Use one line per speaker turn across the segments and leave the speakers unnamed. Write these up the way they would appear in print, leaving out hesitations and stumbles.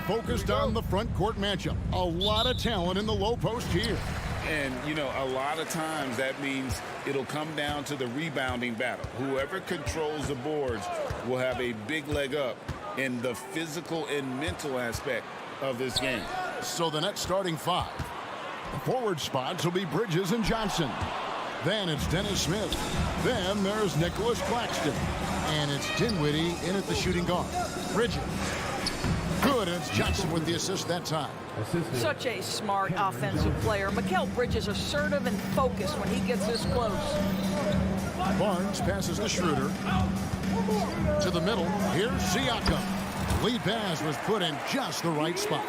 focused on the front court matchup. A lot of talent in the low post here.
And, you know, a lot of times that means it'll come down to the rebounding battle. Whoever controls the boards will have a big leg up in the physical and mental aspect of this game.
So the net starting five. The forward spots will be Bridges and Johnson. Then it's Dennis Smith. Then there's Nicholas Claxton. And it's Dinwiddie in at the shooting guard. Bridges. Good, and it's Johnson with the assist that time.
Such a smart offensive player. Mikal Bridges assertive and focused when he gets this close.
Barnes passes to Schroeder. To the middle. Here's Siakam. Lead pass was put in just the right spot.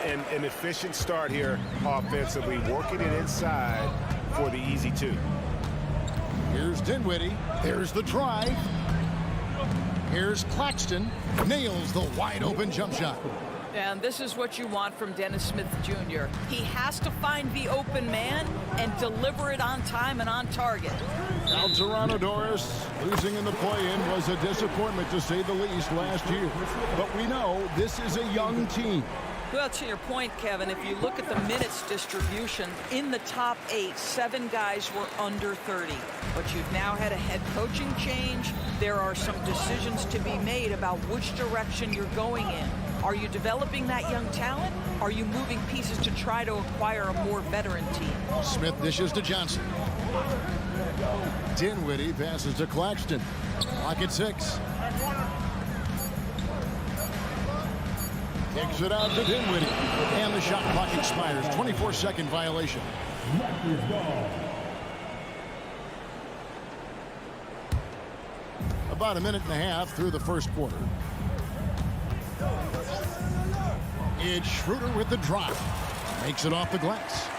An efficient start here offensively, working it inside for the easy two.
Here's Dinwiddie. There's the drive. Here's Claxton. Nails the wide open jump shot.
And this is what you want from Dennis Smith Jr. He has to find the open man and deliver it on time and on target.
Now Toronto Doris losing in the play-in was a disappointment to say the least last year. But we know this is a young team.
Well, to your point, Kevin, if you look at the minutes distribution, in the top 8, 7 guys were under 30. But you've now had a head coaching change. There are some decisions to be made about which direction you're going in. Are you developing that young talent? Are you moving pieces to try to acquire a more veteran team?
Smith dishes to Johnson. Dinwiddie passes to Claxton. Clock at 6. Kicks it out to Dinwiddie. And the shot clock expires. 24-second violation. About a minute and a half through the first quarter. It's Schroeder with the drop. Makes it off the glass.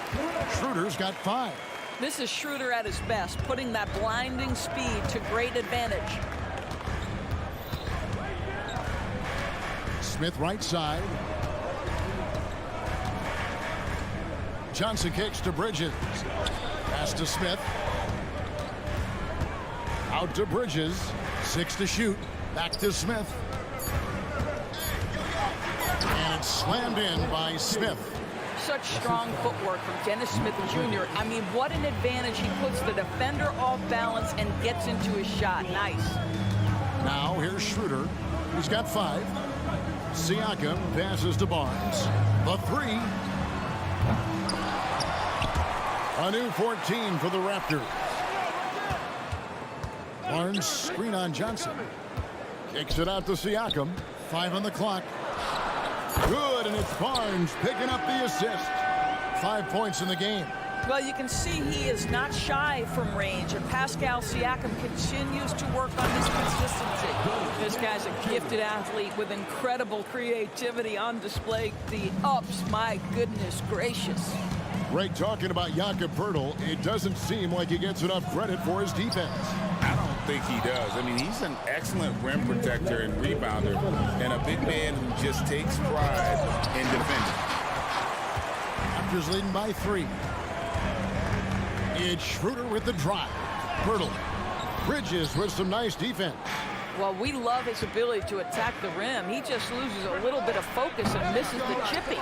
Schroeder's got 5.
This is Schroeder at his best, putting that blinding speed to great advantage.
Smith right side. Johnson kicks to Bridges. Pass to Smith. Out to Bridges. 6 to shoot. Back to Smith. And it's slammed in by Smith.
Such strong footwork from Dennis Smith Jr. I mean, what an advantage. He puts the defender off balance and gets into his shot. Nice.
Now here's Schroeder. He's got 5. Siakam passes to Barnes. The 3. A new 14 for the Raptors. Barnes screen on Johnson. Kicks it out to Siakam. 5 on the clock. Good, and it's Barnes picking up the assist. 5 points in the game.
Well, you can see he is not shy from range, and Pascal Siakam continues to work on his consistency. This guy's a gifted athlete with incredible creativity on display. The ups, my goodness gracious.
Ray talking about Jakob Poeltl, it doesn't seem like he gets enough credit for his defense.
I don't think he does. I mean, he's an excellent rim protector and rebounder, and a big man who just takes pride in defending.
Raptors leading by 3. It's Schroeder with the drive. Poeltl. Bridges with some nice defense.
Well, we love his ability to attack the rim. He just loses a little bit of focus and misses the chippy.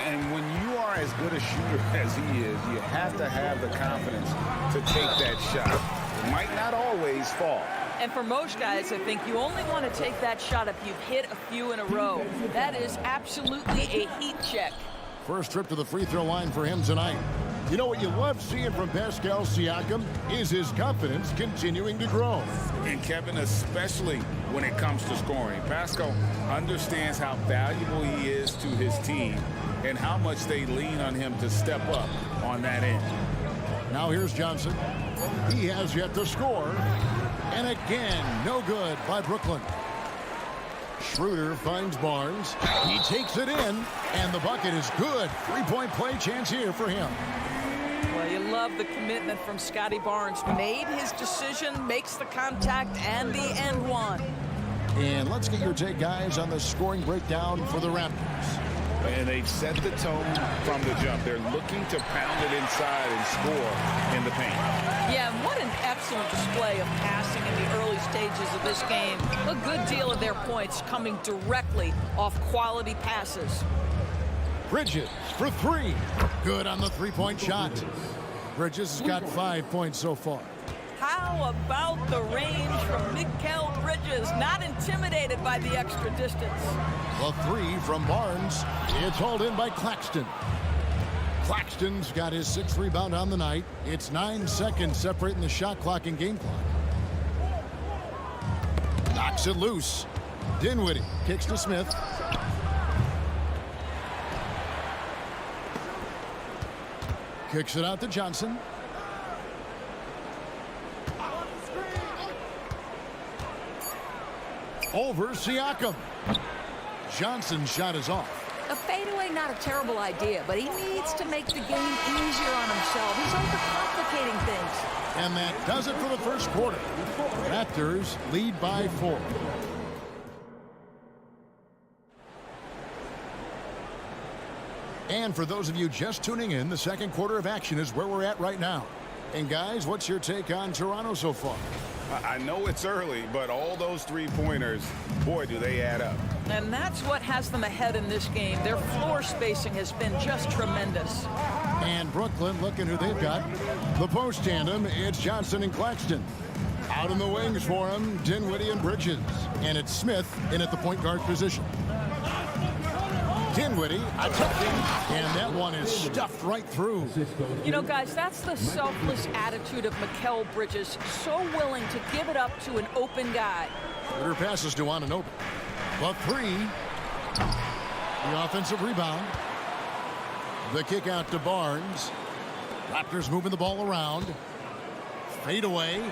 And when you are as good a shooter as he is, you have to have the confidence to take that shot. It might not always fall.
And for most guys, I think you only want to take that shot if you've hit a few in a row. That is absolutely a heat check.
First trip to the free throw line for him tonight. You know what you love seeing from Pascal Siakam is his confidence continuing to grow.
And Kevin, especially when it comes to scoring. Pascal understands how valuable he is to his team and how much they lean on him to step up on that end.
Now here's Johnson. He has yet to score. And again, no good by Brooklyn. Schroeder finds Barnes. He takes it in, and the bucket is good. 3-point play chance here for him.
Well, you love the commitment from Scotty Barnes. Made his decision, makes the contact, and the end one.
And let's get your take, guys, on the scoring breakdown for the Raptors.
And they've set the tone from the jump. They're looking to pound it inside and score in the paint.
Yeah, and what an excellent display of passing in the early stages of this game. A good deal of their points coming directly off quality passes.
Bridges for three. Good on the three-point shot. Bridges has got 5 points so far.
How about the range from Mikal Bridges? Not intimidated by the extra distance.
The three from Barnes. It's hauled in by Claxton. Claxton's got his 6th rebound on the night. It's 9 seconds separating the shot clock and game clock. Knocks it loose. Dinwiddie kicks to Smith. Kicks it out to Johnson. Over Siakam. Johnson's shot is off.
A fadeaway, not a terrible idea, but he needs to make the game easier on himself. He's overcomplicating things.
And that does it for the first quarter. Raptors lead by 4. And for those of you just tuning in, the second quarter of action is where we're at right now. And guys, what's your take on Toronto so far?
I know it's early, but all those three-pointers, boy, do they add up.
And that's what has them ahead in this game. Their floor spacing has been just tremendous.
And Brooklyn, looking who they've got. The post tandem, it's Johnson and Claxton. Out in the wings for him, Dinwiddie and Bridges. And it's Smith in at the point guard position. Dinwiddie attempting, and that one is stuffed right through.
You know, guys, that's the selfless attitude of Mikal Bridges. So willing to give it up to an open guy.
Her passes to Anunoby. The three. The offensive rebound. The kick out to Barnes. Raptors moving the ball around. Fade away.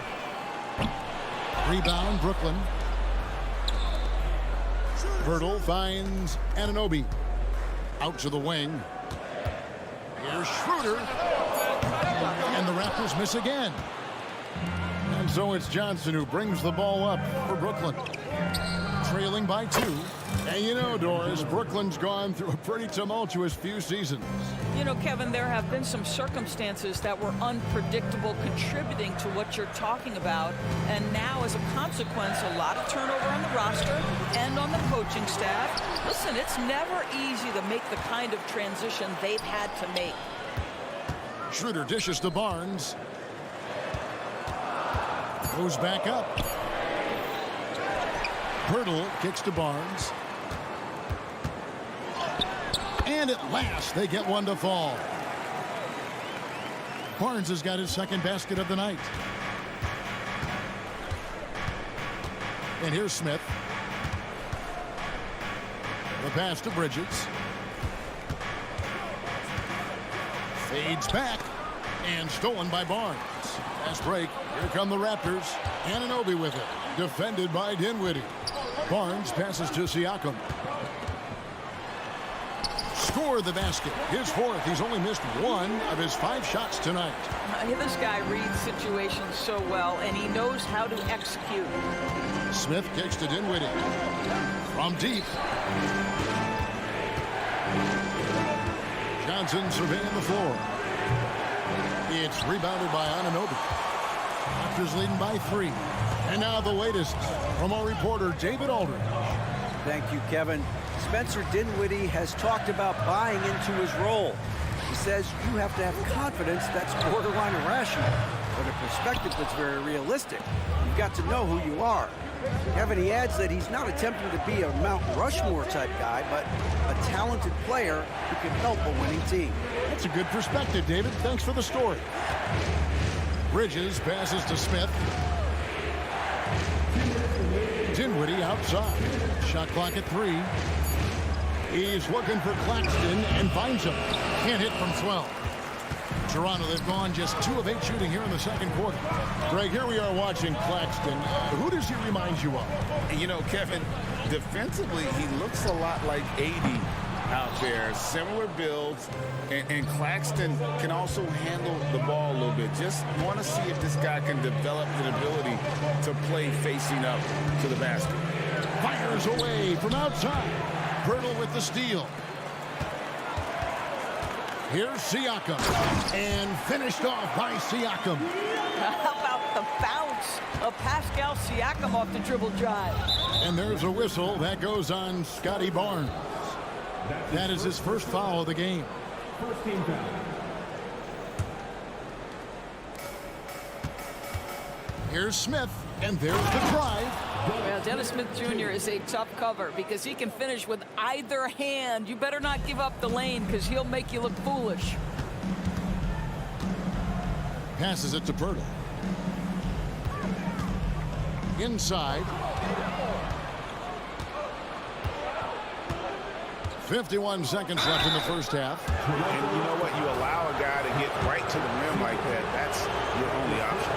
Rebound, Brooklyn. Pirtle finds Anunoby. Out to the wing. Here's Schroeder. And the Raptors miss again. And so it's Johnson who brings the ball up for Brooklyn. Trailing by 2. And you know, Doris, Brooklyn's gone through a pretty tumultuous few seasons.
You know, Kevin, there have been some circumstances that were unpredictable contributing to what you're talking about. And now, as a consequence, a lot of turnover on the roster and on the coaching staff. Listen, it's never easy to make the kind of transition they've had to make.
Schroeder dishes to Barnes. Goes back up. Pirtle kicks to Barnes. And at last, they get one to fall. Barnes has got his second basket of the night. And here's Smith. The pass to Bridges. Fades back. And stolen by Barnes. Fast break. Here come the Raptors. Anunoby with it. Defended by Dinwiddie. Barnes passes to Siakam. Score the basket. His 4th. He's only missed 1 of his 5 shots tonight.
This guy reads situations so well, and he knows how to execute.
Smith kicks to Dinwiddie. From deep. Johnson surveying the floor. It's rebounded by Anunoby. Raptors leading by 3. And now the latest from our reporter, David Aldridge.
Thank you, Kevin. Spencer Dinwiddie has talked about buying into his role. He says you have to have confidence that's borderline irrational, but a perspective that's very realistic. You've got to know who you are. Kevin, he adds that he's not attempting to be a Mount Rushmore type guy, but a talented player who can help a winning team.
That's a good perspective, David. Thanks for the story. Bridges passes to Smith. Dinwiddie outside. Shot clock at 3. He's looking for Claxton and finds him. Can't hit from 12. Toronto, they've gone just 2 of 8 shooting here in the second quarter. Greg, here we are watching Claxton. Who does he remind you of?
You know, Kevin, defensively, he looks a lot like AD out there. Similar builds, and Claxton can also handle the ball a little bit. Just want to see if this guy can develop the ability to play facing up to the basket.
Fires away from outside. Pirtle with the steal. Here's Siakam. And finished off by Siakam.
How about the Pascal Siakam off the dribble drive.
And there's a whistle that goes on Scotty Barnes. That is his first foul of the game.
First team foul.
Here's Smith, and there's the drive.
Well, Dennis Smith Jr. is a tough cover because he can finish with either hand. You better not give up the lane because he'll make you look foolish.
Passes it to Pirtle. Inside. 51 seconds left in the first half.
And you know what? You allow a guy to get right to the rim like that. That's your only option.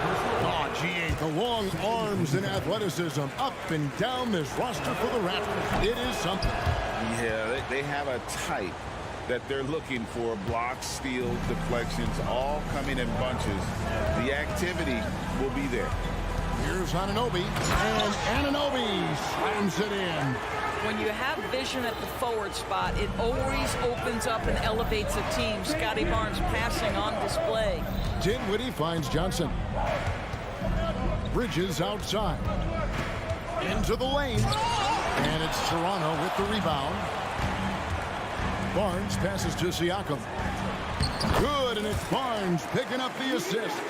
Oh, G.A., the long arms and athleticism up and down this roster for the Raptors. It is something.
Yeah, they have a type that they're looking for. Blocks, steals, deflections, all coming in bunches. The activity will be there.
Here's Anunoby, and Anunoby slams it in.
When you have vision at the forward spot, it always opens up and elevates a team. Scotty Barnes passing on display.
Dinwiddie finds Johnson. Bridges outside. Into the lane. And it's Toronto with the rebound. Barnes passes to Siakam. Good, and it's Barnes picking up the assist.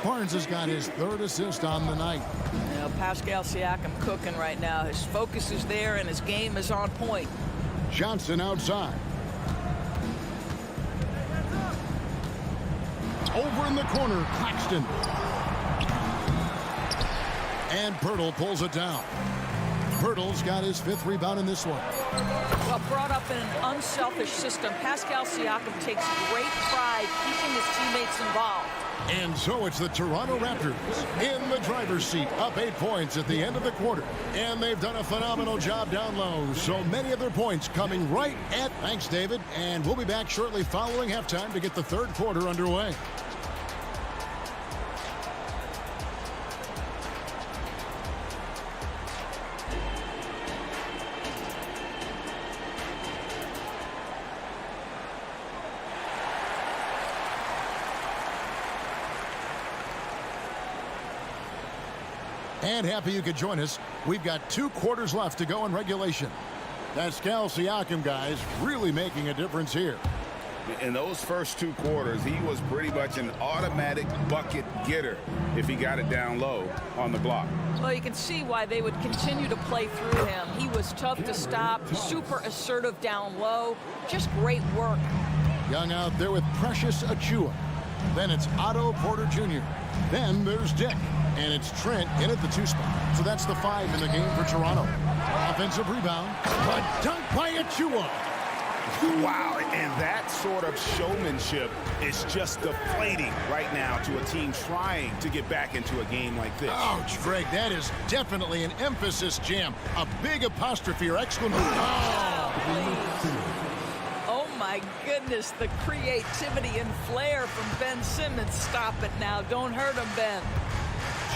Barnes has got his third assist on the night.
You know, Pascal Siakam cooking right now. His focus is there and his game is on point.
Johnson outside. Over in the corner, Claxton. And Pirtle pulls it down. Pirtle's got his fifth rebound in this one.
Well, brought up in an unselfish system, Pascal Siakam takes great pride keeping his teammates involved.
And so it's the Toronto Raptors in the driver's seat, up 8 points at the end of the quarter. And they've done a phenomenal job down low. So many of their points coming right at... Thanks, David. And we'll be back shortly following halftime to get the third quarter underway. And happy you could join us. We've got 2 quarters left to go in regulation. Pascal Siakam, guys, really making a difference here.
In those first 2 quarters, he was pretty much an automatic bucket getter if he got it down low on the block.
Well, you can see why they would continue to play through him. He was tough to stop, super assertive down low. Just great work.
Young out there with Precious Achua. Then it's Otto Porter Jr. Then there's Dick. And it's Trent in at the 2 spot. So that's the 5 in the game for Toronto. Offensive rebound. A dunk by Achua.
Wow, and that sort of showmanship is just deflating right now to a team trying to get back into a game like this.
Ouch, Greg, that is definitely an emphasis jam. A big apostrophe or exclamation.
Oh, my goodness, the creativity and flair from Ben Simmons. Stop it now. Don't hurt him, Ben.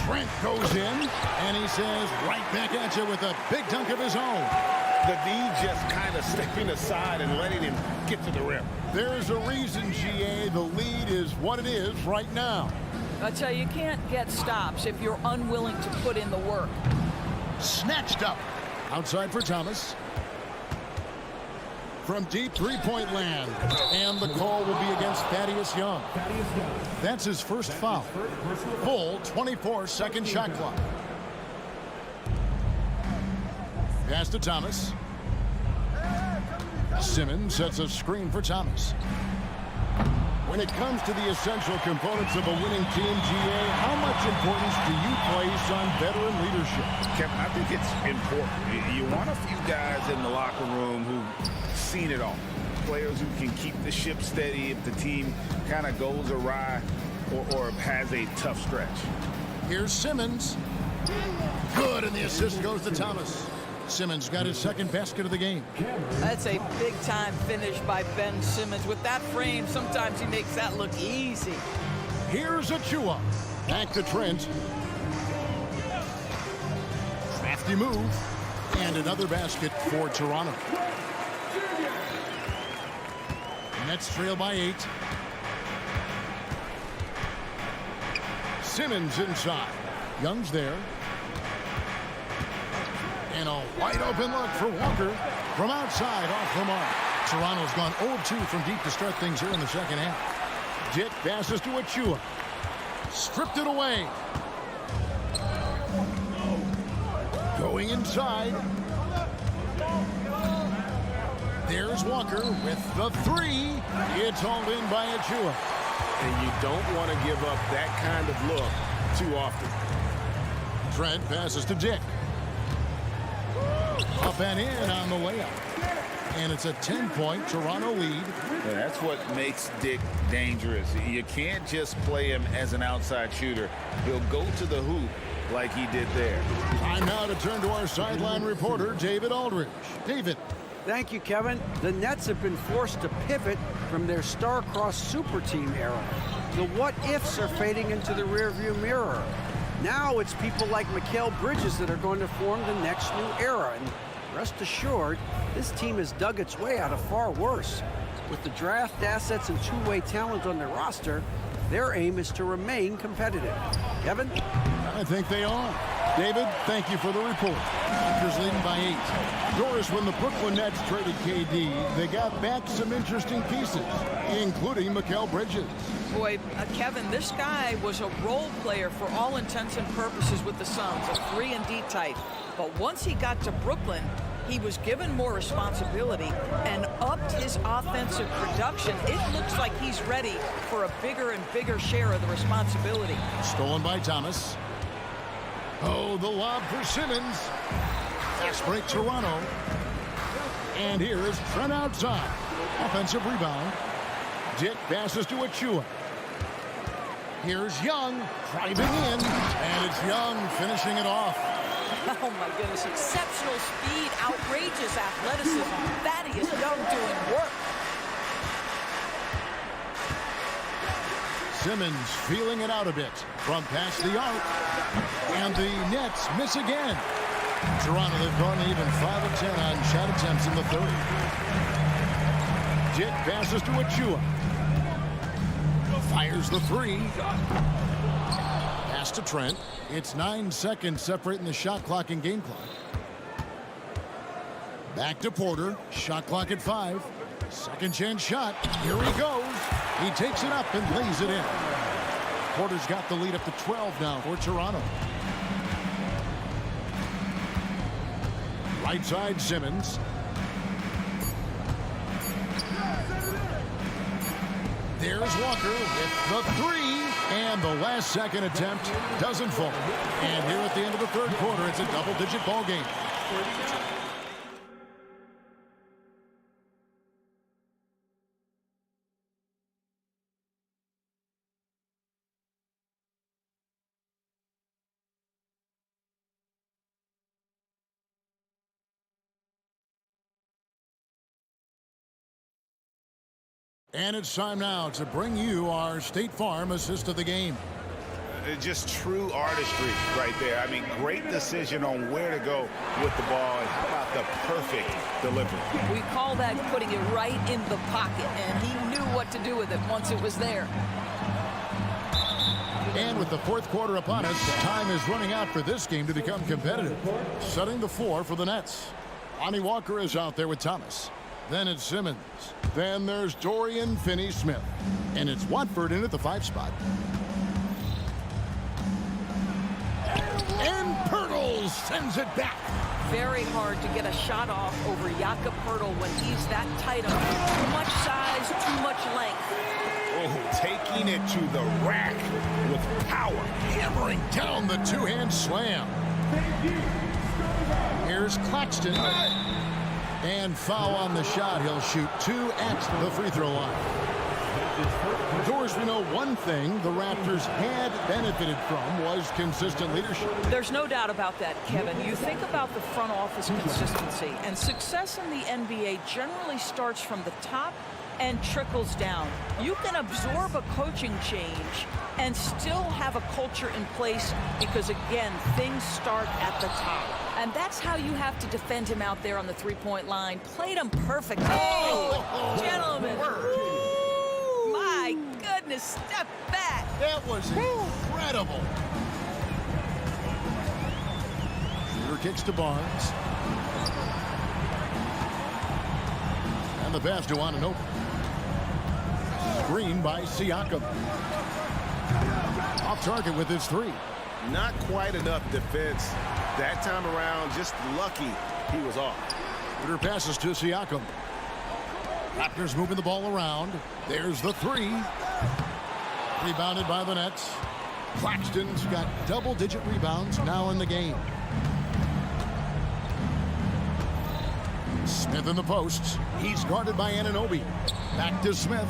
Trent goes in, and he says, right back at you with a big dunk of his own.
The D just kind of stepping aside and letting him get to the rim.
There's a reason, GA, the lead is what it is right now.
I tell you, you can't get stops if you're unwilling to put in the work.
Snatched up. Outside for Thomas. From deep three-point land. And the call will be against Thaddeus Young. That's his first foul. Full 24-second shot clock. Pass to Thomas. Simmons sets a screen for Thomas. When it comes to the essential components of a winning team, GA, how much importance do you place on veteran leadership?
Kevin, I think it's important. You want a few guys in the locker room who've seen it all. Players who can keep the ship steady if the team kind of goes awry or has a tough stretch.
Here's Simmons. Good, and the assist goes to Thomas. Simmons got his second basket of the game.
That's a big-time finish by Ben Simmons. With that frame, sometimes he makes that look easy.
Here's Achua. Back to Trent. Crafty move. And another basket for Toronto. Nets trail by 8. Simmons inside. Young's there. And a wide open look for Walker from outside off the mark. Toronto's gone 0-2 from deep to start things here in the second half. Dick passes to Achua. Stripped it away. Going inside. There's Walker with the three. It's hauled in by Achua.
And you don't want to give up that kind of look too often.
Trent passes to Dick. Up and in on the layup. And it's a 10-point Toronto lead.
Yeah, that's what makes Dick dangerous. You can't just play him as an outside shooter. He'll go to the hoop like he did there.
Time now to turn to our sideline reporter, David Aldridge. David.
Thank you, Kevin. The Nets have been forced to pivot from their star-crossed super team era. The what-ifs are fading into the rearview mirror. Now it's people like Mikal Bridges that are going to form the next new era. And rest assured, this team has dug its way out of far worse. With the draft assets and two-way talent on their roster, their aim is to remain competitive. Kevin?
I think they are. David, thank you for the report. Raptors leading by 8. Doris, when the Brooklyn Nets traded KD, they got back some interesting pieces, including Mikal Bridges.
Boy, Kevin, this guy was a role player for all intents and purposes with the Suns, a 3-and-D type. But once he got to Brooklyn, he was given more responsibility and upped his offensive production. It looks like he's ready for a bigger and bigger share of the responsibility.
Stolen by Thomas. Oh, the lob for Simmons. Fast break Toronto. And here is Trent outside. Offensive rebound. Dick passes to Achua. Here's Young driving in. And it's Young finishing it off.
Oh my goodness, exceptional speed, outrageous athleticism. Thaddeus Young doing work.
Simmons feeling it out a bit from past the arc. And the Nets miss again. Toronto, they've gone even 5 of 10 on shot attempts in the third. Dick passes to Achua. Fires the three. Pass to Trent. It's 9 seconds separating the shot clock and game clock. Back to Porter. Shot clock at 5. Second chance shot. Here he goes. He takes it up and lays it in. Porter's got the lead up to 12 now for Toronto. Right side Simmons. There's Walker with the three. And the last second attempt doesn't fall. And here at the end of the third quarter, it's a double-digit ball game. And it's time now to bring you our State Farm assist of the game.
Just true artistry right there. I mean, great decision on where to go with the ball. And how about the perfect delivery?
We call that putting it right in the pocket, and he knew what to do with it once it was there.
And with the fourth quarter upon us, time is running out for this game to become competitive. Setting the floor for the Nets. Lonnie Walker is out there with Thomas. Then it's Simmons. Then there's Dorian Finney-Smith. And it's Watford in at the 5 spot. And Pirtle sends it back.
Very hard to get a shot off over Jakob Pirtle when he's that tight on too much size, too much length.
Oh, taking it to the rack with power.
Hammering down the two-hand slam. Here's Claxton. And foul on the shot. He'll shoot 2 at the free throw line. Doris, we know one thing the Raptors had benefited from was consistent leadership.
There's no doubt about that, Kevin. You think about the front office consistency, and success in the NBA generally starts from the top and trickles down. You can absorb a coaching change and still have a culture in place because, again, things start at the top. And that's how you have to defend him out there on the three-point line. Played him perfectly. Oh, gentlemen. Woo, my goodness, step back.
That was incredible. Schroeder kicks to Barnes. And the pass to Anunoby. Screen by Siakam. Off target with his three.
Not quite enough defense that time around. Just lucky he was off.
Schroeder passes to Siakam. Raptors moving the ball around. There's the three. Rebounded by the Nets. Claxton's got double-digit rebounds now in the game. Smith in the posts. He's guarded by Anunoby. Back to Smith.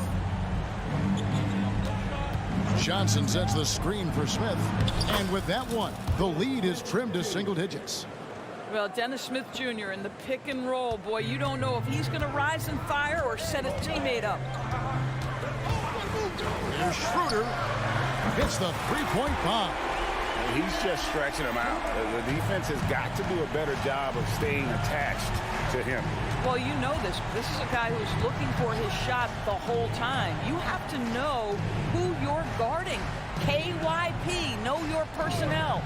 Johnson sets the screen for Smith. And with that one, the lead is trimmed to single digits.
Well, Dennis Smith Jr. in the pick and roll. Boy, you don't know if he's going to rise and fire or set his teammate up.
Here's Schroeder. Hits the three-point bomb.
He's just stretching him out. The defense has got to do a better job of staying attached to him.
Well, you know this. This is a guy who's looking for his shot the whole time. You have to know who you're guarding. KYP, know your personnel.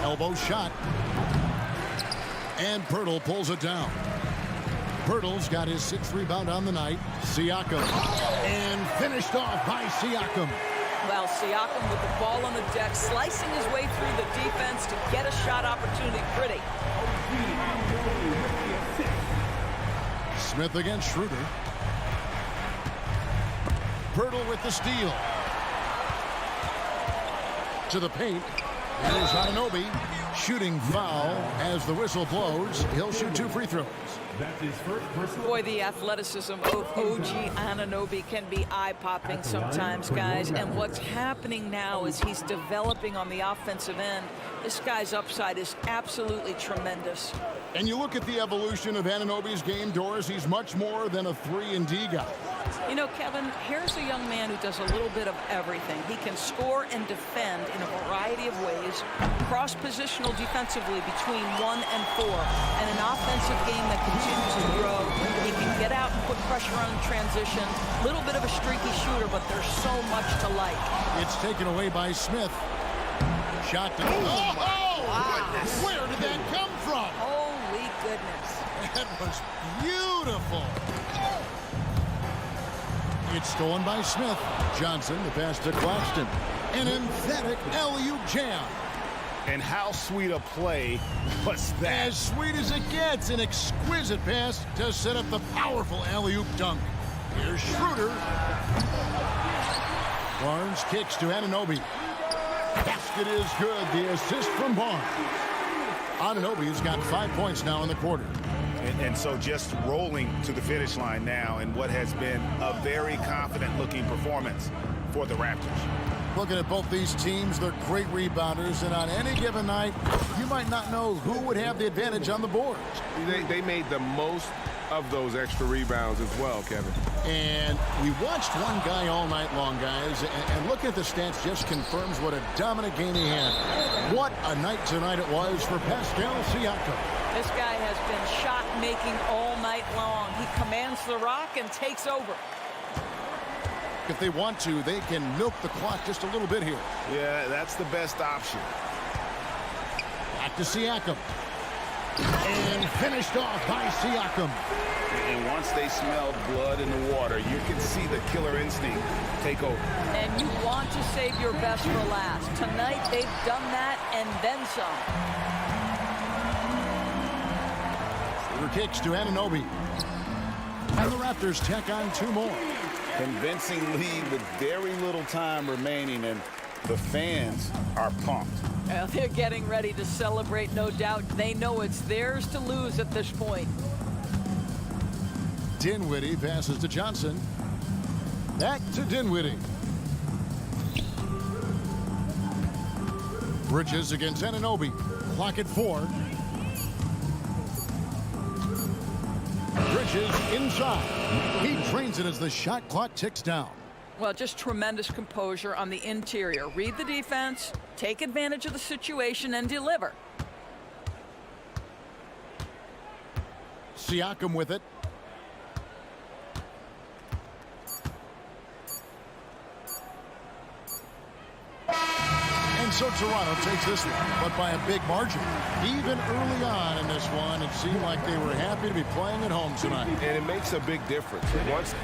Elbow shot. And Pirtle pulls it down. Pirtle's got his sixth rebound on the night. Siakam. And finished off by Siakam.
Well, Siakam with the ball on the deck, slicing his way through the defense to get a shot opportunity pretty.
Smith against Schroeder. Pirtle with the steal. To the paint. Here's Anunoby. Shooting foul as the whistle blows. He'll shoot 2 free throws.
Boy, the athleticism of OG Anunoby can be eye-popping sometimes, guys. And what's happening now is he's developing on the offensive end. This guy's upside is absolutely tremendous.
And you look at the evolution of Anunoby's game, Doris, he's much more than a 3-and-D guy.
You know, Kevin, here's a young man who does a little bit of everything. He can score and defend in a variety of ways, cross-positional defensively between 1 and 4, and an offensive game that continues to grow. He can get out and put pressure on transition. A little bit of a streaky shooter, but there's so much to like.
It's taken away by Smith. Shot to... Oh, wow. Where did that come from?
Holy goodness.
That was beautiful. It's stolen by Smith. Johnson, the pass to Claxton. An emphatic alley-oop jam.
And how sweet a play was that?
As sweet as it gets. An exquisite pass to set up the powerful alley-oop dunk. Here's Schroeder. Barnes kicks to Anunoby. Basket is good. The assist from Barnes. Anunoby's got 5 points now in the quarter.
And so just rolling to the finish line now in what has been a very confident-looking performance for the Raptors.
Looking at both these teams, they're great rebounders, and on any given night, you might not know who would have the advantage on the boards.
They made the most of those extra rebounds as well, Kevin.
And we watched one guy all night long, guys, and looking at the stats just confirms what a dominant game he had. What a night tonight it was for Pascal Siakam.
This guy has been shot-making all night long. He commands the rock and takes over.
If they want to, they can milk the clock just a little bit here.
Yeah, that's the best option.
Back to Siakam. And finished off by Siakam.
And once they smelled blood in the water, you can see the killer instinct take over.
And you want to save your best for last. Tonight, they've done that and then some.
Kicks to Anunoby. And the Raptors tack on 2 more.
Convincing lead with very little time remaining, and the fans are pumped.
Well, they're getting ready to celebrate, no doubt. They know it's theirs to lose at this point.
Dinwiddie passes to Johnson. Back to Dinwiddie. Bridges against Anunoby. Clock at 4. Bridges inside. He drains it as the shot clock ticks down.
Well, just tremendous composure on the interior. Read the defense, take advantage of the situation, and deliver.
Siakam with it. And So Toronto takes this one, but by a big margin. Even early on in this one, it seemed like they were happy to be playing at home tonight.
And it makes a big difference. Once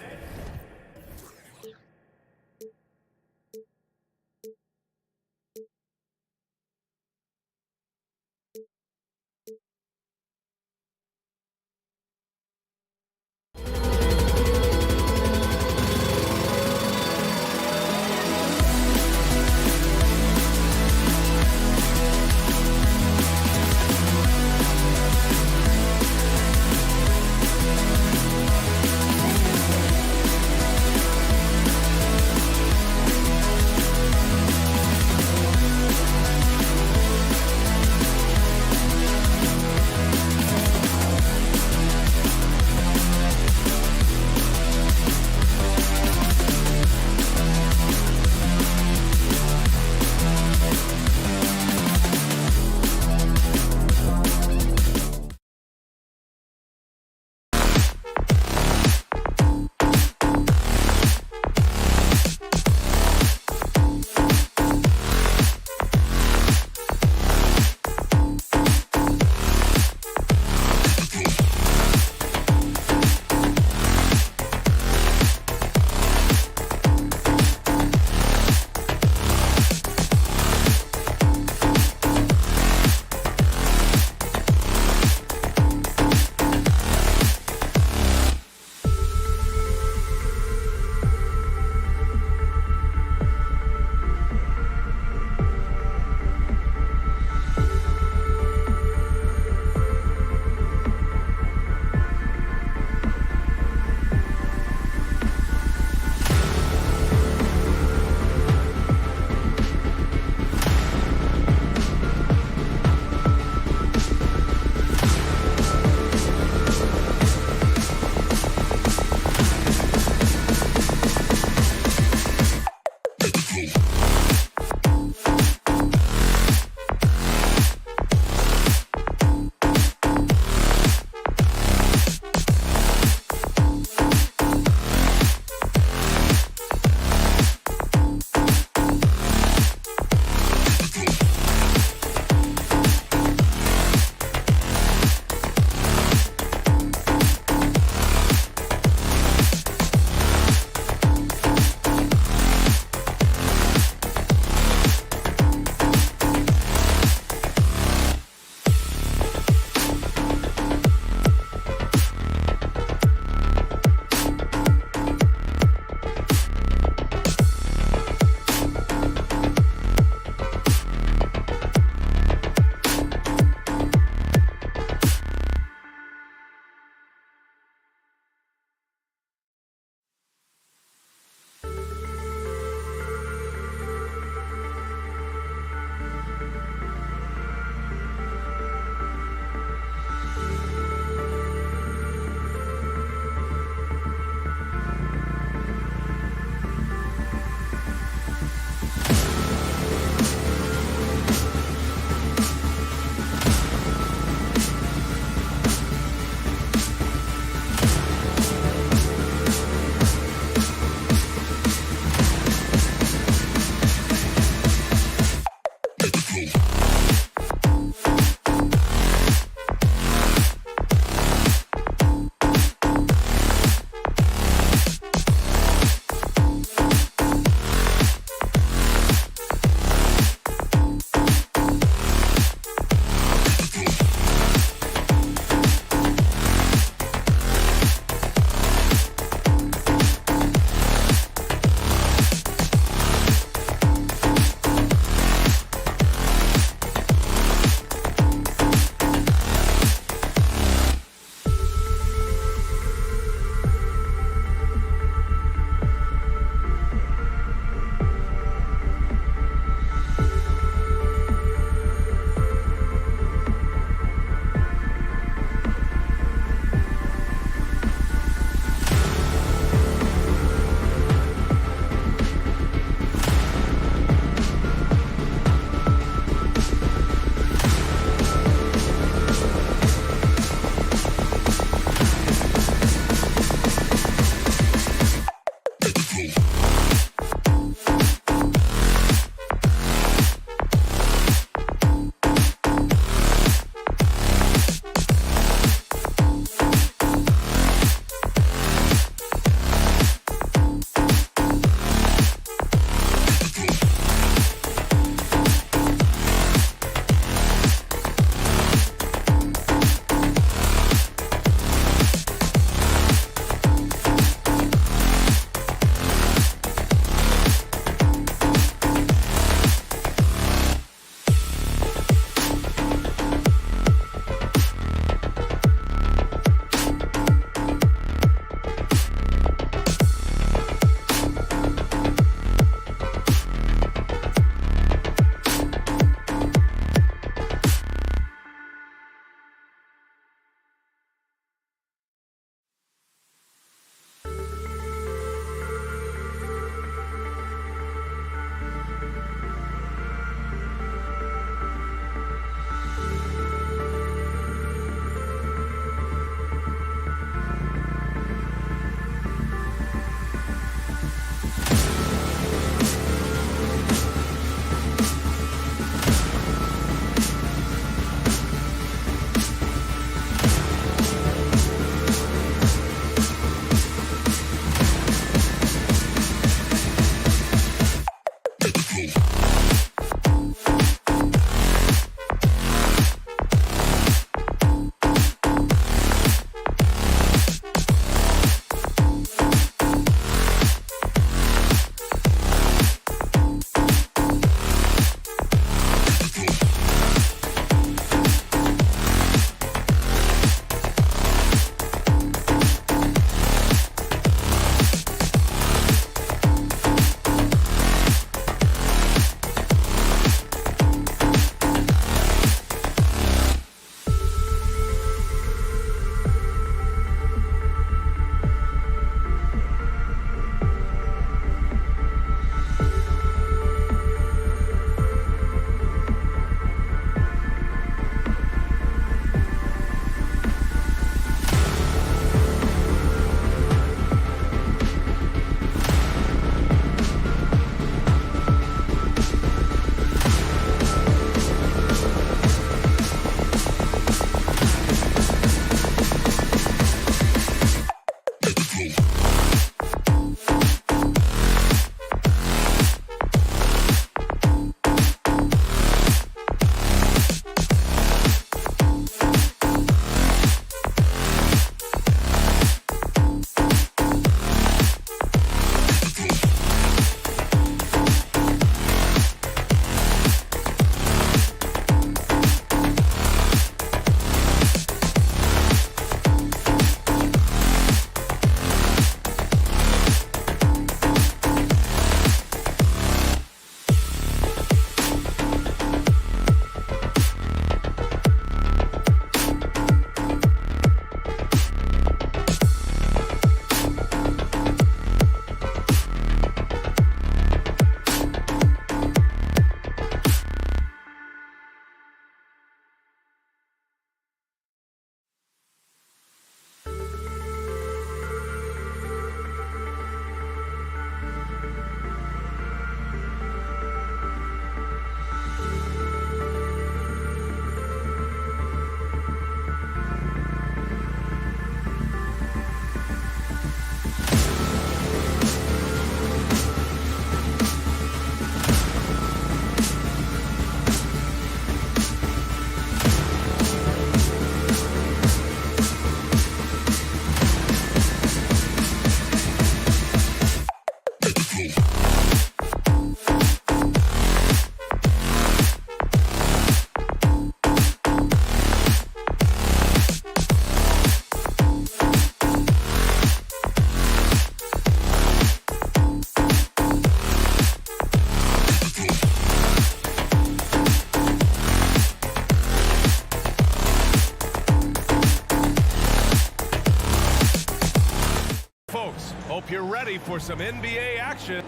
Hope you're ready for some NBA action.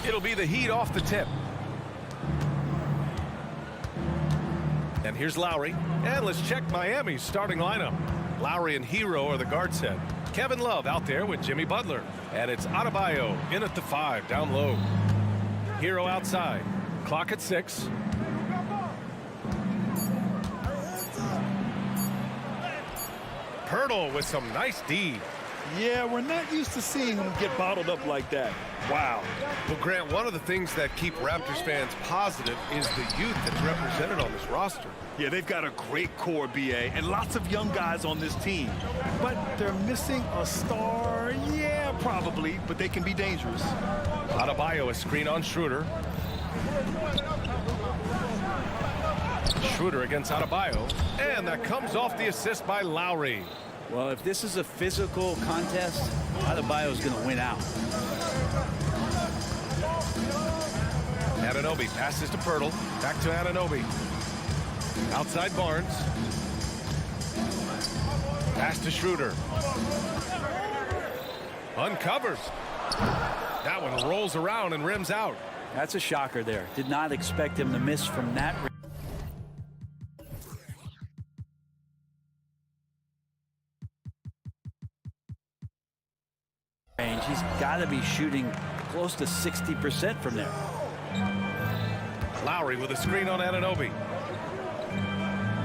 It'll be the Heat off the tip. And here's Lowry. And let's check Miami's starting lineup. Lowry and Hero are the guard set. Kevin Love out there with Jimmy Butler. And it's Adebayo in at the 5, down low. Hero outside. Clock at 6. Pirtle with some nice D.
Yeah, we're not used to seeing him get bottled up like that. Wow.
Well, Grant, one of the things that keep Raptors fans positive is the youth that's represented on this roster.
Yeah, they've got a great core, BA, and lots of young guys on this team. But they're missing a star. Yeah, probably, but they can be dangerous.
Adebayo, a screen on Schroeder. Schroeder against Adebayo, and that comes off the assist by Lowry.
Well, if this is a physical contest, Adebayo is going to win out.
Anunoby passes to Pirtle. Back to Anunoby. Outside Barnes. Pass to Schroeder. Uncovers. That one rolls around and rims out.
That's a shocker there. Did not expect him to miss from that. Range. He's got to be shooting close to 60% from there.
Lowry with a screen on Anunoby.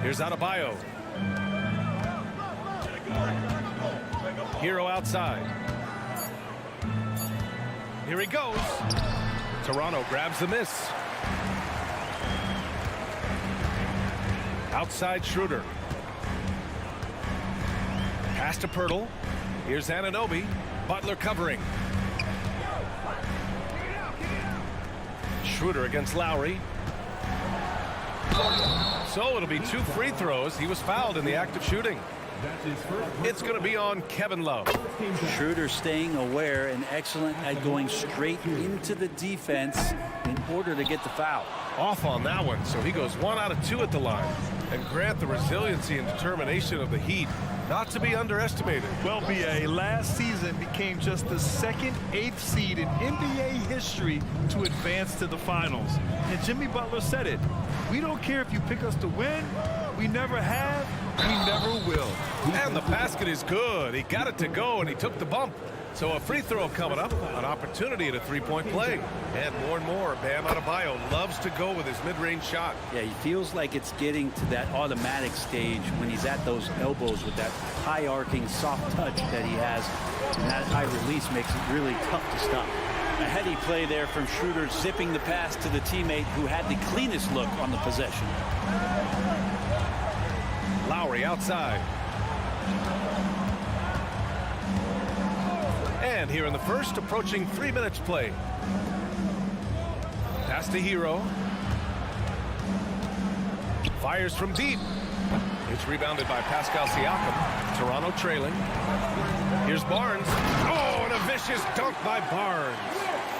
Here's Adebayo. Hero outside. Here he goes. Toronto grabs the miss. Outside Schroeder. Pass to Pirtle. Here's Anunoby. Butler covering. Schroeder against Lowry. So it'll be 2 free throws. He was fouled in the act of shooting. It's going to be on Kevin Love.
Schroeder staying aware and excellent at going straight into the defense in order to get the foul.
Off on that one, so he goes 1 out of 2 at the line. And Grant, the resiliency and determination of the Heat, not to be underestimated.
Well, BA, last season became just the second 8th seed in NBA history to advance to the finals. And Jimmy Butler said it. We don't care if you pick us to win. We never have. We never will.
And the basket is good. He got it to go, and he took the bump. So a free throw coming up, an opportunity at a three-point play. And more, Bam Adebayo loves to go with his mid-range shot.
Yeah, he feels like it's getting to that automatic stage when he's at those elbows with that high-arcing soft touch that he has. And that high release makes it really tough to stop. A heady play there from Schroeder, zipping the pass to the teammate who had the cleanest look on the possession.
Lowry outside. And here in the first, approaching 3 minutes play. Pass to Hero. Fires from deep. It's rebounded by Pascal Siakam. Toronto trailing. Here's Barnes. Oh, and a vicious dunk by Barnes.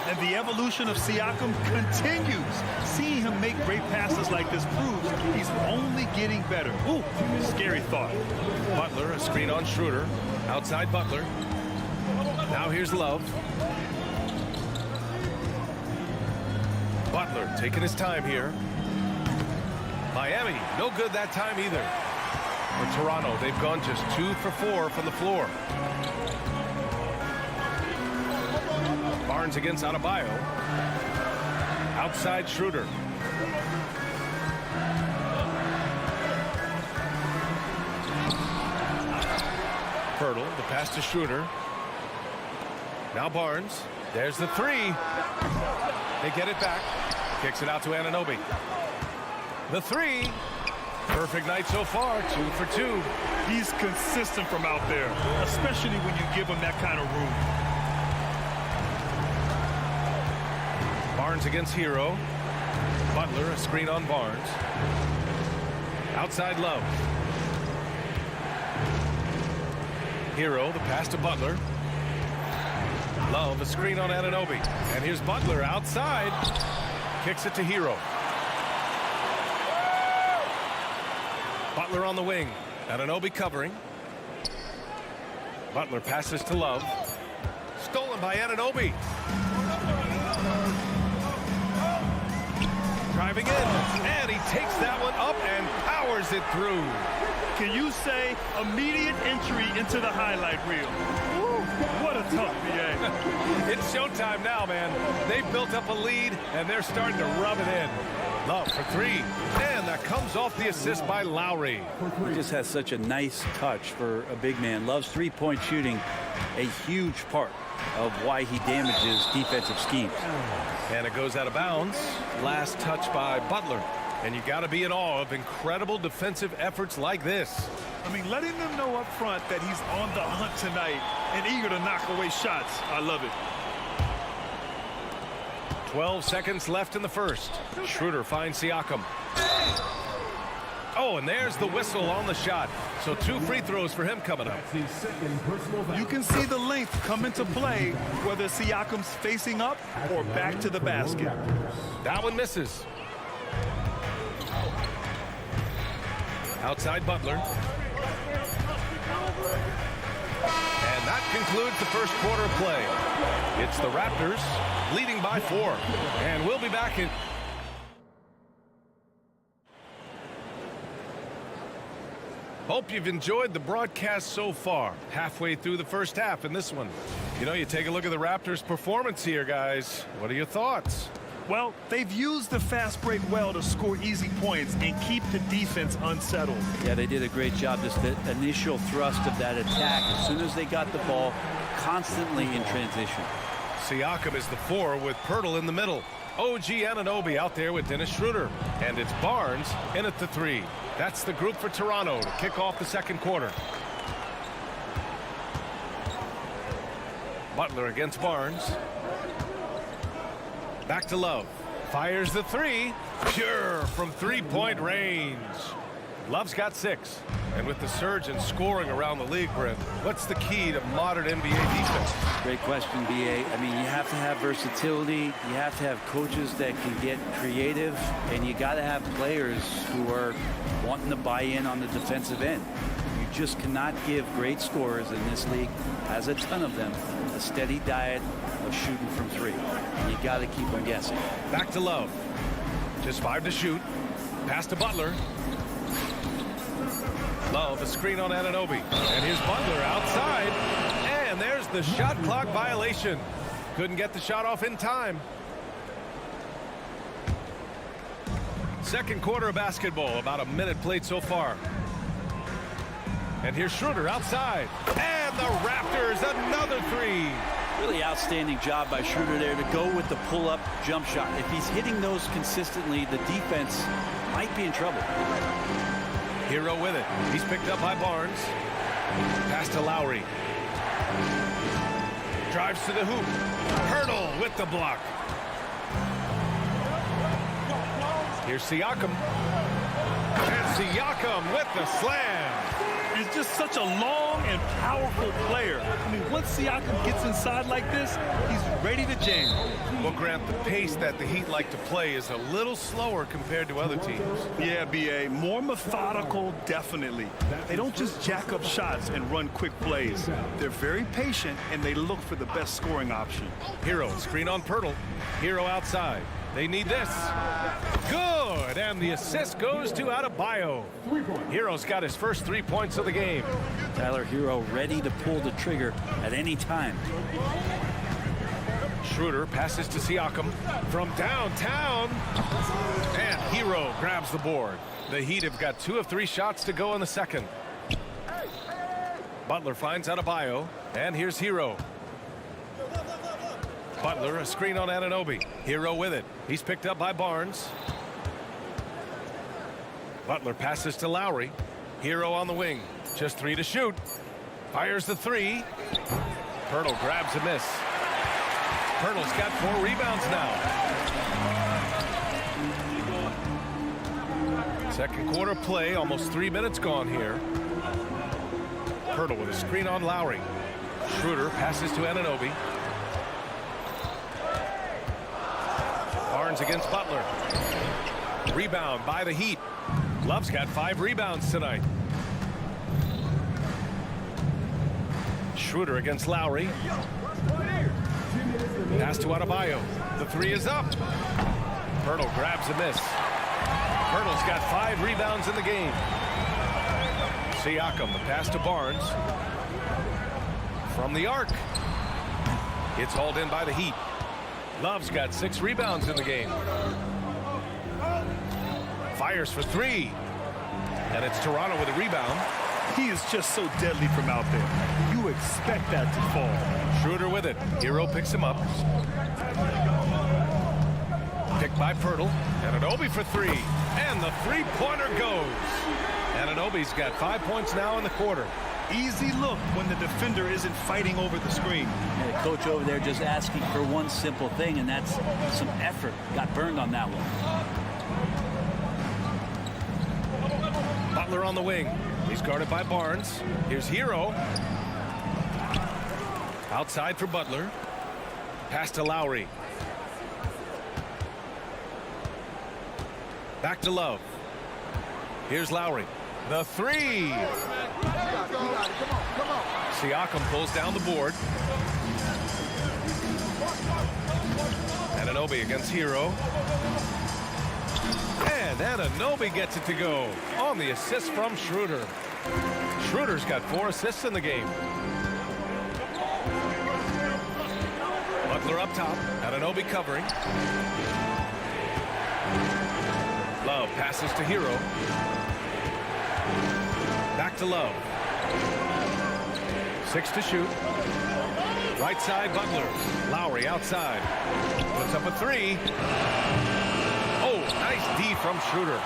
And the evolution of Siakam continues. Seeing him make great passes like this proves he's only getting better. Ooh, scary thought.
Butler, a screen on Schroeder. Outside Butler. Now here's Love. Butler taking his time here. Miami, no good that time either. For Toronto, they've gone just 2 for 4 from the floor. Barnes against Adebayo. Outside Schroeder. Pirtle, the pass to Schroeder. Now Barnes. There's the 3. They get it back. Kicks it out to Anunoby. The 3. Perfect night so far. 2 for 2.
He's consistent from out there, especially when you give him that kind of room.
Barnes against Hero. Butler, a screen on Barnes. Outside Love. Hero, the pass to Butler. Love, a screen on Anunoby. And here's Butler outside. Kicks it to Hero. Butler on the wing. Anunoby covering. Butler passes to Love. Stolen by Anunoby. Driving in, and he takes that one up and powers it through.
Can you say immediate entry into the highlight reel? Woo, what a tough BA.
It's showtime now, man. They've built up a lead, and they're starting to rub it in. Love for three, and that comes off the assist by Lowry.
He just has such a nice touch for a big man. Love's three-point shooting, a huge part of why he damages defensive schemes.
And it goes out of bounds. Last touch by Butler. And you got to be in awe of incredible defensive efforts like this.
I mean, letting them know up front that he's on the hunt tonight and eager to knock away shots. I love it.
12 seconds left in the first. Schroeder finds Siakam. Oh, and there's the whistle on the shot. So 2 free throws for him coming up.
You can see the length come into play, whether Siakam's facing up or back to the basket.
That one misses. Outside Butler. And that concludes the first quarter of play. It's the Raptors leading by 4. And we'll be back in... Hope you've enjoyed the broadcast so far. Halfway through the first half in this one. You know, you take a look at the Raptors' performance here, guys. What are your thoughts?
Well, they've used the fast break well to score easy points and keep the defense unsettled.
Yeah, they did a great job. Just the initial thrust of that attack, as soon as they got the ball, constantly in transition.
Siakam is the 4 with Pirtle in the middle. OG Anunoby out there with Dennis Schroeder. And it's Barnes in at the 3. That's the group for Toronto to kick off the second quarter. Butler against Barnes. Back to Love. Fires the 3. Pure from three-point range. Love's got 6. And with the surge in scoring around the league, Brent, what's the key to modern NBA defense?
Great question, B.A. I mean, you have to have versatility. You have to have coaches that can get creative. And you got to have players who are wanting to buy in on the defensive end. You just cannot give great scorers in this league, has a ton of them, a steady diet of shooting from 3. And you got to keep them guessing.
Back to Love. Just 5 to shoot. Pass to Butler. Love, a screen on Anunoby. And here's Butler outside. And there's the shot clock violation. Couldn't get the shot off in time. Second quarter of basketball. About a minute played so far. And here's Schroeder outside. And the Raptors, another 3.
Really outstanding job by Schroeder there to go with the pull-up jump shot. If he's hitting those consistently, the defense might be in trouble.
Hero with it. He's picked up by Barnes. Pass to Lowry. Drives to the hoop. Pirtle with the block. Here's Siakam. And Siakam with the slam.
He's just such a long and powerful player. I mean, once Siakam gets inside like this, he's ready to jam.
Well, Grant, the pace that the Heat like to play is a little slower compared to other teams.
Yeah, B.A. More methodical, definitely. They don't just jack up shots and run quick plays. They're very patient, and they look for the best scoring option.
Hero, screen on Pirtle. Hero outside. They need this. Good, and the assist goes to Adebayo. Hero's got his first 3 points of the game.
Tyler Hero ready to pull the trigger at any time.
Schroeder passes to Siakam from downtown. And Hero grabs the board. The Heat have got 2 of 3 shots to go in the second. Butler finds Adebayo, and here's Hero. Butler, a screen on Anunoby. Hero with it. He's picked up by Barnes. Butler passes to Lowry. Hero on the wing. Just 3 to shoot. Fires the 3. Pirtle grabs a miss. Pirtle's got 4 rebounds now. Second quarter play. Almost 3 minutes gone here. Pirtle with a screen on Lowry. Schroeder passes to Anunoby. Barnes against Butler. Rebound by the Heat. Love's got 5 rebounds tonight. Schroeder against Lowry. Pass to Adebayo. The 3 is up. Pirtle grabs a miss. Pirtle's got 5 rebounds in the game. Siakam, the pass to Barnes. From the arc. It's hauled in by the Heat. Love's got 6 rebounds in the game. Fires for 3. And it's Toronto with a rebound.
He is just so deadly from out there. You expect that to fall.
Schroeder with it. Hero picks him up. Picked by Pirtle. Anunoby for 3. And the 3-pointer goes. Anunoby's got 5 points now in the quarter.
Easy look when the defender isn't fighting over the screen.
And the coach over there just asking for one simple thing, and that's some effort. Got burned on that one.
Butler on the wing. He's guarded by Barnes. Here's Hero. Outside for Butler. Pass to Lowry. Back to Love. Here's Lowry. The 3. Siakam pulls down the board. Anunoby against Hero. And Anunoby gets it to go on the assist from Schroeder. Schroeder's got 4 assists in the game. Butler up top. Anunoby covering. Love passes to Hero. Back to Love. 6 to shoot. Right side, Butler. Lowry outside. Puts up a 3. Oh, nice D from Schroeder.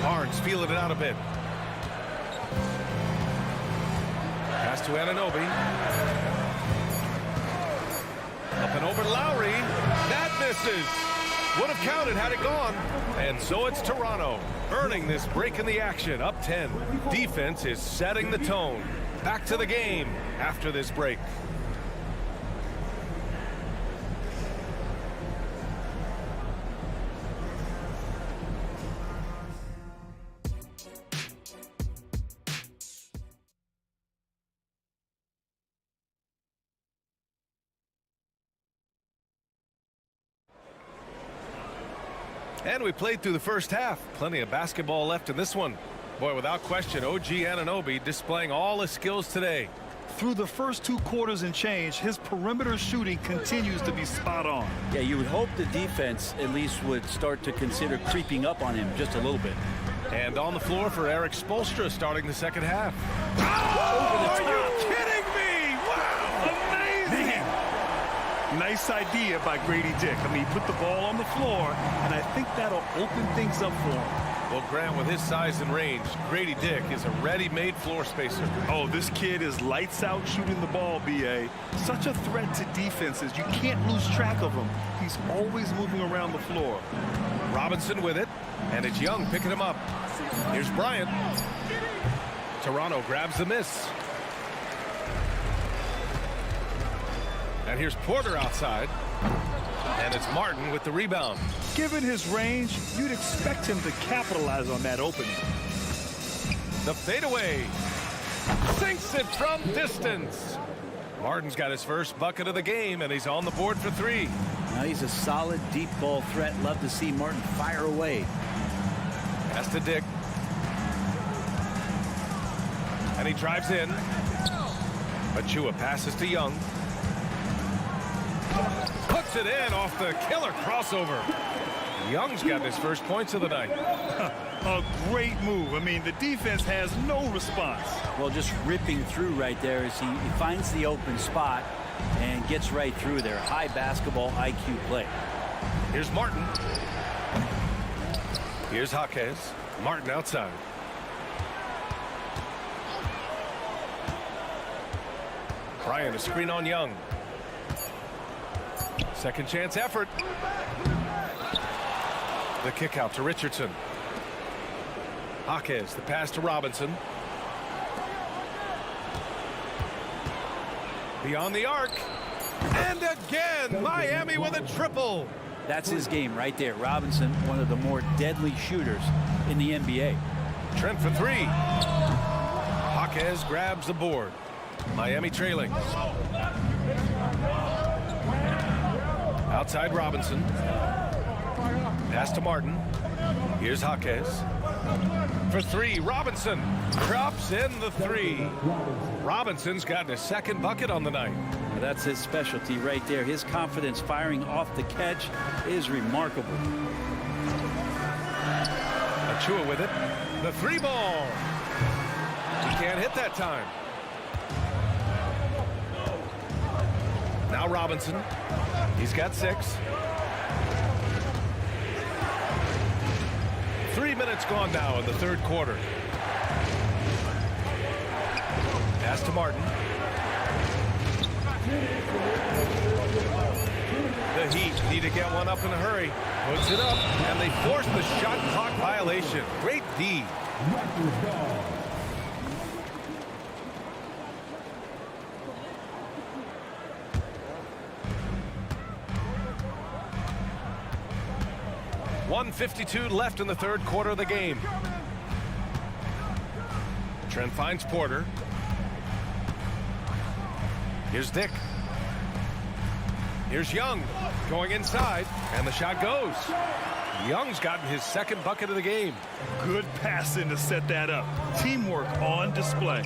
Barnes feeling it out a bit. Pass to Anunoby. Up and over to Lowry. That misses. Would have counted had it gone. And so it's Toronto earning this break in the action, up 10. Defense is setting the tone. Back to the game after this break. And we played through the first half. Plenty of basketball left in this one. Boy, without question, OG Anunoby displaying all his skills today.
Through the first 2 quarters and change, his perimeter shooting continues to be spot on.
Yeah, you would hope the defense at least would start to consider creeping up on him just a little bit.
And on the floor for Eric Spoelstra starting the second half.
Oh, are you kidding me? Wow, amazing. Man. Nice idea by Grady Dick. I mean, he put the ball on the floor, and I think that'll open things up for him.
Well, Grant, with his size and range, Grady Dick is a ready-made floor spacer.
Oh, this kid is lights out shooting the ball, B.A. Such a threat to defenses. You can't lose track of him. He's always moving around the floor.
Robinson with it, and it's Young picking him up. Here's Bryant. Toronto grabs the miss. And here's Porter outside. And it's Martin with the rebound.
Given his range, you'd expect him to capitalize on that opening.
The fadeaway. Sinks it from distance. Martin's got his first bucket of the game, and he's on the board for 3.
Now he's a solid deep ball threat. Love to see Martin fire away.
Pass to Dick. And he drives in. Achua passes to Young. Puts it in off the killer crossover. Young's got his first points of the night.
A great move. I mean, the defense has no response.
Well, just ripping through right there as he finds the open spot and gets right through there. High basketball IQ play.
Here's Martin. Here's Jaquez. Martin outside. Bryant, a screen on Young. Second chance effort. The kick out to Richardson. Jaquez, the pass to Robinson. Beyond the arc. And again, Miami with a triple.
That's his game right there. Robinson, one of the more deadly shooters in the NBA.
Trent for three. Jaquez grabs the board. Miami trailing. Outside Robinson. Pass to Martin. Here's Jaquez. For three, Robinson drops in the three. Robinson's gotten his second bucket on the night.
Well, that's his specialty right there. His confidence firing off the catch is remarkable.
Achua with it. The three ball. He can't hit that time. Now Robinson. He's got 6. 3 minutes gone now in the third quarter. Pass to Martin. The Heat need to get one up in a hurry. Puts it up, and they force the shot clock violation. Great D. .152 left in the third quarter of the game. Trent finds Porter. Here's Dick. Here's Young going inside, and the shot goes. Young's gotten his second bucket of the game.
Good passing to set that up. Teamwork on display.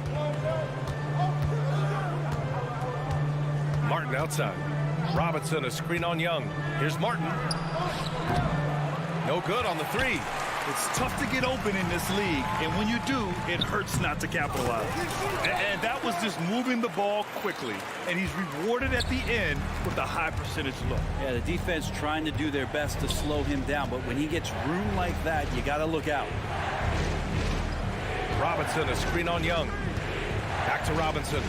Martin outside. Robinson a screen on Young. Here's Martin. No good on the three.
It's tough to get open in this league, and when you do, it hurts not to capitalize. And that was just moving the ball quickly, and he's rewarded at the end with a high percentage look.
Yeah, the defense trying to do their best to slow him down, but when he gets room like that, you got to look out.
Robinson a screen on Young. Back to Robinson.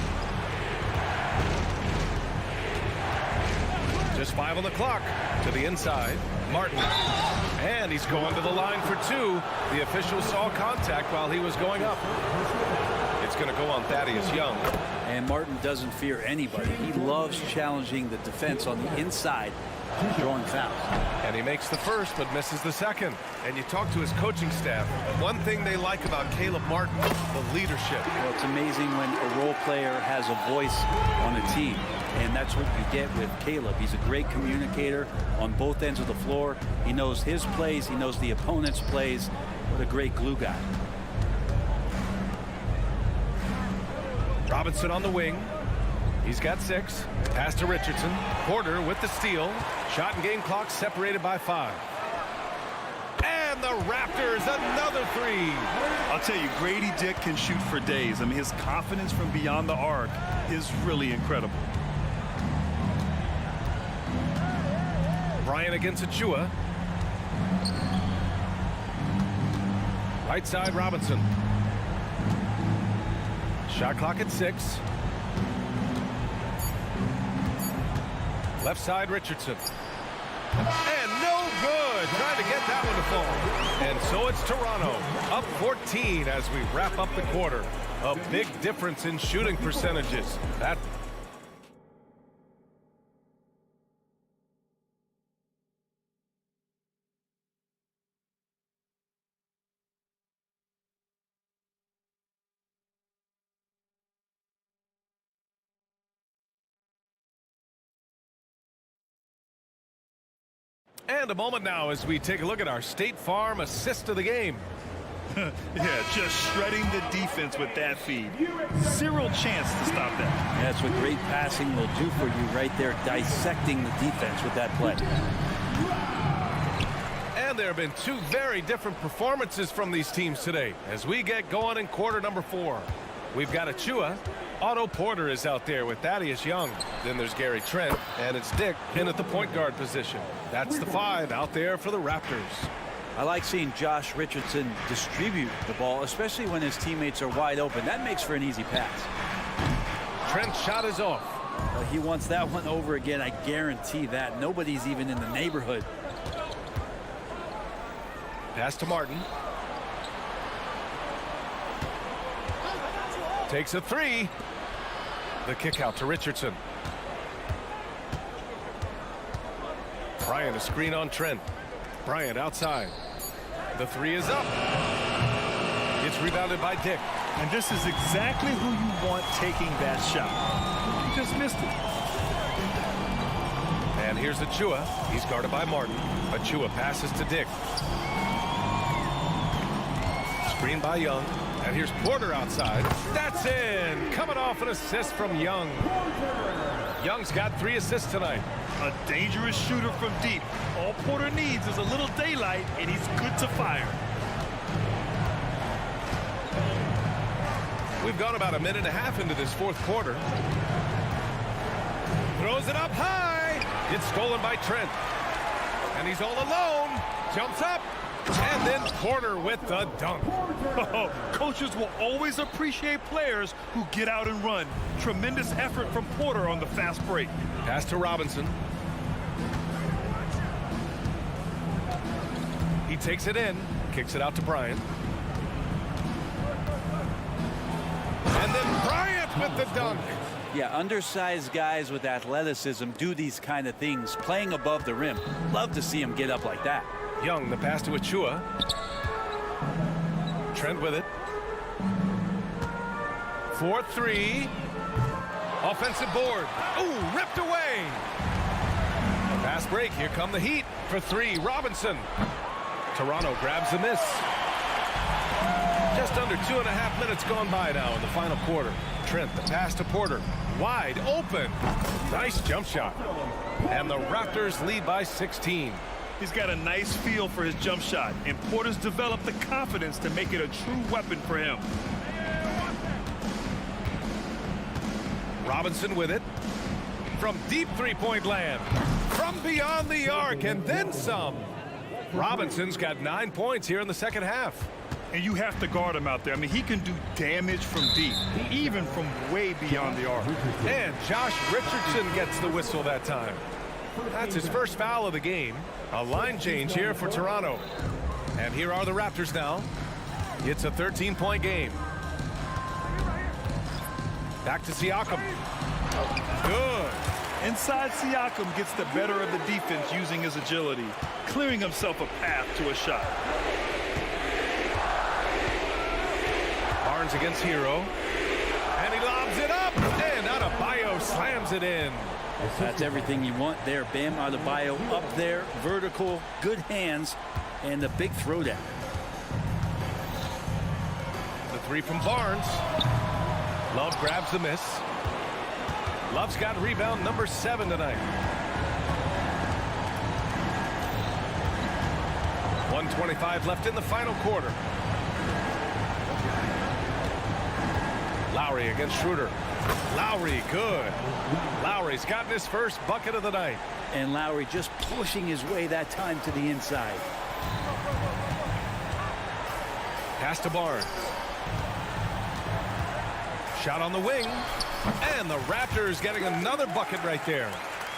Just 5 on the clock. To the inside. Martin. And he's going to the line for 2. The official saw contact while he was going up. It's going to go on Thaddeus Young.
And Martin doesn't fear anybody. He loves challenging the defense on the inside, drawing fouls.
And he makes the first but misses the second. And you talk to his coaching staff. One thing they like about Caleb Martin, the leadership.
Well, it's amazing when a role player has a voice on a team. And that's what you get with Caleb. He's a great communicator on both ends of the floor. He knows his plays. He knows the opponent's plays. What a great glue guy.
Robinson on the wing. He's got 6. Pass to Richardson. Porter with the steal. Shot and game clock separated by 5. And the Raptors another 3.
I'll tell you, Grady Dick can shoot for days. I mean, his confidence from beyond the arc is really incredible.
Bryant against Achua. Right side Robinson. Shot clock at 6. Left side Richardson. And no good. Trying to get that one to fall. And so it's Toronto up 14 as we wrap up the quarter. A big difference in shooting percentages. That And a moment now as we take a look at our State Farm assist of the game.
Yeah, just shredding the defense with that feed. Zero chance to stop that.
That's what great passing will do for you right there, dissecting the defense with that play.
And there have been 2 very different performances from these teams today as we get going in quarter number 4. We've got Achua. Otto Porter is out there with Thaddeus Young. Then there's Gary Trent, and it's Dick in at the point guard position. That's the 5 out there for the Raptors.
I like seeing Josh Richardson distribute the ball, especially when his teammates are wide open. That makes for an easy pass.
Trent's shot is off.
He wants that one over again. I guarantee that. Nobody's even in the neighborhood.
Pass to Martin. Takes a 3. The kick out to Richardson. Bryant a screen on Trent. Bryant outside. The three is up. It's rebounded by Dick.
And this is exactly who you want taking that shot. He just missed it.
And here's Achua. He's guarded by Martin. Achua passes to Dick. Screen by Young. And here's Porter outside. That's in. Coming off an assist from Young. Young's got 3 assists tonight.
A dangerous shooter from deep. All Porter needs is a little daylight, and he's good to fire.
We've gone about a minute and a half into this fourth quarter. Throws it up high. It's stolen by Trent. And he's all alone. Jumps up. And then Porter with the dunk.
Oh, coaches will always appreciate players who get out and run. Tremendous effort from Porter on the fast break.
Pass to Robinson. He takes it in. Kicks it out to Bryant. And then Bryant with the dunk.
Yeah, undersized guys with athleticism do these kind of things, playing above the rim. Love to see him get up like that.
Young, the pass to Achua. Trent with it. 4-3. Offensive board. Ooh, ripped away. Fast break. Here come the Heat for 3. Robinson. Toronto grabs the miss. Just under 2.5 minutes gone by now in the final quarter. Trent, the pass to Porter. Wide open. Nice jump shot. And the Raptors lead by 16.
He's got a nice feel for his jump shot, and Porter's developed the confidence to make it a true weapon for him.
Robinson with it. From deep three-point land. From beyond the arc, and then some. Robinson's got 9 points here in the second half.
And you have to guard him out there. I mean, he can do damage from deep, even from way beyond the arc.
And Josh Richardson gets the whistle that time. That's his first foul of the game. A line change here for Toronto. And here are the Raptors now. It's a 13-point game. Back to Siakam. Good.
Inside, Siakam gets the better of the defense using his agility, clearing himself a path to a shot.
Barnes against Hero. And he lobs it up. And Adebayo slams it in.
That's everything you want there. Bam Adebayo up there, vertical, good hands, and the big throwdown.
The 3 from Barnes. Love grabs the miss. Love's got rebound number 7 tonight. 1:25 left in the final quarter. Lowry against Schroeder. Lowry, good. Lowry's gotten his first bucket of the night.
And Lowry just pushing his way that time to the inside.
Pass to Barnes. Shot on the wing. And the Raptors getting another bucket right there.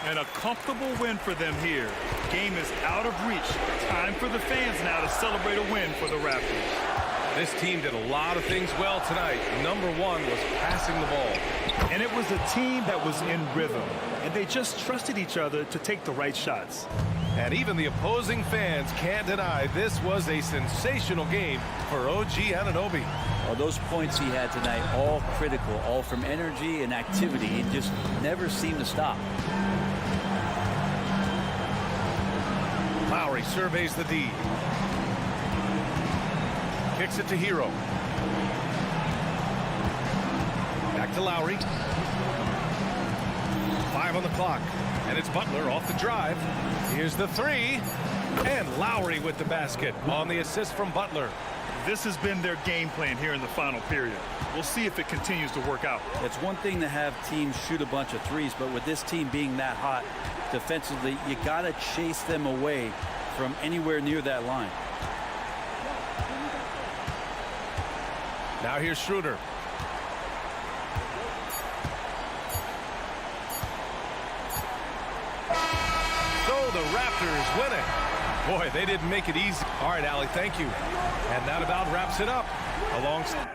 And a comfortable win for them here. Game is out of reach. Time for the fans now to celebrate a win for the Raptors.
This team did a lot of things well tonight. Number 1 was passing the ball.
And it was a team that was in rhythm. And they just trusted each other to take the right shots.
And even the opposing fans can't deny this was a sensational game for OG Anunoby.
Well, those points he had tonight, all critical, all from energy and activity. He just never seemed to stop.
Lowry surveys the D. Kicks it to Hero. Back to Lowry. 5 on the clock. And it's Butler off the drive. Here's the 3. And Lowry with the basket on the assist from Butler.
This has been their game plan here in the final period. We'll see if it continues to work out.
It's one thing to have teams shoot a bunch of threes, but with this team being that hot defensively, you got to chase them away from anywhere near that line.
Now here's Schroeder. So the Raptors win it. Boy, they didn't make it easy. All right, Allie, thank you. And that about wraps it up. Alongside.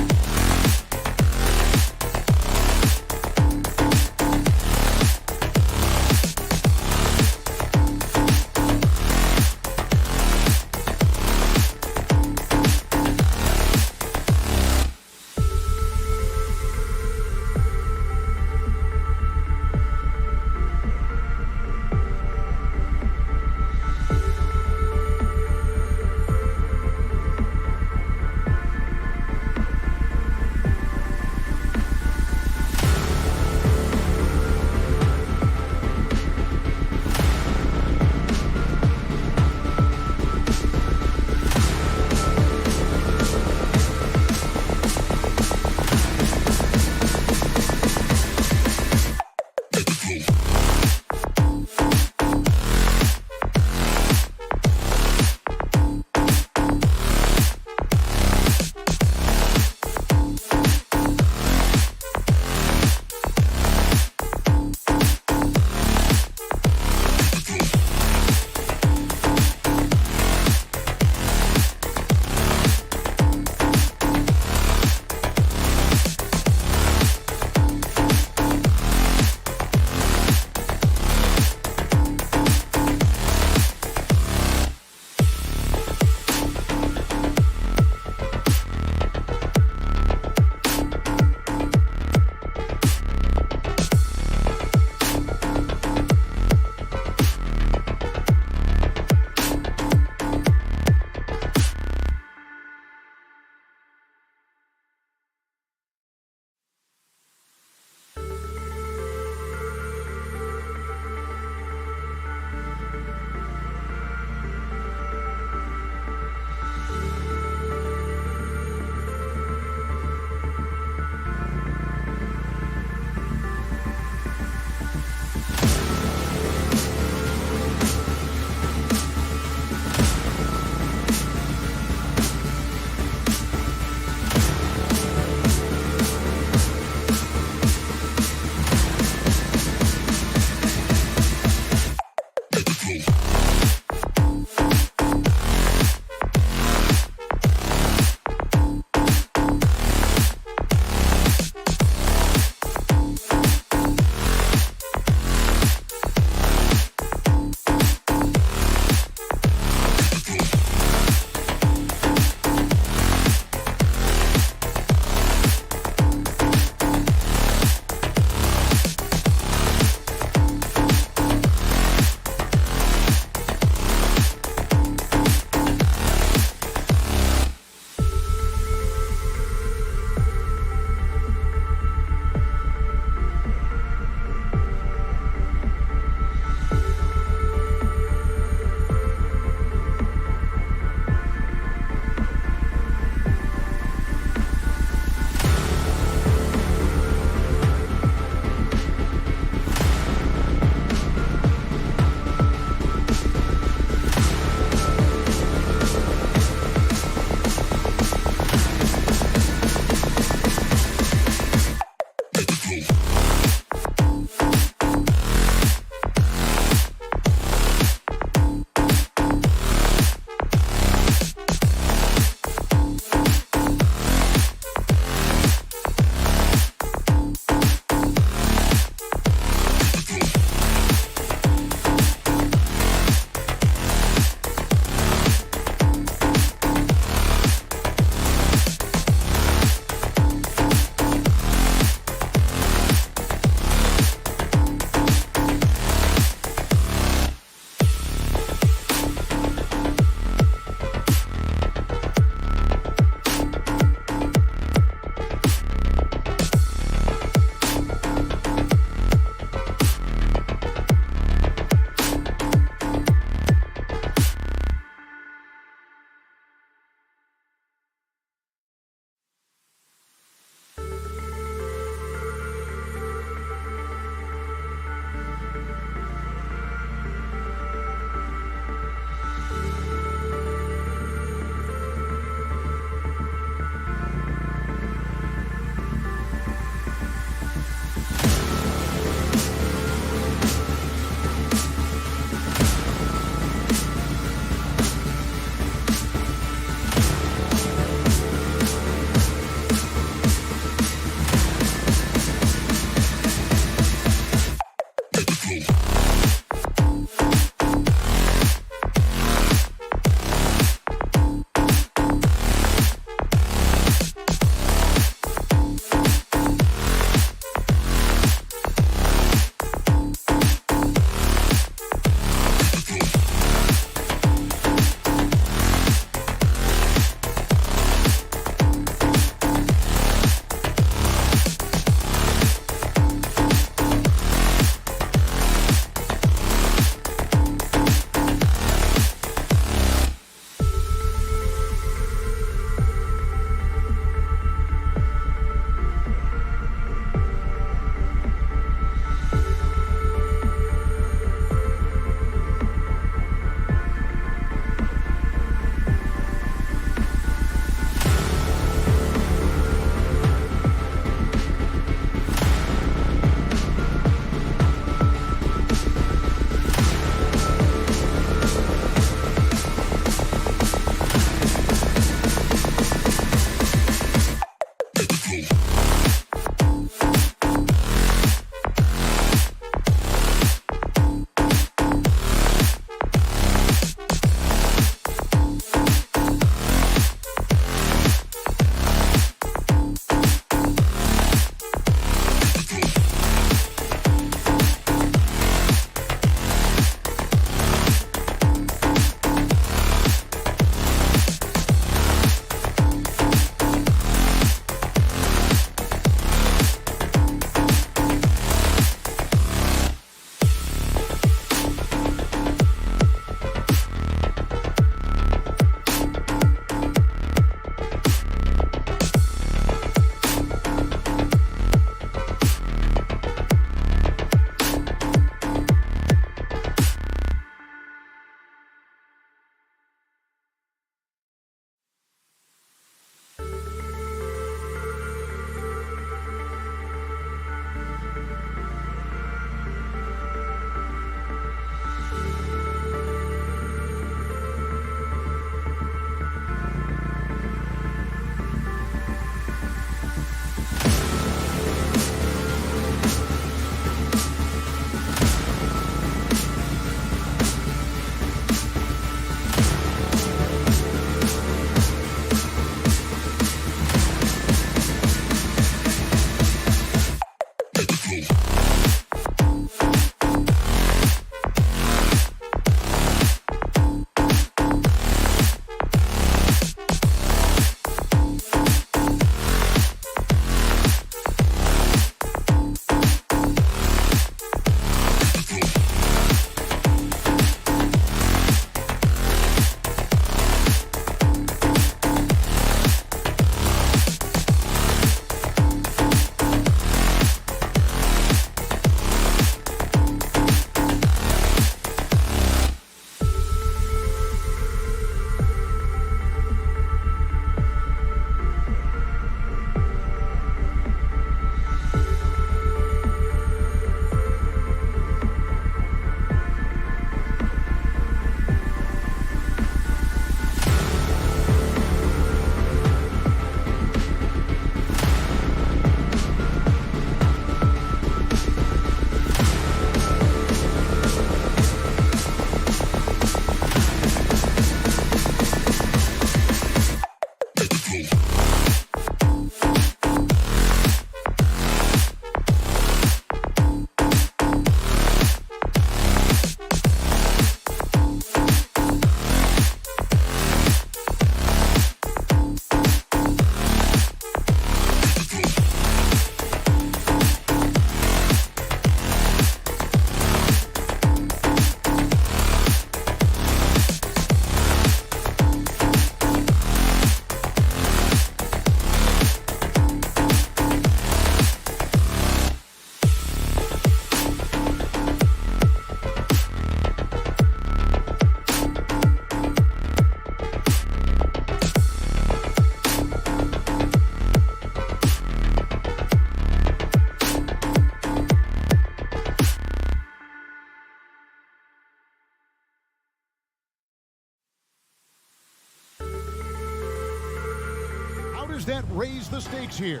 players that raise the stakes here.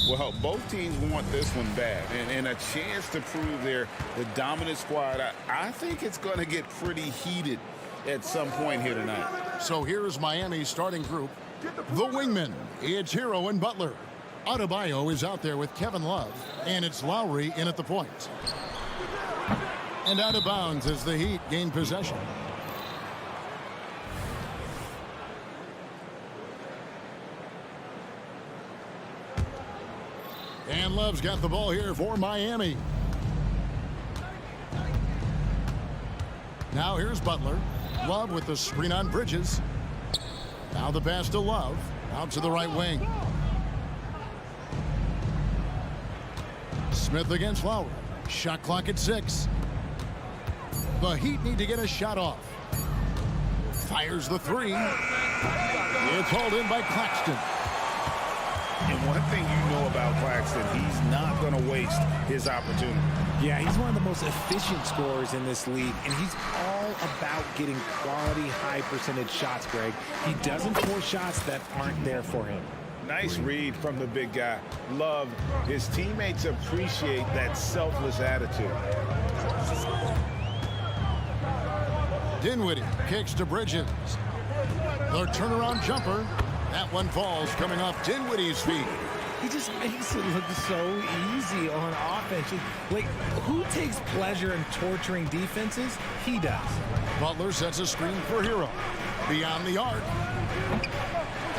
Well, both teams want this one bad, and a chance to prove they're the dominant squad. I think it's going to get pretty heated at some point here tonight.
So here's Miami's starting group. The wingmen, it's Hero and Butler. Adebayo is out there with Kevin Love, and it's Lowry in at the point. And out of bounds as the Heat gain possession. And Love's got the ball here for Miami. Now here's Butler. Love with the screen on Bridges. Now the pass to Love. Out to the right wing. Smith against Lowry. Shot clock at 6. The Heat need to get a shot off. Fires the 3. It's hauled in by Claxton.
And one thing you know about Claxton, he's not going to waste his opportunity.
Yeah, he's one of the most efficient scorers in this league, and he's all about getting quality, high-percentage shots, Greg. He doesn't force shots that aren't there for him.
Nice read from the big guy. Love, his teammates appreciate that selfless attitude.
Dinwiddie kicks to Bridges. The turnaround jumper. That one falls coming off Dinwiddie's feet.
He just makes it look so easy on offense. Like, who takes pleasure in torturing defenses? He does.
Butler sets a screen for Hero. Beyond the arc.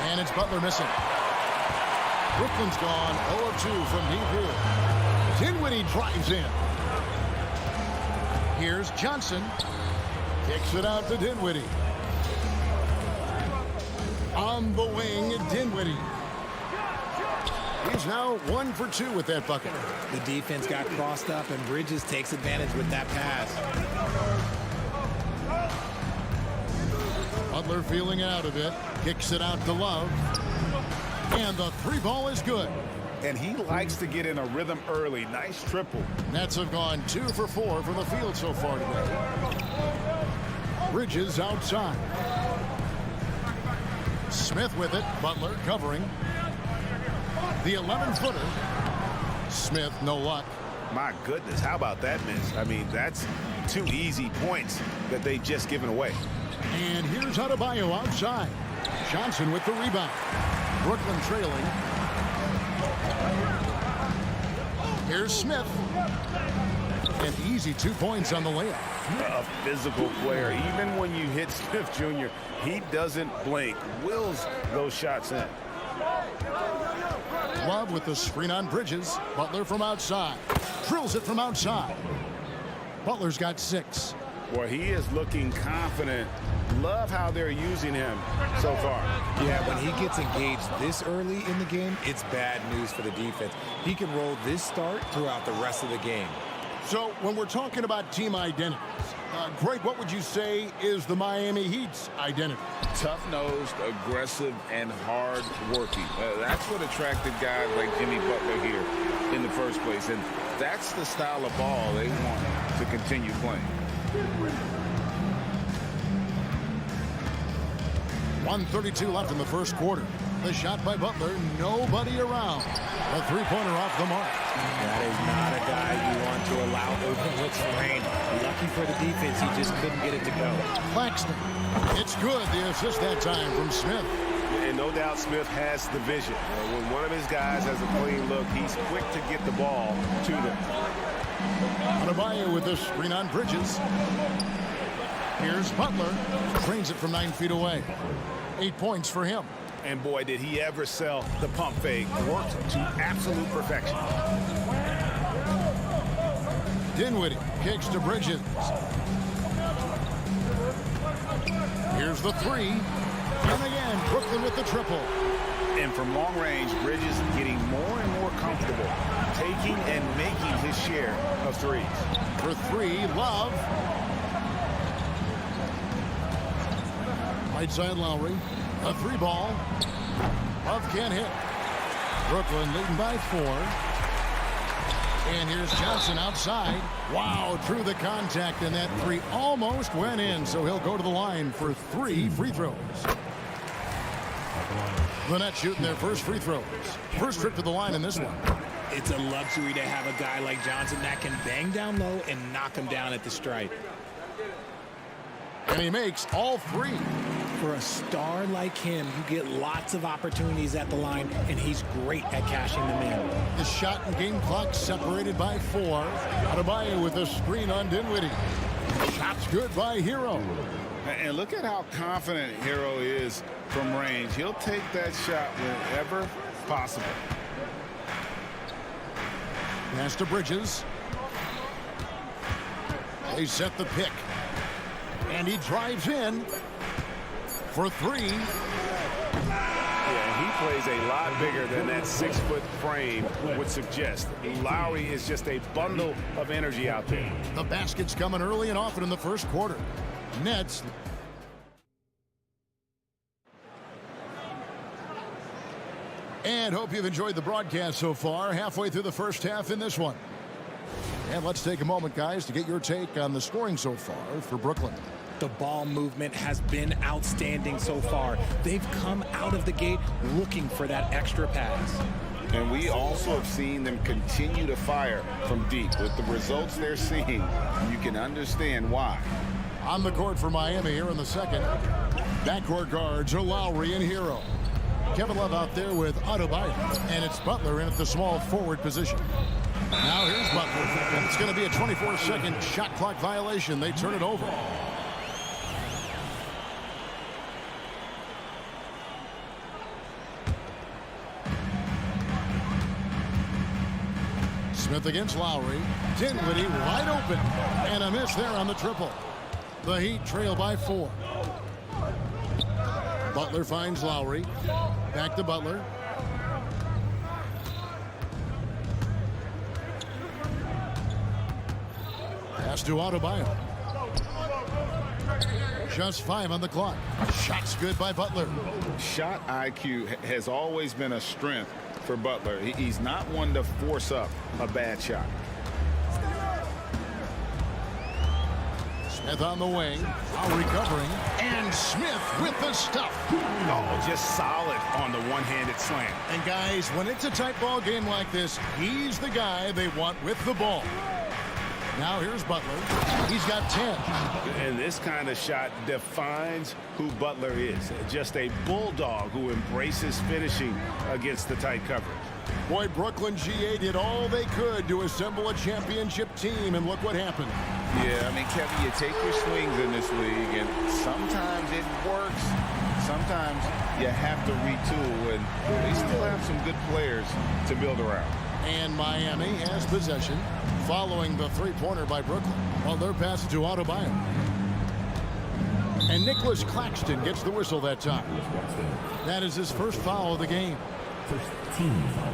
And it's Butler missing. Brooklyn's gone 0-2 from deep here. Dinwiddie drives in. Here's Johnson. Kicks it out to Dinwiddie. On the wing, Dinwiddie. He's now 1 for 2 with that bucket.
The defense got crossed up, and Bridges takes advantage with that pass.
Butler feeling out of it. Kicks it out to Love. And the 3 ball is good.
And he likes to get in a rhythm early. Nice triple.
Nets have gone 2 for 4 from the field so far today. Bridges outside. Smith with it. Butler covering. The 11-footer. Smith, no luck.
My goodness, how about that miss? I mean, that's 2 easy points that they've just given away.
And here's Adebayo outside. Johnson with the rebound. Brooklyn trailing. Here's Smith. An easy 2 points on the layup.
A physical player. Even when you hit Smith Jr., he doesn't blink. Wills those shots in.
Love with the screen on Bridges. Butler from outside. Drills it from outside. Butler's got 6.
Well, he is looking confident. Love how they're using him so far.
Yeah, when he gets engaged this early in the game, it's bad news for the defense. He can roll this start throughout the rest of the game.
So when we're talking about team identities, Greg, what would you say is the Miami Heat's identity?
Tough-nosed, aggressive, and hard-working. That's what attracted guys like Jimmy Butler here in the first place. And that's the style of ball they want to continue playing.
1:32 left in the first quarter. The shot by Butler, nobody around. A 3-pointer off the mark.
That is not a guy you want to allow open looks for rain. Lucky for the defense, he just couldn't get it to go.
Claxton. It's good. The assist that time from Smith.
And no doubt Smith has the vision. When one of his guys has a clean look, he's quick to get the ball to them.
Adebayo with the screen on Bridges. Here's Butler. Trains it from 9 feet away. 8 points for him.
And boy, did he ever sell the pump fake. Worked to absolute perfection.
Dinwiddie kicks to Bridges. Here's the 3. And again, Brooklyn with the triple.
And from long range, Bridges getting more and more comfortable, taking and making his share of threes.
For 3, Love. Right side Lowry. A 3 ball. Love can't hit. Brooklyn leading by 4. And here's Johnson outside. Wow, through the contact, and that 3 almost went in, so he'll go to the line for 3 free throws. The Nets shooting their first free throws. First trip to the line in this one.
It's a luxury to have a guy like Johnson that can bang down low and knock him down at the stripe.
And he makes all three.
For a star like him, you get lots of opportunities at the line, and he's great at cashing them in.
The shot and game clock separated by 4. Adebayo with a screen on Dinwiddie. Shot's good by Hero.
And look at how confident Hero is from range. He'll take that shot whenever possible.
Pass to Bridges. They set the pick. And he drives in for 3.
Yeah, he plays a lot bigger than that 6-foot frame would suggest. Lowry is just a bundle of energy out there.
The basket's coming early and often in the first quarter. Nets. And hope you've enjoyed the broadcast so far. Halfway through the first half in this one. And let's take a moment, guys, to get your take on the scoring so far for Brooklyn.
The ball movement has been outstanding so far. They've come out of the gate looking for that extra pass.
And we also have seen them continue to fire from deep. With the results they're seeing, you can understand why.
On the court for Miami here in the second. Backcourt guards are Lowry and Hero. Kevin Love out there with Adebayo. And it's Butler in at the small forward position. Now here's Butler. And it's going to be a 24-second shot clock violation. They turn it over. Smith against Lowry. Dinwiddie wide open. And a miss there on the triple. The Heat trail by 4. Butler finds Lowry. Back to Butler. Pass to Adebayo. Just 5 on the clock. Shot's good by Butler.
Shot IQ has always been a strength for Butler. He's not one to force up a bad shot.
Smith on the wing, now recovering, and Smith with the stuff.
Oh, just solid on the one-handed slam.
And guys, when it's a tight ball game like this, he's the guy they want with the ball. Now here's Butler. He's got 10.
And this kind of shot defines who Butler is. Just a bulldog who embraces finishing against the tight coverage.
Boy, Brooklyn GA did all they could to assemble a championship team, and look what happened.
Yeah, I mean, Kevin, you take your swings in this league, and sometimes it works. Sometimes you have to retool, and they still have some good players to build around.
And Miami has possession following the three-pointer by Brooklyn. Well, they're passing to Adebayo. And Nicholas Claxton gets the whistle that time. That is his first foul of the game.
First team foul.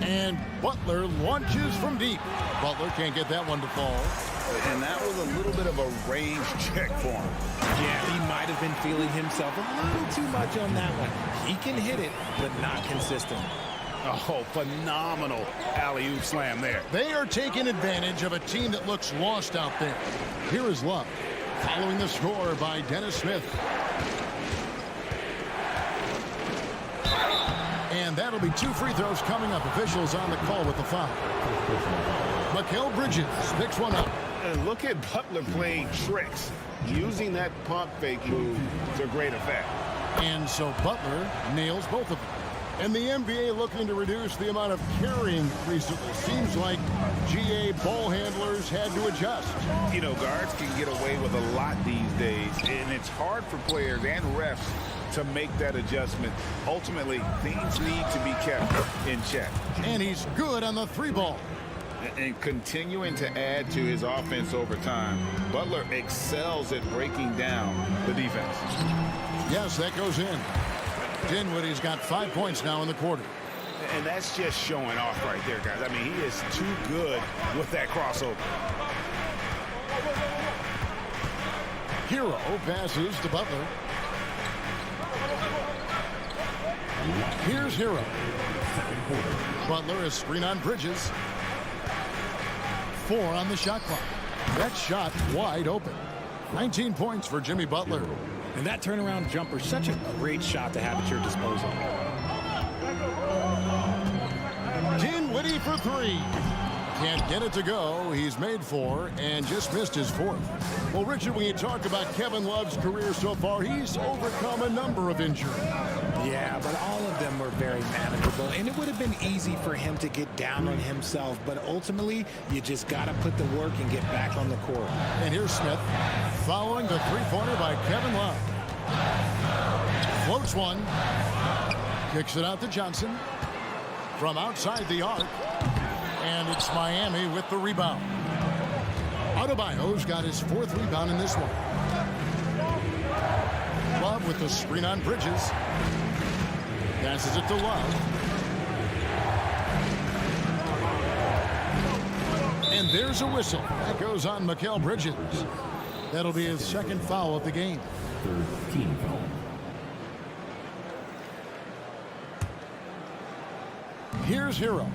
And Butler launches from deep. Butler can't get that one to fall.
And that was a little bit of a range check for him.
Yeah, he might have been feeling himself a little too much on that one. He can hit it, but not consistent.
Oh, phenomenal alley-oop slam there.
They are taking advantage of a team that looks lost out there. Here is Love, following the score by Dennis Smith. And that'll be 2 free throws coming up. Officials on the call with the foul. Mikal Bridges picks one up.
And look at Butler playing tricks, using that pump fake move to great effect.
And so Butler nails both of them. And the NBA looking to reduce the amount of carrying recently. Seems like GA ball handlers had to adjust.
You know, guards can get away with a lot these days, and it's hard for players and refs to make that adjustment. Ultimately, things need to be kept in check.
And he's good on the 3-ball.
And continuing to add to his offense over time, Butler excels at breaking down the defense.
Yes, that goes in. Dinwiddie's got 5 points now in the quarter.
And that's just showing off right there, guys. I mean, he is too good with that crossover.
Hero passes to Butler. Here's Hero. Butler is screen on Bridges. 4 on the shot clock. That shot wide open. 19 points for Jimmy Butler.
And that turnaround jumper, such a great shot to have at your disposal.
Dinwiddie for three. Can't get it to go. He's made four and just missed his fourth. Well, Richard, when you talk about Kevin Love's career so far, he's overcome a number of injuries.
Yeah, but all of them were very manageable, and it would have been easy for him to get down on himself, but ultimately, you just got to put the work and get back on the court.
And here's Smith following the three-pointer by Kevin Love. Floats one. Kicks it out to Johnson from outside the arc. And it's Miami with the rebound. Adebayo's got his fourth rebound in this one. Love with the screen on Bridges. Passes it to Love. And there's a whistle. That goes on Mikal Bridges. That'll be his second foul of the game.
Third team foul.
Here's Hero.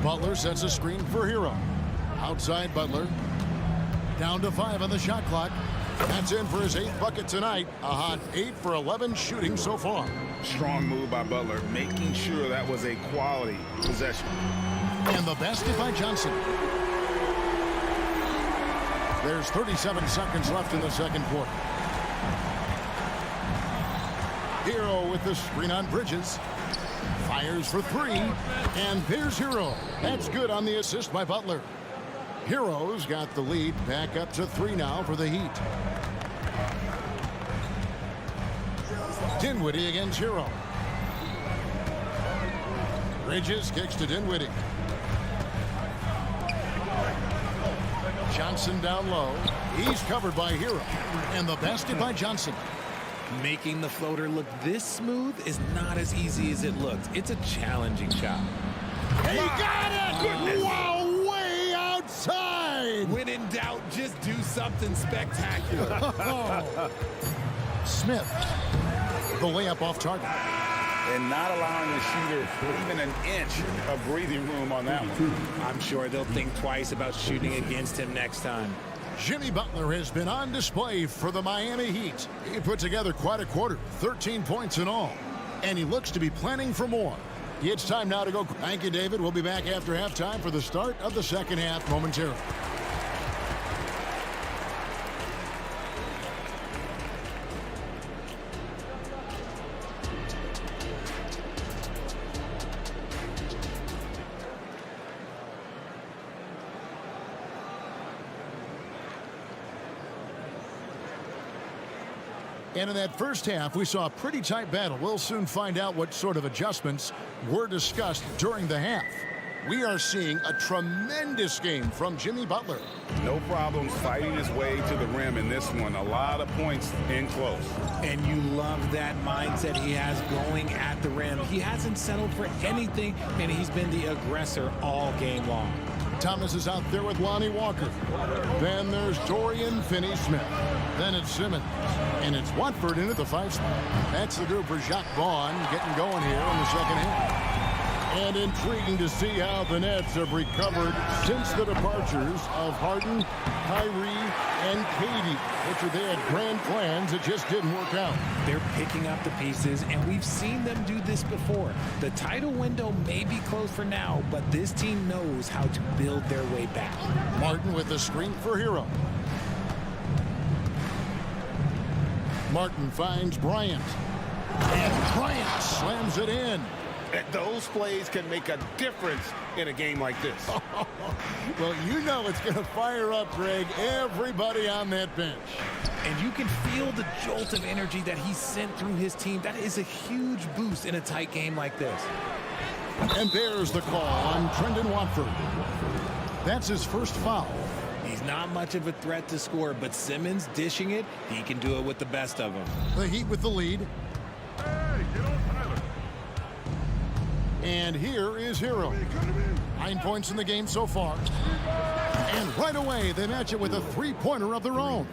Butler sets a screen for Hero. Outside Butler. Down to 5 on the shot clock. That's in for his 8th bucket tonight. A hot 8 for 11 shooting so far.
Strong move by Butler, making sure that was a quality possession.
And the basket by Johnson. There's 37 seconds left in the second quarter. Hero with the screen on Bridges. Fires for three, and there's Hero. That's good on the assist by Butler. Hero's got the lead back up to 3 now for the Heat. Dinwiddie against Hero. Bridges kicks to Dinwiddie. Johnson down low. He's covered by Hero. And the basket by Johnson.
Making the floater look this smooth is not as easy as it looks. It's a challenging shot.
He got it! Goodness. Wow, way outside!
When in doubt, just do something spectacular.
Smith, the layup off target.
And not allowing the shooter even an inch of breathing room on that one.
I'm sure they'll think twice about shooting against him next time.
Jimmy Butler has been on display for the Miami Heat. He put together quite a quarter, 13 points in all. And he looks to be planning for more. It's time now to go. Thank you, David. We'll be back after halftime for the start of the second half momentarily. And in that first half, we saw a pretty tight battle. We'll soon find out what sort of adjustments were discussed during the half. We are seeing a tremendous game from Jimmy Butler.
No problems fighting his way to the rim in this one. A lot of points in close.
And you love that mindset he has going at the rim. He hasn't settled for anything, and he's been the aggressor all game long.
Thomas is out there with Lonnie Walker. Then there's Dorian Finney-Smith. Then it's Simmons. And it's Watford in at the 5 spot. That's the group for Jacques Vaughn getting going here in the second half. And intriguing to see how the Nets have recovered since the departures of Harden, Kyrie, and Katie. Which they had grand plans that just didn't work out.
They're picking up the pieces, and we've seen them do this before. The title window may be closed for now, but this team knows how to build their way back.
Martin with the screen for Hero. Martin finds Bryant. And Bryant slams it in.
Those plays can make a difference in a game like this.
Well, you know it's going to fire up, Greg, everybody on that bench.
And you can feel the jolt of energy that he sent through his team. That is a huge boost in a tight game like this.
And there's the call on Trendon Watford. That's his first foul.
He's not much of a threat to score, but Simmons dishing it, he can do it with the best of them.
The Heat with the lead.
Hey, get on Tyler.
And here is Hero. 9 points in the game so far. And right away, they match it with a three-pointer of their own.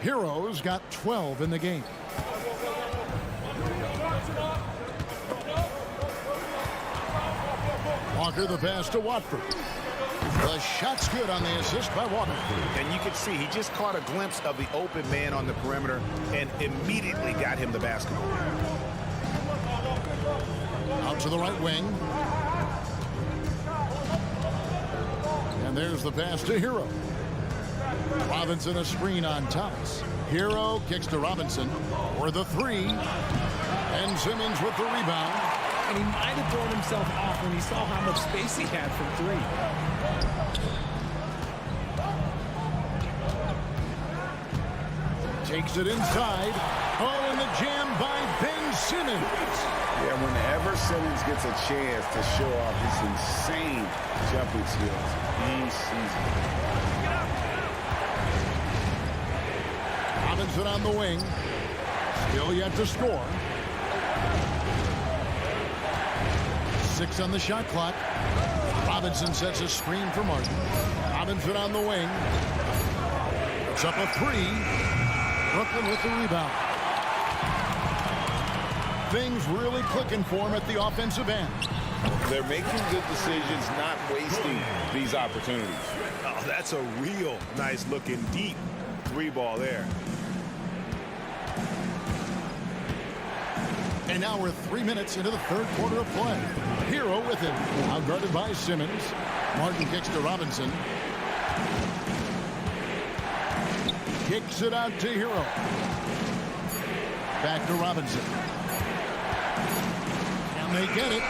Hero's got 12 in the game. Walker the pass to Watford. The shot's good on the assist by Walker.
And you can see he just caught a glimpse of the open man on the perimeter and immediately got him the basketball.
Out to the right wing. And there's the pass to Hero. Robinson a screen on Thomas. Hero kicks to Robinson for the three. And Simmons with the rebound.
And he might have thrown himself off when he saw how much space he had from three.
Takes it inside. Oh, and the jam by Ben Simmons.
Yeah, whenever Simmons gets a chance to show off his insane jumping skills, he sees it.
Robinson on the wing. Still yet to score. 6 on the shot clock. Robinson sets a screen for Martin. Robinson on the wing. It's up a three. Brooklyn with the rebound. Things really clicking for him at the offensive end.
They're making good decisions, not wasting these opportunities.
Oh, that's a real nice looking deep three ball there.
And now we're 3 minutes into the third quarter of play. Hero with it. Now guarded by Simmons. Martin kicks to Robinson. Kicks it out to Hero. Back to Robinson. And they get it.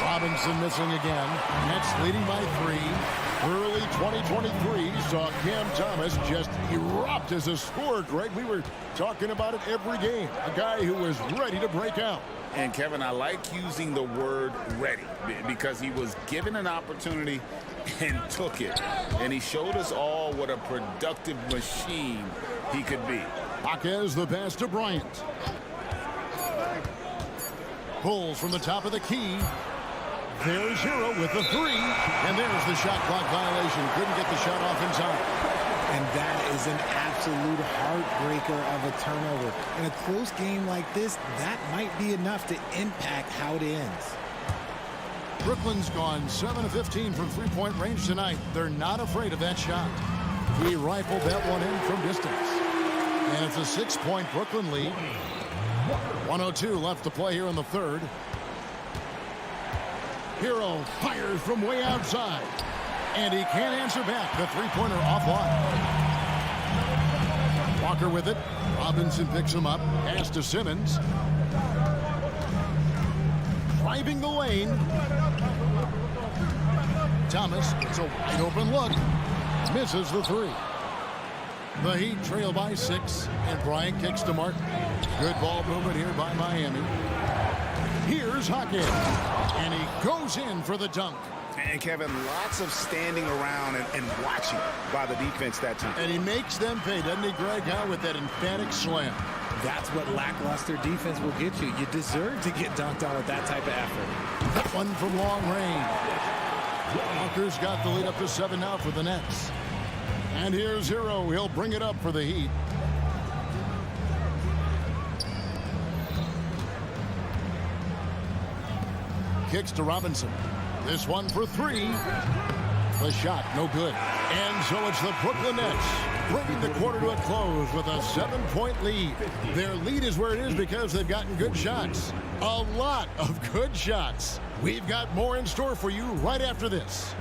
Robinson missing again. Nets leading by 3. Early 2023 saw Cam Thomas just erupt as a scorer, Greg. We were talking about it every game. A guy who was ready to break out.
And, Kevin, I like using the word ready because he was given an opportunity and took it. And he showed us all what a productive machine he could be.
Jaquez the pass to Bryant. Pulls from the top of the key. There's Hero with the three. And there's the shot clock violation. Couldn't get the shot off in time.
And that is an absolute heartbreaker of a turnover. In a close game like this, that might be enough to impact how it ends.
Brooklyn's gone 7 of 15 from three-point range tonight. They're not afraid of that shot. He rifled that one in from distance. And it's a 6-point Brooklyn lead. 1:02 left to play here in the third. Hero fires from way outside. And he can't answer back. The three-pointer offline. Walker with it. Robinson picks him up. Pass to Simmons. Driving the lane. Thomas, it's a wide open look. Misses the three. The Heat trail by 6. And Bryant kicks to Martin. Good ball movement here by Miami. Here's Hawkins. And he goes in for the dunk.
And, Kevin, lots of standing around and watching by the defense that time.
And he makes them pay, doesn't he, Greg, with that emphatic slam.
That's what lackluster defense will get you. You deserve to get dunked on with that type of effort.
That one from long range. Walker's got the lead up to 7 now for the Nets. And here's Hero. He'll bring it up for the Heat. Kicks to Robinson. This one for 3. The shot, no good. And so it's the Brooklyn Nets bringing the quarter to a close with a 7-point lead. Their lead is where it is because they've gotten good shots. A lot of good shots. We've got more in store for you right after this.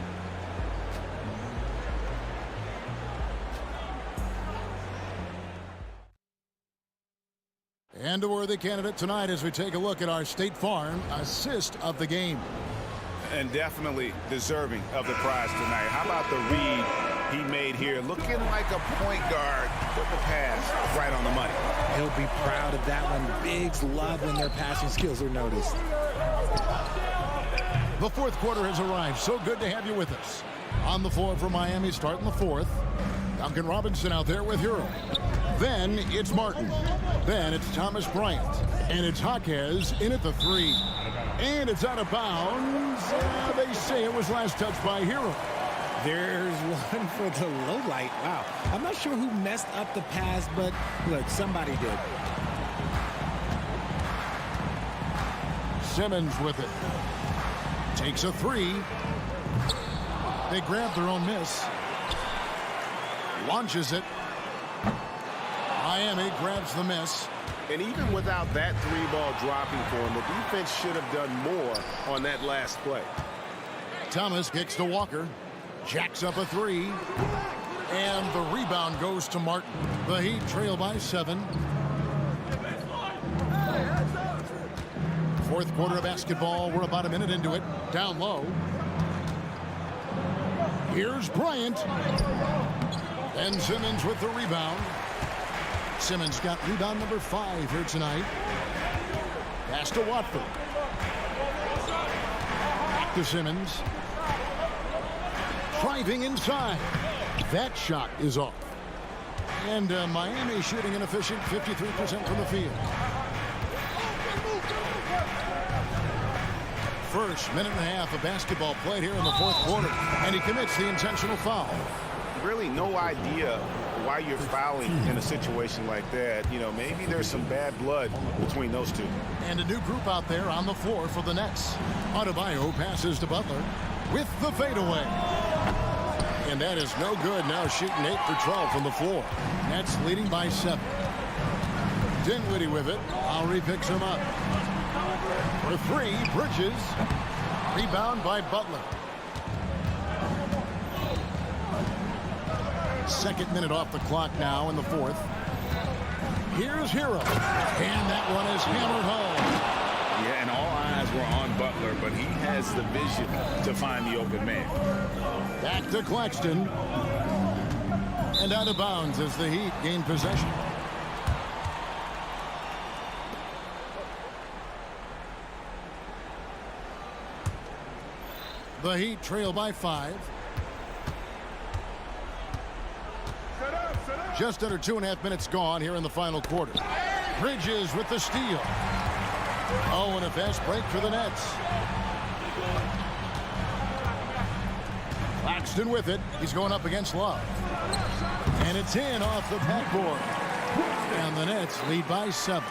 And a worthy candidate tonight as we take a look at our State Farm assist of the game.
And definitely deserving of the prize tonight. How about the read he made here? Looking like a point guard. Put the pass right on the money.
He'll be proud of that one. Bigs love when their passing skills are noticed.
The fourth quarter has arrived. So good to have you with us. On the floor for Miami starting the fourth. Duncan Robinson out there with Hero. Then it's Martin. Then it's Thomas Bryant. And it's Jaquez in at the 3. And it's out of bounds. They say it was last touched by Hero.
There's one for the low light. Wow. I'm not sure who messed up the pass, but look, somebody did.
Simmons with it. Takes a 3. They grab their own miss. Launches it. Miami grabs the miss.
And even without that three-ball dropping for him, the defense should have done more on that last play.
Thomas kicks to Walker. Jacks up a three. And the rebound goes to Martin. The Heat trail by 7. Fourth quarter of basketball. We're about a minute into it. Down low. Here's Bryant. Ben Simmons with the rebound. Simmons got rebound number 5 here tonight. Pass to Watford. Back to Simmons. Driving inside. That shot is off. And Miami shooting an efficient 53% from the field. First minute and a half of basketball played here in the fourth quarter. And he commits the intentional foul.
Really no idea why you're fouling in a situation like that. You know, maybe there's some bad blood between those two.
And a new group out there on the floor for the Nets. Adebayo passes to Butler with the fadeaway. And that is no good. Now shooting 8 for 12 from the floor. Nets leading by 7. Dinwiddie with it. Lowry picks him up. For 3, Bridges. Rebound by Butler. Second minute off the clock now in the fourth. Here's Hero. And that one is hammered home.
Yeah, and all eyes were on Butler, but he has the vision to find the open man.
Back to Claxton. And out of bounds as the Heat gain possession. The Heat trail by 5. Just under 2.5 minutes gone here in the final quarter. Bridges with the steal. Oh, and a fast break for the Nets. Claxton with it. He's going up against Love. And it's in off the backboard. And the Nets lead by 7.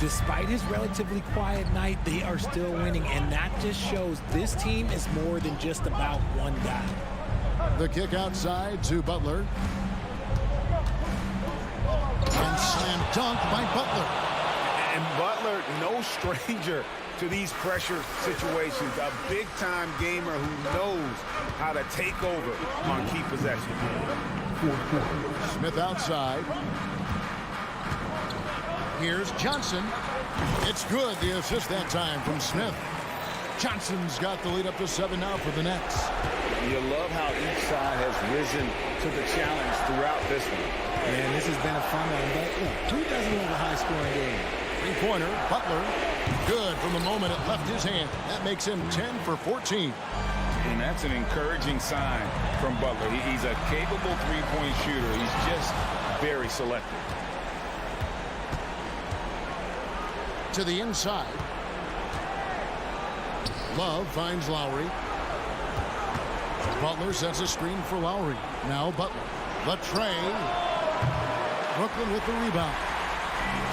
Despite his relatively quiet night, they are still winning, and that just shows this team is more than just about one guy.
The kick outside to Butler. And slam dunk by Butler.
And Butler, no stranger to these pressure situations. A big-time gamer who knows how to take over on key possessions.
Smith outside. Here's Johnson. It's good. The assist that time from Smith. Johnson's got the lead up to 7 now for the Nets.
You love how each side has risen to the challenge throughout this one.
Man, this has been a fun one. But look, who doesn't love a high-scoring game?
Three-pointer, Butler. Good from the moment it left his hand. That makes him 10 for 14.
And that's an encouraging sign from Butler. He's a capable three-point shooter. He's just very selective.
To the inside. Love finds Lowry. Butler sets a screen for Lowry. Now Butler. The tray. Brooklyn with the rebound.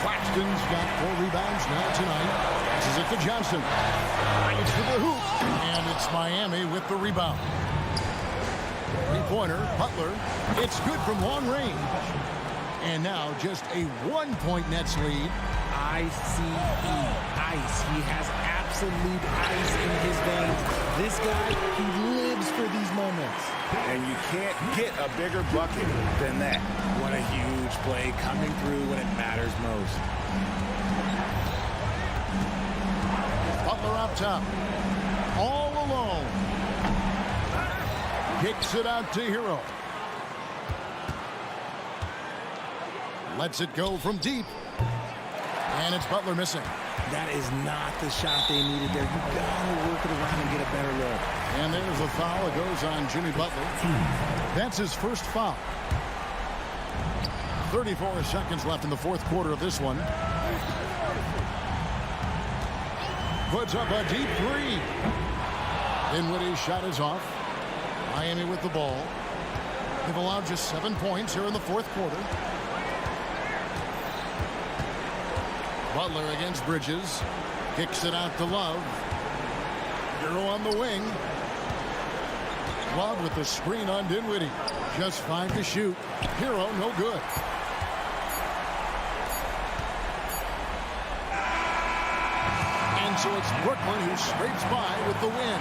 Claxton's got 4 rebounds now tonight. Passes it to Johnson. It's to the hoop. And it's Miami with the rebound. Three-pointer. Butler. It's good from long range. And now just a 1-point Nets lead.
ICE. Ice. He has absolute ice in his veins. This guy, he lives for these moments.
And you can't get a bigger bucket than that.
What a huge play coming through when it matters most.
Butler up top. All alone. Kicks it out to Hero. Lets it go from deep. And it's Butler missing.
That is not the shot they needed there. You gotta work it around and get a better look.
And there's a foul. It goes on Jimmy Butler. That's his first foul. 34 seconds left in the fourth quarter of this one. Puts up a deep 3. Dinwiddie's shot is off. Miami with the ball. They've allowed just 7 points here in the fourth quarter. Butler against Bridges. Kicks it out to Love. Hero on the wing. Love with the screen on Dinwiddie. Just 5 to shoot. Hero, no good. And so it's Brooklyn who scrapes by with the win.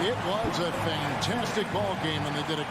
It was a fantastic ball game, and they did it.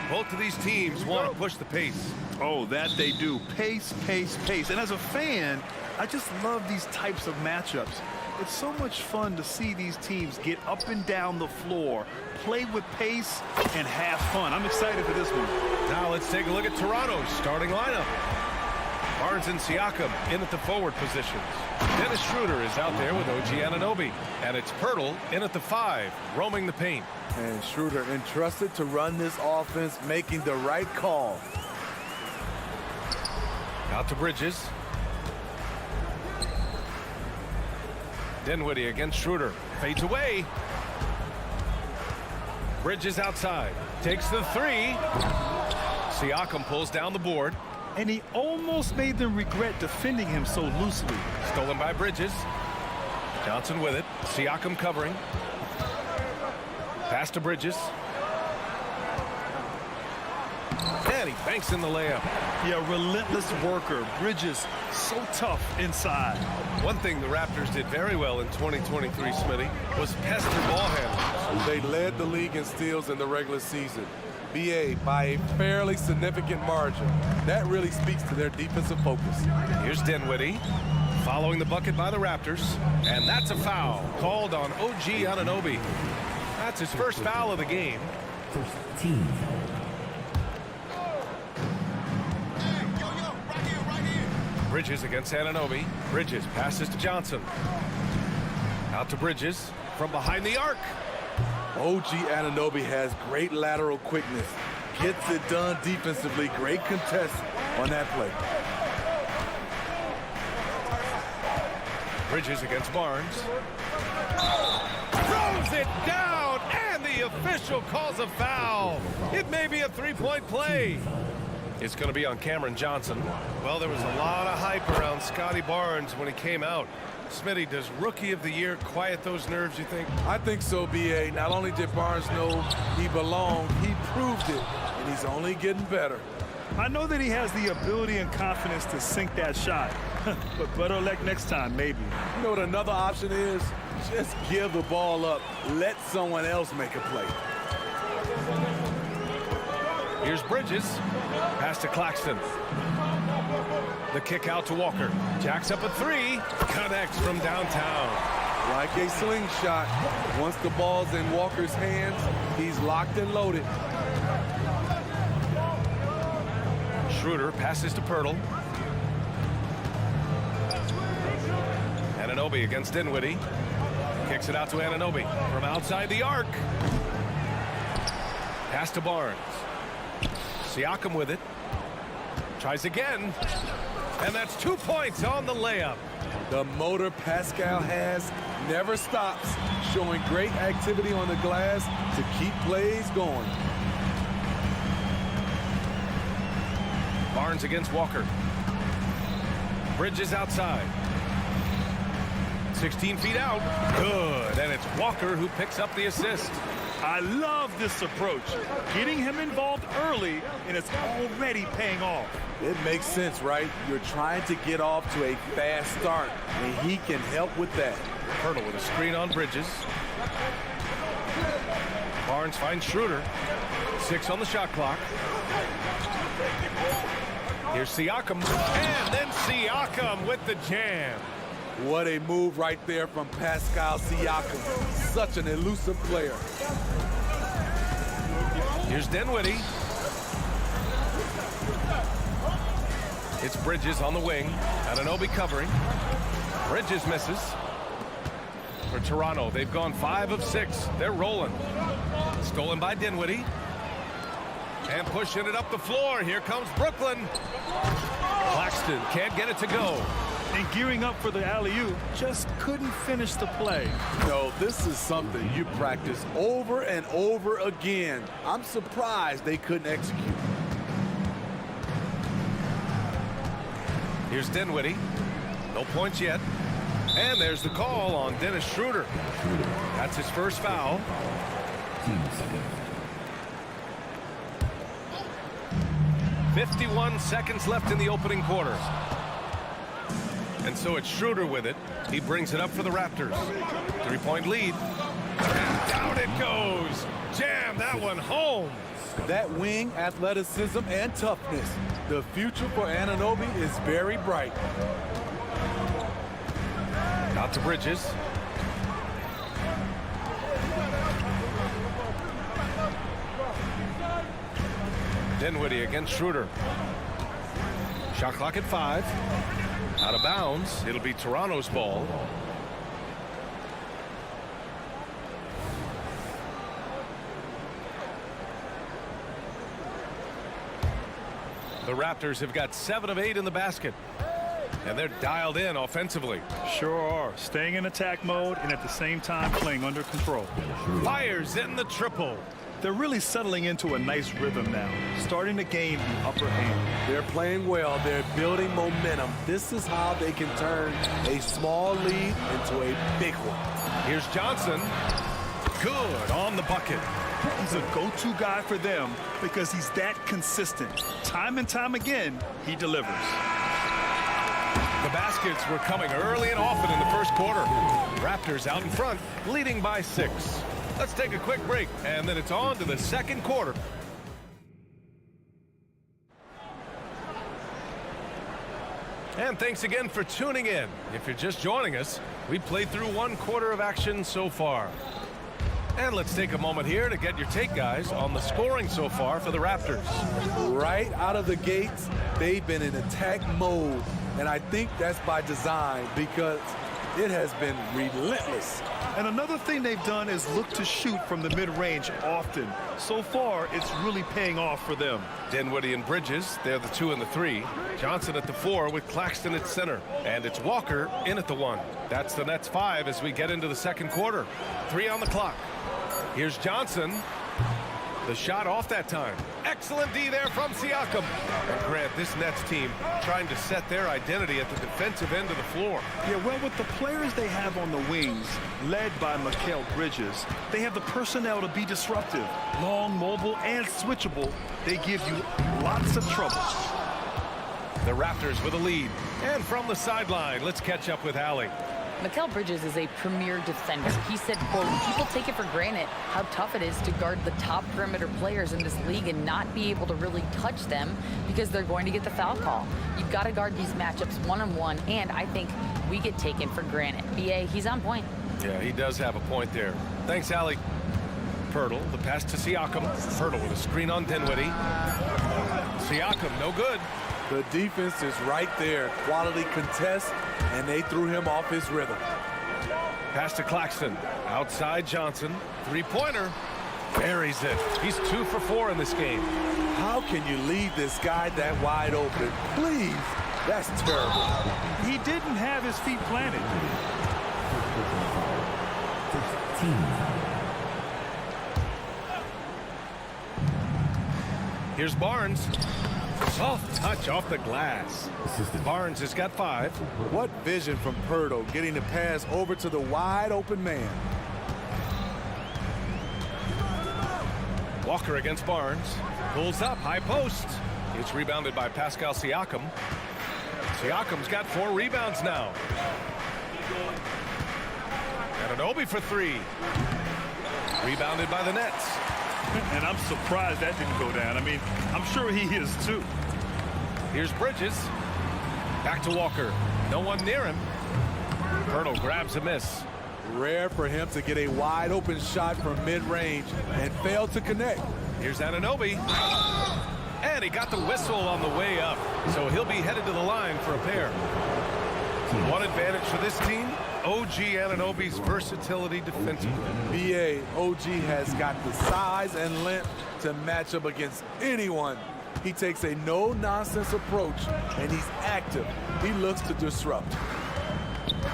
Both of these teams want to push the pace.
Oh, that they do. Pace, pace, pace. And as a fan, I just love these types of matchups. It's so much fun to see these teams get up and down the floor, play with pace, and have fun. I'm excited for this one.
Now let's take a look at Toronto's starting lineup. Barnes and Siakam in at the forward positions. Dennis Schroeder is out there with OG Anunoby. And it's Pirtle in at the 5, roaming the paint.
And Schroeder entrusted to run this offense, making the right call.
Out to Bridges. Dinwiddie against Schroeder. Fades away. Bridges outside. Takes the 3. Siakam pulls down the board.
And he almost made them regret defending him so loosely.
Stolen by Bridges. Johnson with it. Siakam covering. Pass to Bridges. And he banks in the layup.
Yeah, relentless worker. Bridges, so tough inside.
One thing the Raptors did very well in 2023, Smitty, was pester ball handlers.
They led the league in steals in the regular season. BA by a fairly significant margin. That really speaks to their defensive focus.
Here's Dinwiddie following the bucket by the Raptors. And that's a foul called on OG Anunoby. That's his first foul of the game.
First team.
Bridges against Anunoby. Bridges passes to Johnson. Out to Bridges from behind the arc.
OG Anunoby has great lateral quickness. Gets it done defensively. Great contest on that play.
Bridges against Barnes. Throws it down, and the official calls a foul. It may be a three-point play. It's going to be on Cameron Johnson. Well, there was a lot of hype around Scotty Barnes when he came out. Smitty, does Rookie of the Year quiet those nerves, you think?
I think so, B.A. Not only did Barnes know he belonged, he proved it, and he's only getting better.
I know that he has the ability and confidence to sink that shot, but better luck next time, maybe.
You know what another option is? Just give the ball up. Let someone else make a play.
Here's Bridges. Pass to Claxton. The kick out to Walker. Jacks up a three. Connects from downtown.
Like a slingshot. Once the ball's in Walker's hands, he's locked and loaded.
Schroeder passes to Pirtle. Anunoby against Dinwiddie. Kicks it out to Anunoby from outside the arc. Pass to Barnes. Siakam with it. Tries again. And that's 2 points on the layup.
The motor Pascal has never stops, showing great activity on the glass to keep plays going.
Barnes against Walker. Bridges outside. 16 feet out. Good. And it's Walker who picks up the assist.
I love this approach. Getting him involved early, and it's already paying off.
It makes sense, right? You're trying to get off to a fast start, and he can help with that.
Pirtle with a screen on Bridges. Barnes finds Schroeder. 6 on the shot clock. Here's Siakam. And then Siakam with the jam.
What a move right there from Pascal Siakam. Such an elusive player.
Here's Dinwiddie. It's Bridges on the wing. Anunoby covering. Bridges misses. For Toronto, they've gone 5 of 6. They're rolling. Stolen by Dinwiddie. And pushing it up the floor. Here comes Brooklyn. Claxton can't get it to go.
And gearing up for the alley-oop, just couldn't finish the play.
No, this is something you practice over and over again. I'm surprised they couldn't execute.
Here's Dinwiddie. No points yet. And there's the call on Dennis Schroeder. That's his first foul. 51 seconds left in the opening quarter. And so it's Schroeder with it. He brings it up for the Raptors. 3-point lead. And down it goes. Jam that one home.
That wing athleticism and toughness. The future for Anunoby is very bright.
Out to Bridges. Dinwiddie against Schroeder. Shot clock at 5. Out of bounds. It'll be Toronto's ball. The Raptors have got 7 of 8 in the basket. And they're dialed in offensively.
Sure are. Staying in attack mode and at the same time playing under control.
Fires in the triple.
They're really settling into a nice rhythm now, starting to gain the upper hand.
They're playing well. They're building momentum. This is how they can turn a small lead into a big one.
Here's Johnson. Good on the bucket.
He's a go-to guy for them because he's that consistent. Time and time again, he delivers.
The baskets were coming early and often in the first quarter. Raptors out in front, leading by 6. Let's take a quick break, and then it's on to the second quarter. And thanks again for tuning in. If you're just joining us, we played through 1 quarter of action so far. And let's take a moment here to get your take, guys, on the scoring so far for the Raptors.
Right out of the gates, they've been in attack mode. And I think that's by design because it has been relentless.
And another thing they've done is look to shoot from the mid-range often. So far, it's really paying off for them.
Dinwiddie and Bridges, they're the 2 and the 3. Johnson at the 4 with Claxton at center. And it's Walker in at the 1. That's the Nets 5 as we get into the second quarter. 3 on the clock. Here's Johnson. The shot off that time. Excellent D there from Siakam. And Grant, this Nets team trying to set their identity at the defensive end of the floor.
Yeah, well, with the players they have on the wings, led by Mikal Bridges, they have the personnel to be disruptive. Long, mobile, and switchable. They give you lots of trouble.
The Raptors with a lead. And from the sideline, let's catch up with Allie.
Mikal Bridges is a premier defender. He said, quote, people take it for granted how tough it is to guard the top perimeter players in this league and not be able to really touch them because they're going to get the foul call. You've got to guard these matchups one-on-one, and I think we get taken for granted. BA, he's on point.
Yeah, he does have a point there. Thanks, Allie. Pirtle, the pass to Siakam. Pirtle with a screen on Dinwiddie. Siakam, no good.
The defense is right there. Quality contest, and they threw him off his rhythm.
Pass to Claxton. Outside Johnson. Three-pointer. Buries it. He's 2 for 4 in this game.
How can you leave this guy that wide open? Please. That's terrible.
He didn't have his feet planted.
Here's Barnes. Soft touch off the glass. Barnes has got 5.
What vision from Pirtle, getting the pass over to the wide open man.
Walker against Barnes. Pulls up, high post. It's rebounded by Pascal Siakam. Siakam's got 4 rebounds now. Anunoby for 3. Rebounded by the Nets.
And I'm surprised that didn't go down. I mean, I'm sure he is too.
Here's Bridges. Back to Walker. No one near him. Pirtle grabs a miss.
Rare for him to get a wide open shot from mid-range and fail to connect.
Here's Anunoby. And he got the whistle on the way up. So he'll be headed to the line for a pair. One advantage for this team. OG Anunoby's versatility defensively.
BA, OG has got the size and length to match up against anyone. He takes a no-nonsense approach, and he's active. He looks to disrupt.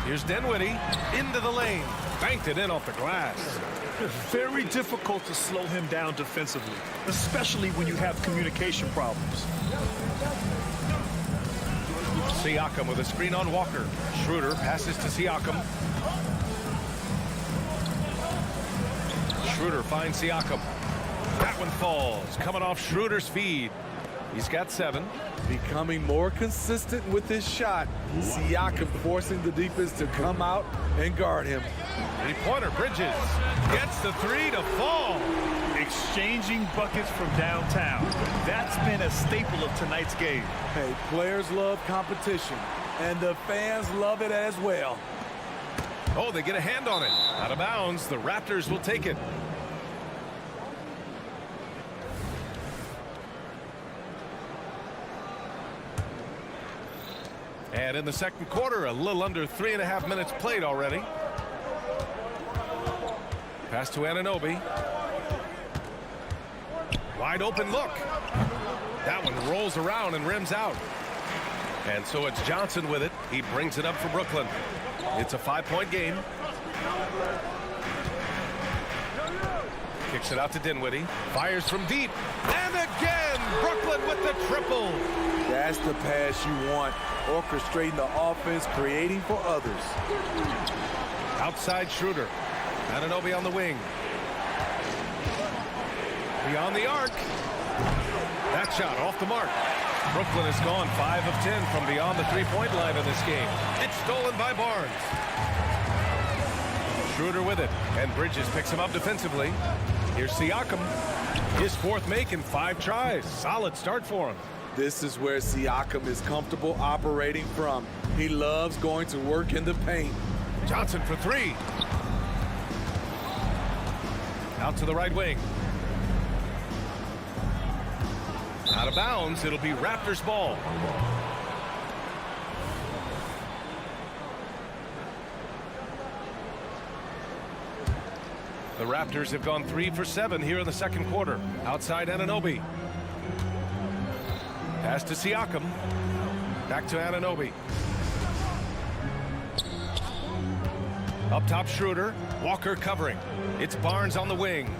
Here's Dinwiddie into the lane. Banked it in off the glass.
Very difficult to slow him down defensively, especially when you have communication problems.
Siakam with a screen on Walker. Schroeder passes to Siakam. Schroeder finds Siakam. That one falls. Coming off Schroeder's feed. He's got 7.
Becoming more consistent with his shot. Siakam forcing the defense to come out and guard him.
Three-pointer. Bridges gets the 3 to fall.
Exchanging buckets from downtown. That's been a staple of tonight's game.
Hey, players love competition, and the fans love it as well.
Oh, they get a hand on it. Out of bounds. The Raptors will take it. And in the second quarter, a little under 3.5 minutes played already. Pass to Anunoby. Wide open look. That one rolls around and rims out. And so it's Johnson with it. He brings it up for Brooklyn. It's a 5-point game. Kicks it out to Dinwiddie. Fires from deep. And again, Brooklyn with the triple.
That's the pass you want. Orchestrating the offense, creating for others.
Outside Schroeder. Anunoby on the wing. Beyond the arc. That shot off the mark. Brooklyn has gone 5 of 10 from beyond the 3-point line in this game. It's stolen by Barnes. Schroeder with it. And Bridges picks him up defensively. Here's Siakam. His 4th make in 5 tries. Solid start for him.
This is where Siakam is comfortable operating from. He loves going to work in the paint.
Johnson for 3. Out to the right wing. Out of bounds. It'll be Raptors ball. The Raptors have gone 3 for 7 here in the second quarter. Outside Anunoby. Pass to Siakam. Back to Anunoby. Up top Schroeder. Walker covering. It's Barnes on the wing.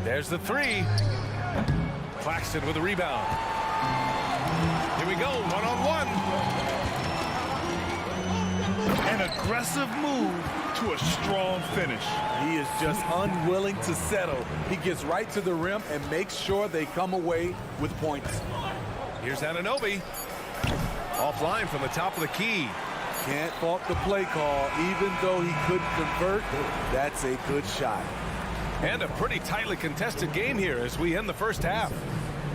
There's the three. Claxton with a rebound. Here we go, one-on-one.
An aggressive move to a strong finish.
He is just unwilling to settle. He gets right to the rim and makes sure they come away with points.
Here's Anunoby. Offline from the top of the key.
Can't fault the play call. Even though he couldn't convert, that's a good shot.
And a pretty tightly contested game here as we end the first half.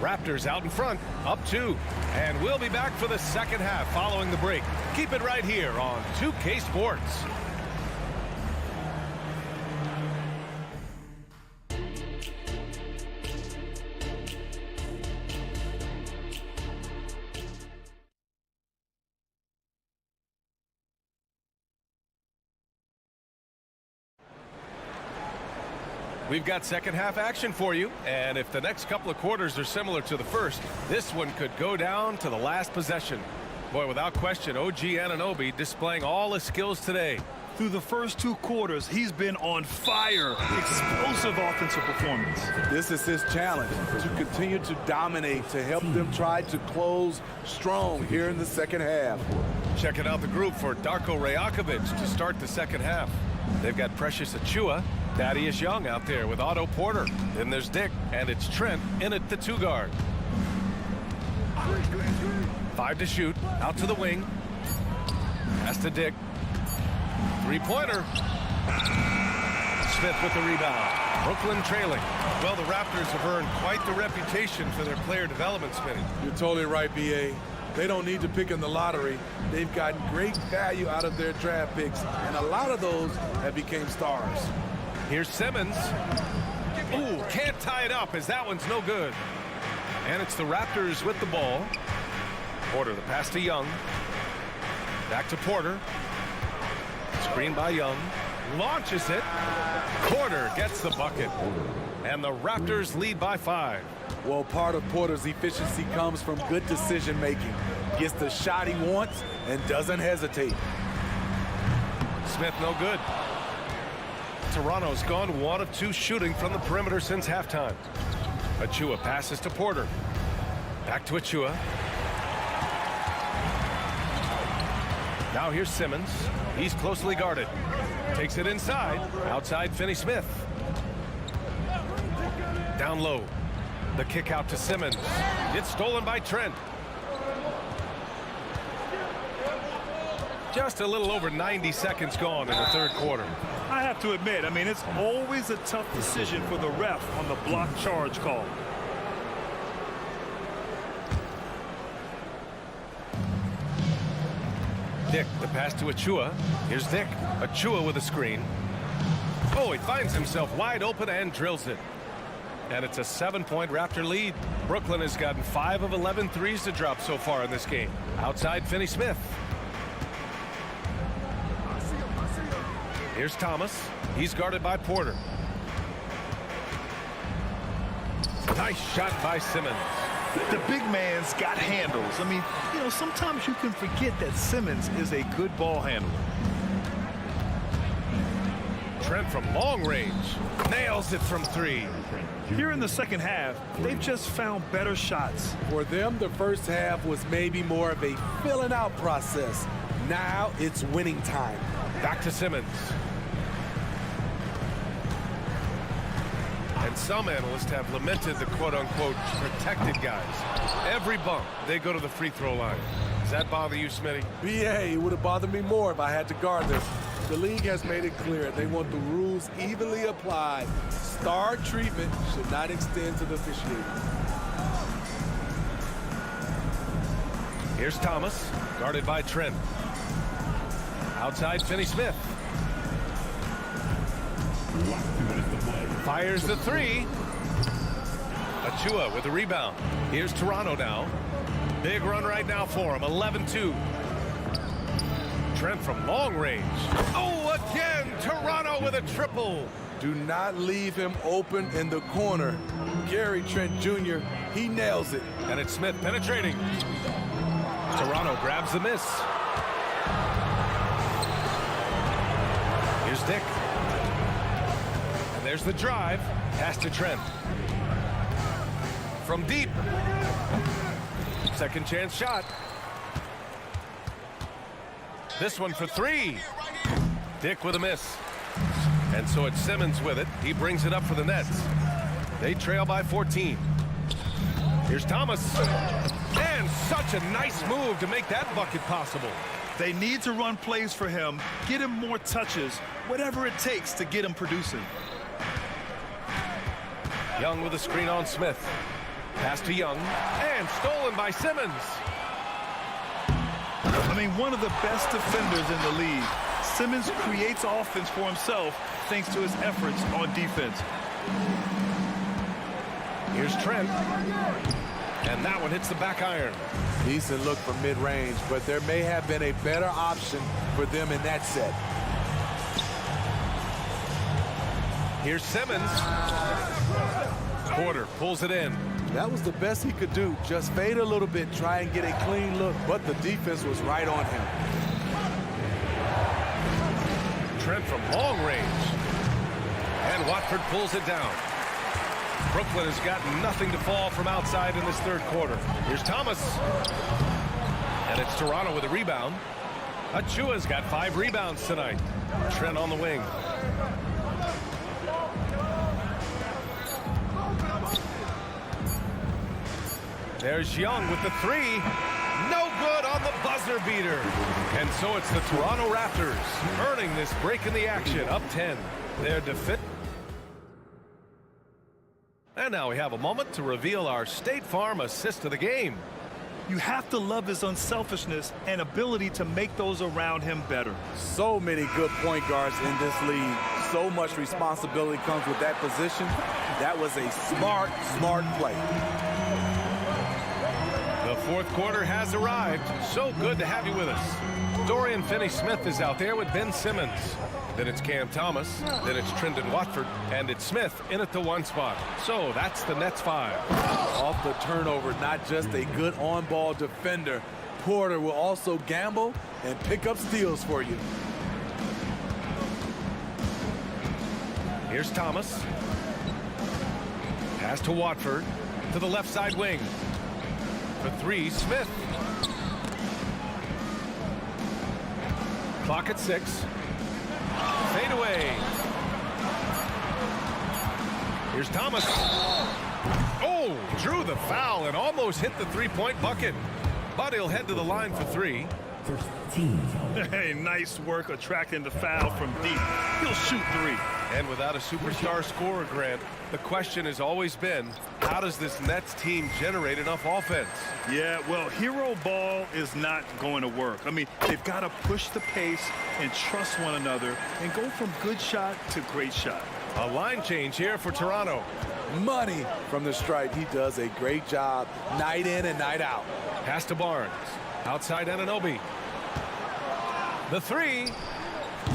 Raptors out in front, up 2. And we'll be back for the second half following the break. Keep it right here on 2K Sports. We've got second half action for you, and if the next couple of quarters are similar to the first, this one could go down to the last possession. Boy, without question, OG Anunoby displaying all his skills today.
Through the first 2 quarters, he's been on fire. Explosive offensive performance.
This is his challenge, to continue to dominate, to help them try to close strong here in the second half.
Checking out the group for Darko Rajakovic to start the second half. They've got Precious Achiuwa, Thaddeus Young out there with Otto Porter. Then there's Dick, and it's Trent in at the 2 guard. 5 to shoot, out to the wing. Pass to Dick. 3-pointer. Smith with the rebound. Brooklyn trailing. Well, the Raptors have earned quite the reputation for their player development, Smitty.
You're totally right, B.A. They don't need to pick in the lottery. They've gotten great value out of their draft picks, and a lot of those have become stars.
Here's Simmons. Ooh, can't tie it up as that one's no good. And it's the Raptors with the ball. Porter, the pass to Young. Back to Porter. Screen by Young. Launches it. Porter gets the bucket. And the Raptors lead by 5.
Well, part of Porter's efficiency comes from good decision-making. Gets the shot he wants and doesn't hesitate.
Smith no good. Toronto's gone 1 of 2 shooting from the perimeter since halftime. Achiuwa passes to Porter. Back to Achiuwa. Now here's Simmons. He's closely guarded. Takes it inside. Outside Finney-Smith. Down low. The kick out to Simmons. It's stolen by Trent. Just a little over 90 seconds gone in the third quarter.
I have to admit, I mean, it's always a tough decision for the ref on the block charge call.
Dick, the pass to Achiuwa. Here's Dick. Achiuwa with a screen. Oh, he finds himself wide open and drills it. And it's a 7-point Raptor lead. Brooklyn has gotten 5 of 11 threes to drop so far in this game. Outside Finney-Smith. Here's Thomas. He's guarded by Porter. Nice shot by Simmons.
The big man's got handles. I mean, you know, sometimes you can forget that Simmons is a good ball handler.
Trent from long range. Nails it from 3.
Here in the second half, they've just found better shots.
For them, the first half was maybe more of a filling out process. Now it's winning time.
Back to Simmons. And some analysts have lamented the quote-unquote protected guys. Every bump, they go to the free throw line. Does that bother you, Smitty?
B.A., it would have bothered me more if I had to guard this. The league has made it clear they want the rules evenly applied. Star treatment should not extend to the officiating.
Here's Thomas, guarded by Trent. Outside Finney-Smith. Fires the 3. Achiuwa with the rebound. Here's Toronto now. Big run right now for him, 11-2. Trent from long range. Oh, again, Toronto with a triple.
Do not leave him open in the corner. Gary Trent Jr., he nails it.
And it's Smith penetrating. Toronto grabs the miss. Here's Dick. And there's the drive. Pass to Trent. From deep. Second chance shot. This one for three. Dick with a miss. And so it's Simmons with it. He brings it up for the Nets. They trail by 14. Here's Thomas. And such a nice move to make that bucket possible.
They need to run plays for him, get him more touches, whatever it takes to get him producing.
Young with a screen on Smith. Pass to Young. And stolen by Simmons.
I mean, one of the best defenders in the league. Simmons creates offense for himself thanks to his efforts on defense.
Here's Trent. And that one hits the back iron.
Decent look from mid-range, but there may have been a better option for them in that set.
Here's Simmons. Porter pulls it in.
That was the best he could do. Just fade a little bit, try and get a clean look, but the defense was right on him.
Trent from long range. And Watford pulls it down. Brooklyn has got nothing to fall from outside in this third quarter. Here's Thomas. And it's Toronto with a rebound. Achua's got 5 rebounds tonight. Trent on the wing. There's Young with the 3. No good on the buzzer beater. And so it's the Toronto Raptors earning this break in the action, up 10. They're defending. And now we have a moment to reveal our State Farm assist of the game.
You have to love his unselfishness and ability to make those around him better.
So many good point guards in this league. So much responsibility comes with that position. That was a smart play.
The fourth quarter has arrived. So good to have you with us. Dorian Finney-Smith is out there with Ben Simmons. Then it's Cam Thomas. Then it's Trendon Watford. And it's Smith in at the 1 spot. So that's the Nets 5.
Off the turnover, not just a good on-ball defender. Porter will also gamble and pick up steals for you.
Here's Thomas. Pass to Watford. To the left side wing. For 3, Smith. Clock at 6. Fade away. Here's Thomas. Oh, drew the foul and almost hit the 3-point bucket. But he'll head to the line for 3.
Hey, nice work attracting the foul from deep. He'll shoot 3.
And without a superstar scorer, Grant, the question has always been, how does this Nets team generate enough offense?
Yeah, well, hero ball is not going to work. I mean, they've got to push the pace and trust one another and go from good shot to great shot.
A line change here for Toronto.
Money from the stripe. He does a great job night in and night out.
Pass to Barnes. Outside Anunoby. The 3.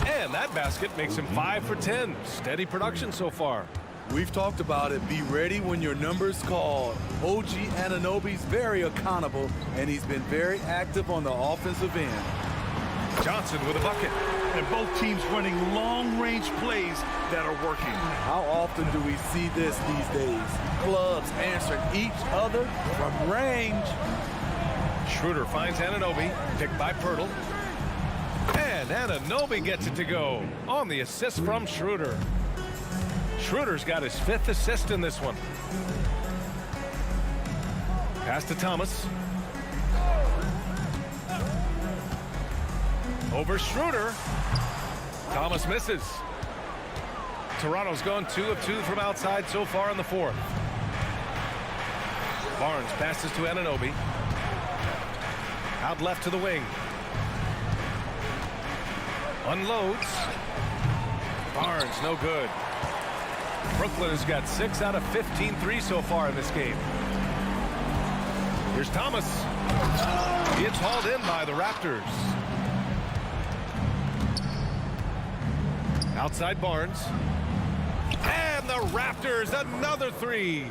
And that basket makes him 5 for 10. Steady production so far.
We've talked about it. Be ready when your number's called. OG Anunoby's very accountable, and he's been very active on the offensive end.
Johnson with a bucket.
And both teams running long-range plays that are working.
How often do we see this these days? Clubs answering each other from range.
Schroeder finds Anunoby. Picked by Pirtle. And Anunoby gets it to go on the assist from Schroeder. Schroeder's got his 5th assist in this one. Pass to Thomas. Over Schroeder. Thomas misses. Toronto's gone 2 of 2 from outside so far in the 4th. Barnes passes to Anunoby. Out left to the wing. Unloads. Barnes, no good. Brooklyn has got 6 out of 15 threes so far in this game. Here's Thomas. It's hauled in by the Raptors. Outside Barnes. And the Raptors, another three.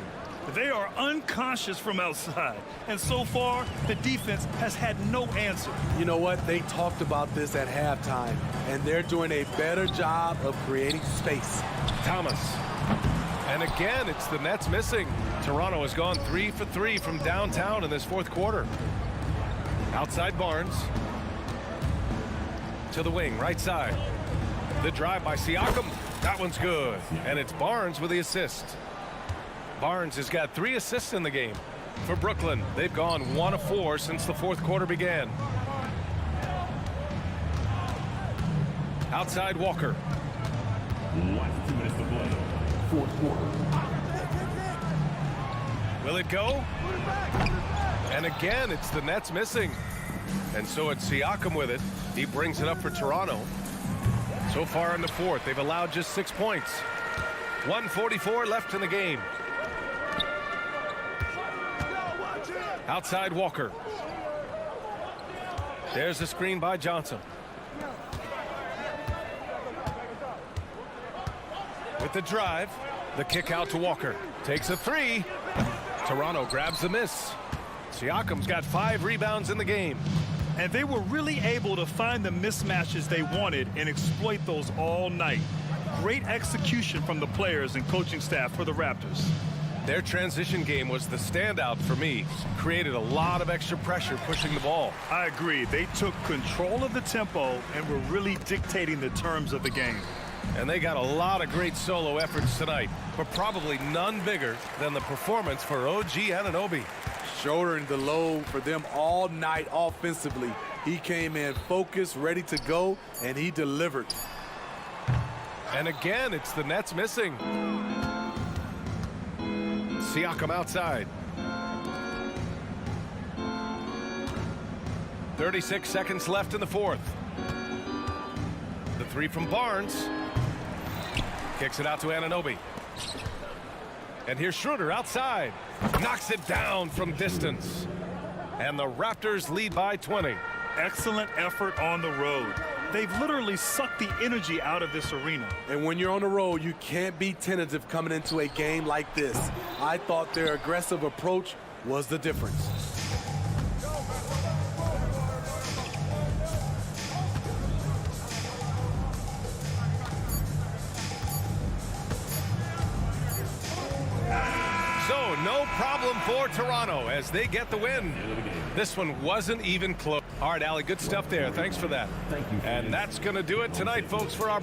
They are unconscious from outside, and so far, the defense has had no answer.
You know what? They talked about this at halftime, and they're doing a better job of creating space.
Thomas. And again, it's the Nets missing. Toronto has gone 3 for 3 from downtown in this fourth quarter. Outside Barnes. To the wing, right side. The drive by Siakam. That one's good. And it's Barnes with the assist. Barnes has got 3 assists in the game. For Brooklyn, they've gone 1 of 4 since the fourth quarter began. Outside Walker.
Last 2 minutes to play. Fourth quarter.
Will it go? And again, it's the Nets missing. And so it's Siakam with it. He brings it up for Toronto. So far in the fourth, they've allowed just 6 points. 1:44 left in the game. Outside Walker. There's a screen by Johnson. With the drive, the kick out to Walker. Takes a 3. Toronto grabs the miss. Siakam's got 5 rebounds in the game.
And they were really able to find the mismatches they wanted and exploit those all night. Great execution from the players and coaching staff for the Raptors.
Their transition game was the standout for me. Created a lot of extra pressure pushing the ball.
I agree. They took control of the tempo and were really dictating the terms of the game.
And they got a lot of great solo efforts tonight, but probably none bigger than the performance for OG Anunoby.
Shouldering the load for them all night offensively. He came in focused, ready to go, and he delivered.
And again, it's the Nets missing. Siakam outside. 36 seconds left in the fourth. The 3 from Barnes. Kicks it out to Anunoby. And here's Schroeder outside. Knocks it down from distance. And the Raptors lead by 20.
Excellent effort on the road. They've literally sucked the energy out of this arena.
And when you're on the road, you can't be tentative coming into a game like this. I thought their aggressive approach was the difference.
So no problem for Toronto as they get the win. This one wasn't even close. All right, Allie, good stuff there. Thanks for that.
Thank you.
And that's going to do it tonight, folks, for our...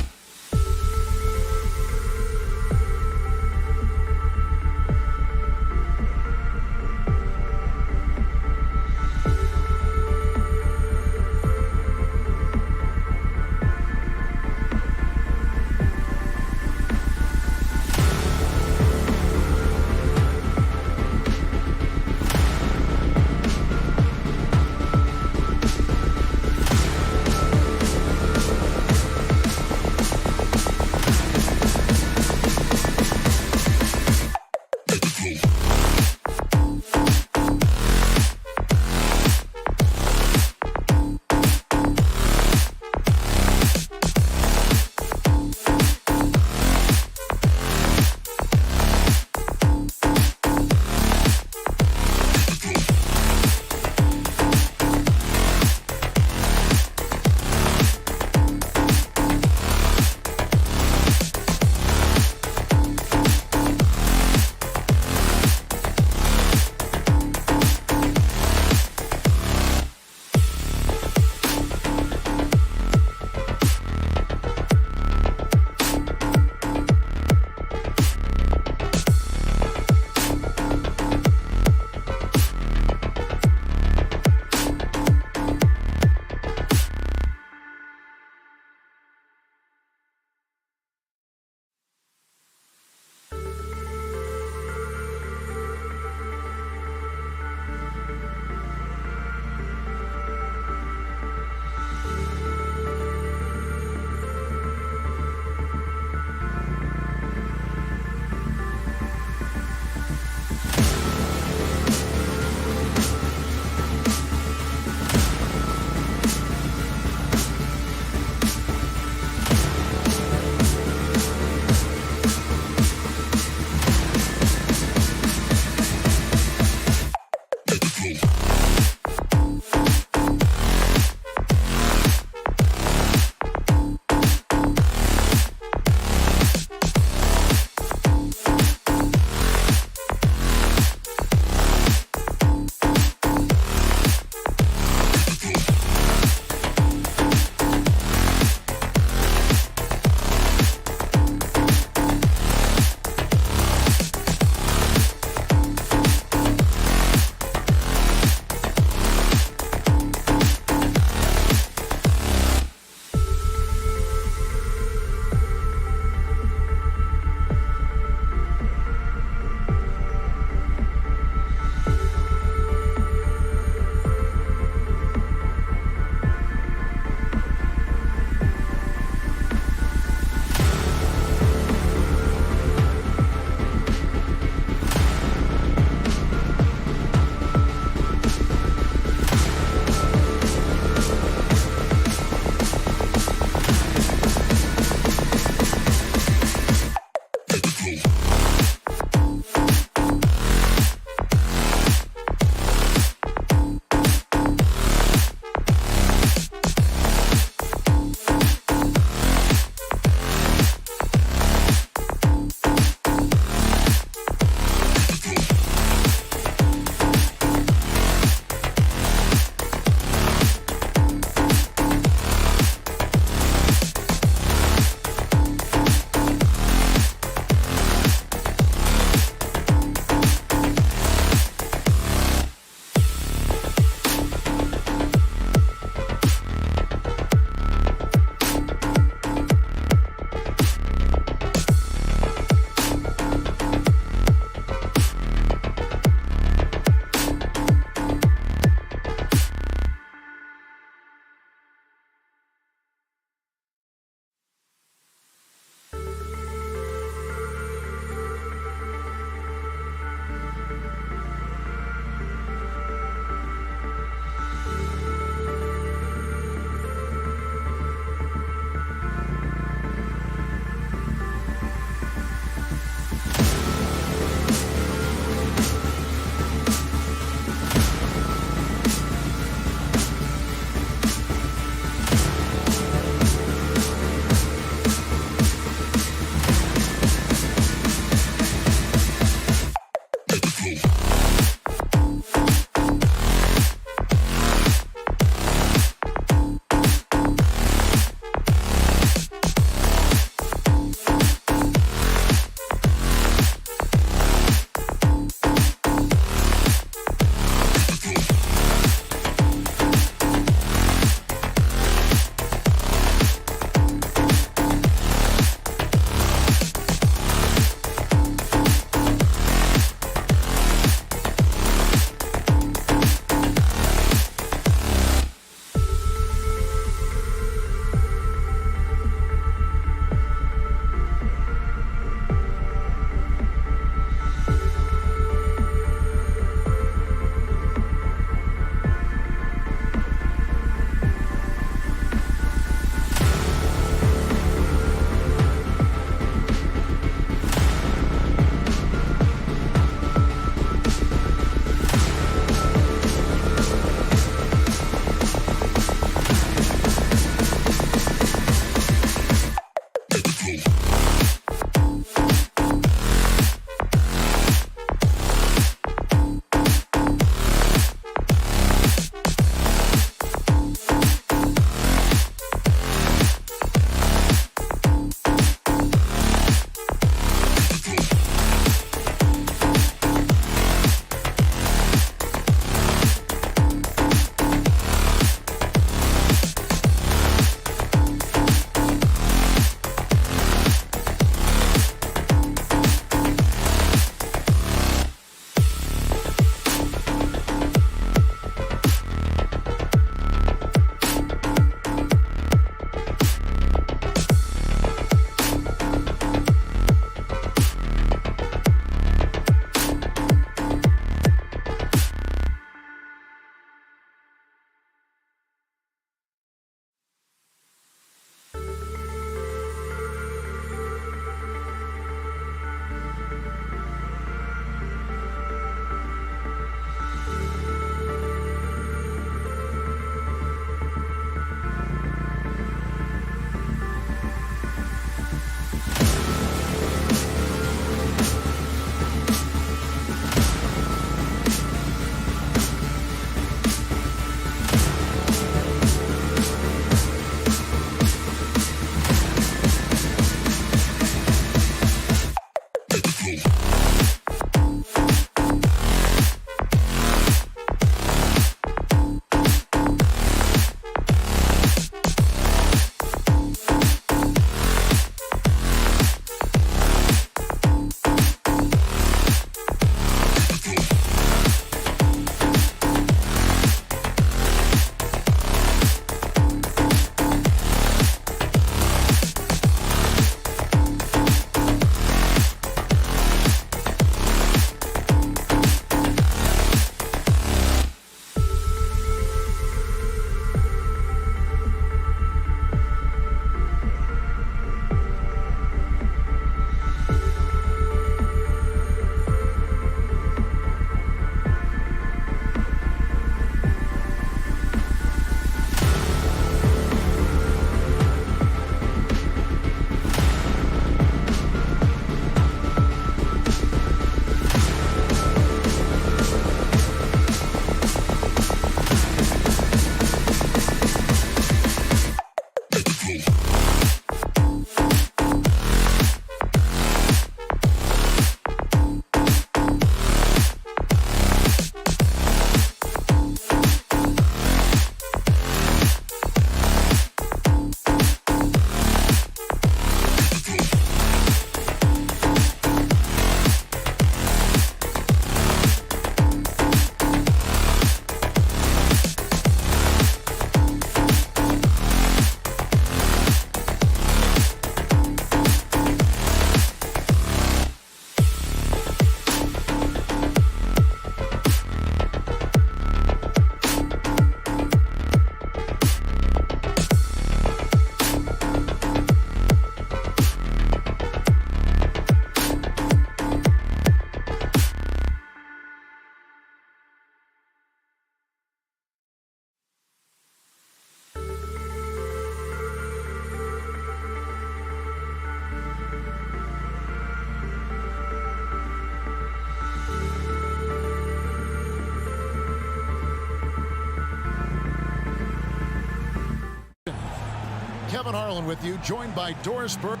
Kevin Harlan with you, joined by Doris Burke.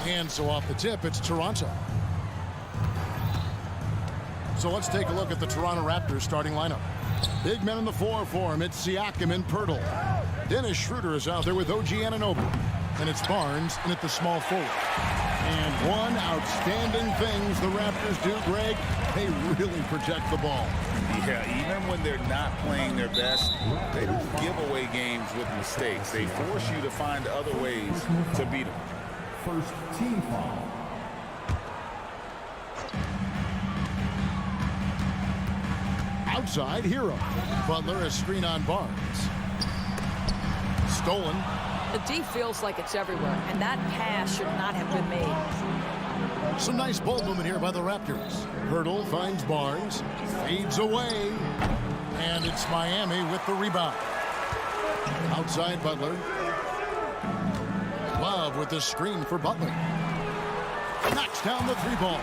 And so off the tip, it's Toronto. So let's take a look at the Toronto Raptors starting lineup. Big men in the floor for him. It's Siakam and Pirtle. Dennis Schroeder is out there with OG Anunoby. And it's Barnes in at the small forward. And one outstanding things the Raptors do, Greg, they really protect the ball.
Yeah, even when they're not playing their best, they don't give away games with mistakes. They force you to find other ways to beat them.
First team foul.
Outside, Hero. Butler, a screen on Barnes. Stolen.
The D feels like it's everywhere, and that pass should not have been made.
Some nice ball movement here by the Raptors. Pirtle finds Barnes, fades away, and it's Miami with the rebound. Outside, Butler. Love with the screen for Butler. Knocks down the three ball.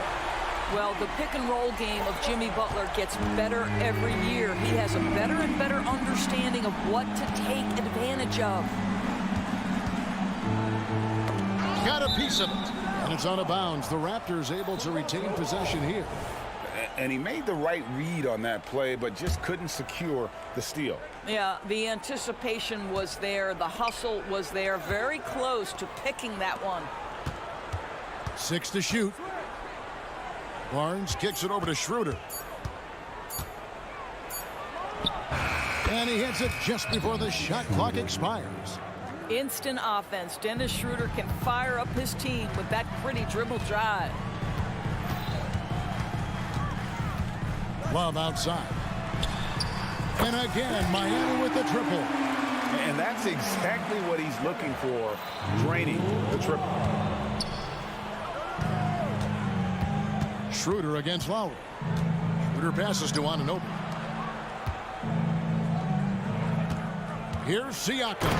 Well, the pick and roll game of Jimmy Butler gets better every year. He has a better and better understanding of what to take advantage of.
Got a piece of it, and it's out of bounds. The Raptors able to retain possession here.
And he made the right read on that play, but just couldn't secure the steal.
Yeah, the anticipation was there. The hustle was there. Very close to picking that one.
6 to shoot. Barnes kicks it over to Schroeder. And he hits it just before the shot clock expires.
Instant offense. Dennis Schroeder can fire up his team with that pretty dribble drive.
Love outside. And again, Miami with the triple.
And that's exactly what he's looking for, draining the triple.
Schroeder against Lowry. Schroeder passes to Anunoby. Here's Siakam.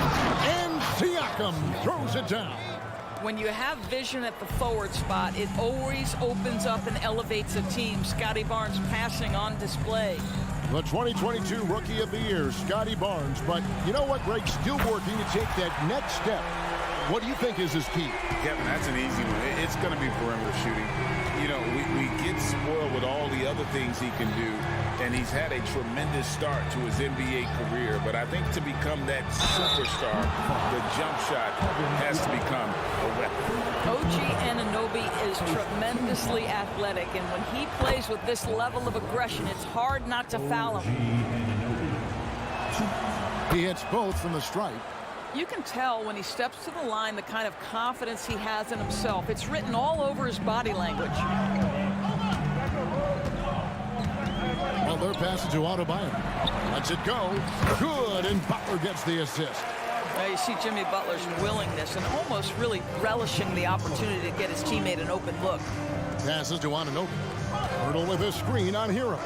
And Siakam throws it down.
When you have vision at the forward spot, it always opens up and elevates a team. Scotty Barnes passing on display.
The 2022 Rookie of the Year, Scotty Barnes. But you know what, Greg? Still working to take that next step. What do you think is his key?
Kevin, that's an easy one. It's going to be perimeter shooting. You know, we get spoiled with all the other things he can do, and he's had a tremendous start to his NBA career. But I think to become that superstar, the jump shot has to become a weapon.
OG Anunoby is tremendously athletic, and when he plays with this level of aggression, it's hard not to foul him.
He hits both from the stripe.
You can tell when he steps to the line the kind of confidence he has in himself. It's written all over his body language.
Butler passes to Adebayo. Lets it go. Good, and Butler gets the assist.
Now you see Jimmy Butler's willingness and almost really relishing the opportunity to get his teammate an open look.
Passes to Anunoby. Hurdle with a screen on Hero.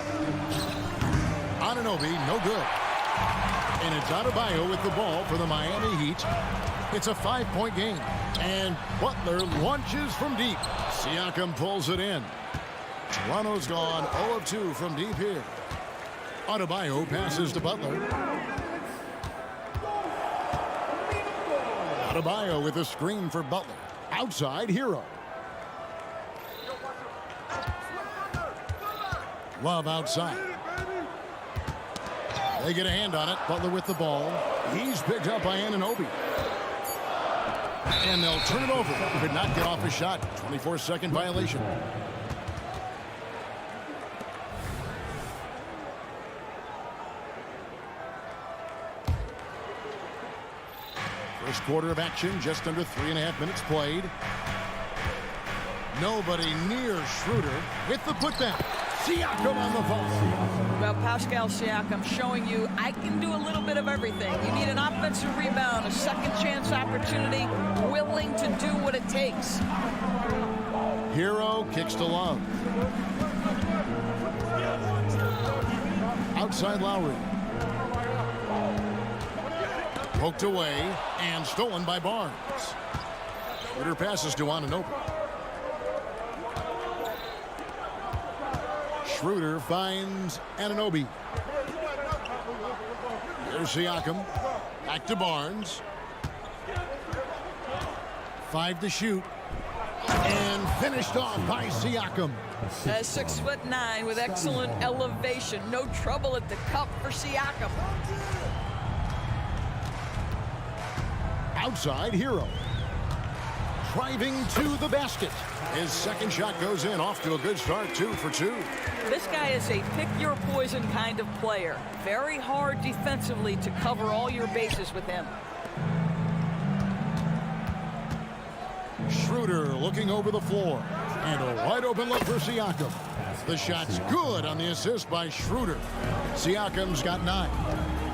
Anunoby, no good. And it's Adebayo with the ball for the Miami Heat. It's a 5-point game. And Butler launches from deep. Siakam pulls it in. Toronto's gone 0 of 2 from deep here. Adebayo passes to Butler. Adebayo with a screen for Butler. Outside, Hero. Love outside. They get a hand on it. Butler with the ball. He's picked up by Anunoby. And they'll turn it over. Could not get off a shot. 24-second violation. First quarter of action, just under 3.5 minutes played. Nobody near Schroeder with the putback. Siakam on the phone.
Well, Pascal Siakam showing you I can do a little bit of everything. You need an offensive rebound, a second chance opportunity, willing to do what it takes.
Hero kicks to Love. Outside Lowry. Poked away and stolen by Barnes. Schroeder passes to Anunoby. Schroeder finds Anunoby. Here's Siakam. Back to Barnes. 5 to shoot. And finished off by Siakam.
6'9" with excellent elevation. No trouble at the cup for Siakam.
Outside, Hero. Driving to the basket. His second shot goes in, off to a good start, 2 for 2.
This guy is a pick-your-poison kind of player. Very hard defensively to cover all your bases with him.
Schroeder looking over the floor. And a wide-open look for Siakam. The shot's good on the assist by Schroeder. Siakam's got 9.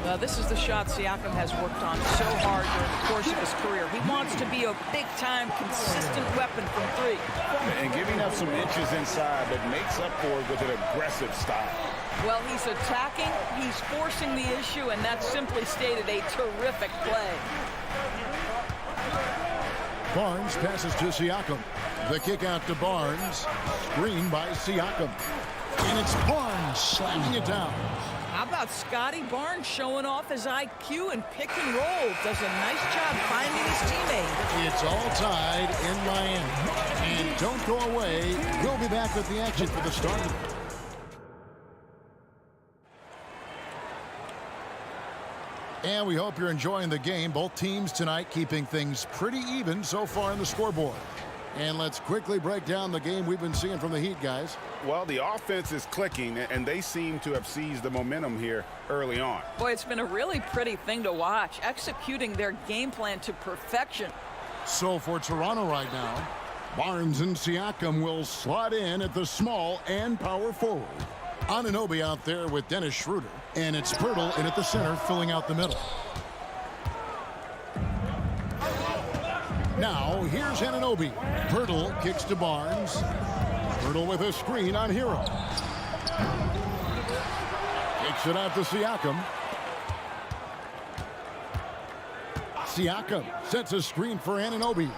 Well, this is the shot Siakam has worked on so hard during the course of his career. He wants to be a big-time, consistent weapon from 3.
And giving up some inches inside, but makes up for it with an aggressive style.
Well, he's attacking, he's forcing the issue, and that's simply stated a terrific play.
Barnes passes to Siakam. The kick out to Barnes. Screen by Siakam. And it's Barnes slamming it down.
How about Scotty Barnes showing off his IQ and pick and roll? Does a nice job finding his teammate.
It's all tied in Miami. And don't go away. We'll be back with the action for the start. And we hope you're enjoying the game. Both teams tonight keeping things pretty even so far in the scoreboard. And let's quickly break down the game we've been seeing from the Heat, guys.
Well, the offense is clicking, and they seem to have seized the momentum here early on.
Boy, it's been a really pretty thing to watch, executing their game plan to perfection.
So for Toronto right now, Barnes and Siakam will slot in at the small and power forward. Anunoby out there with Dennis Schroeder. And it's Pirtle in at the center, filling out the middle. Now, here's Anunoby. Pirtle kicks to Barnes. Pirtle with a screen on Hero. Kicks it out to Siakam. Siakam sets a screen for Anunoby.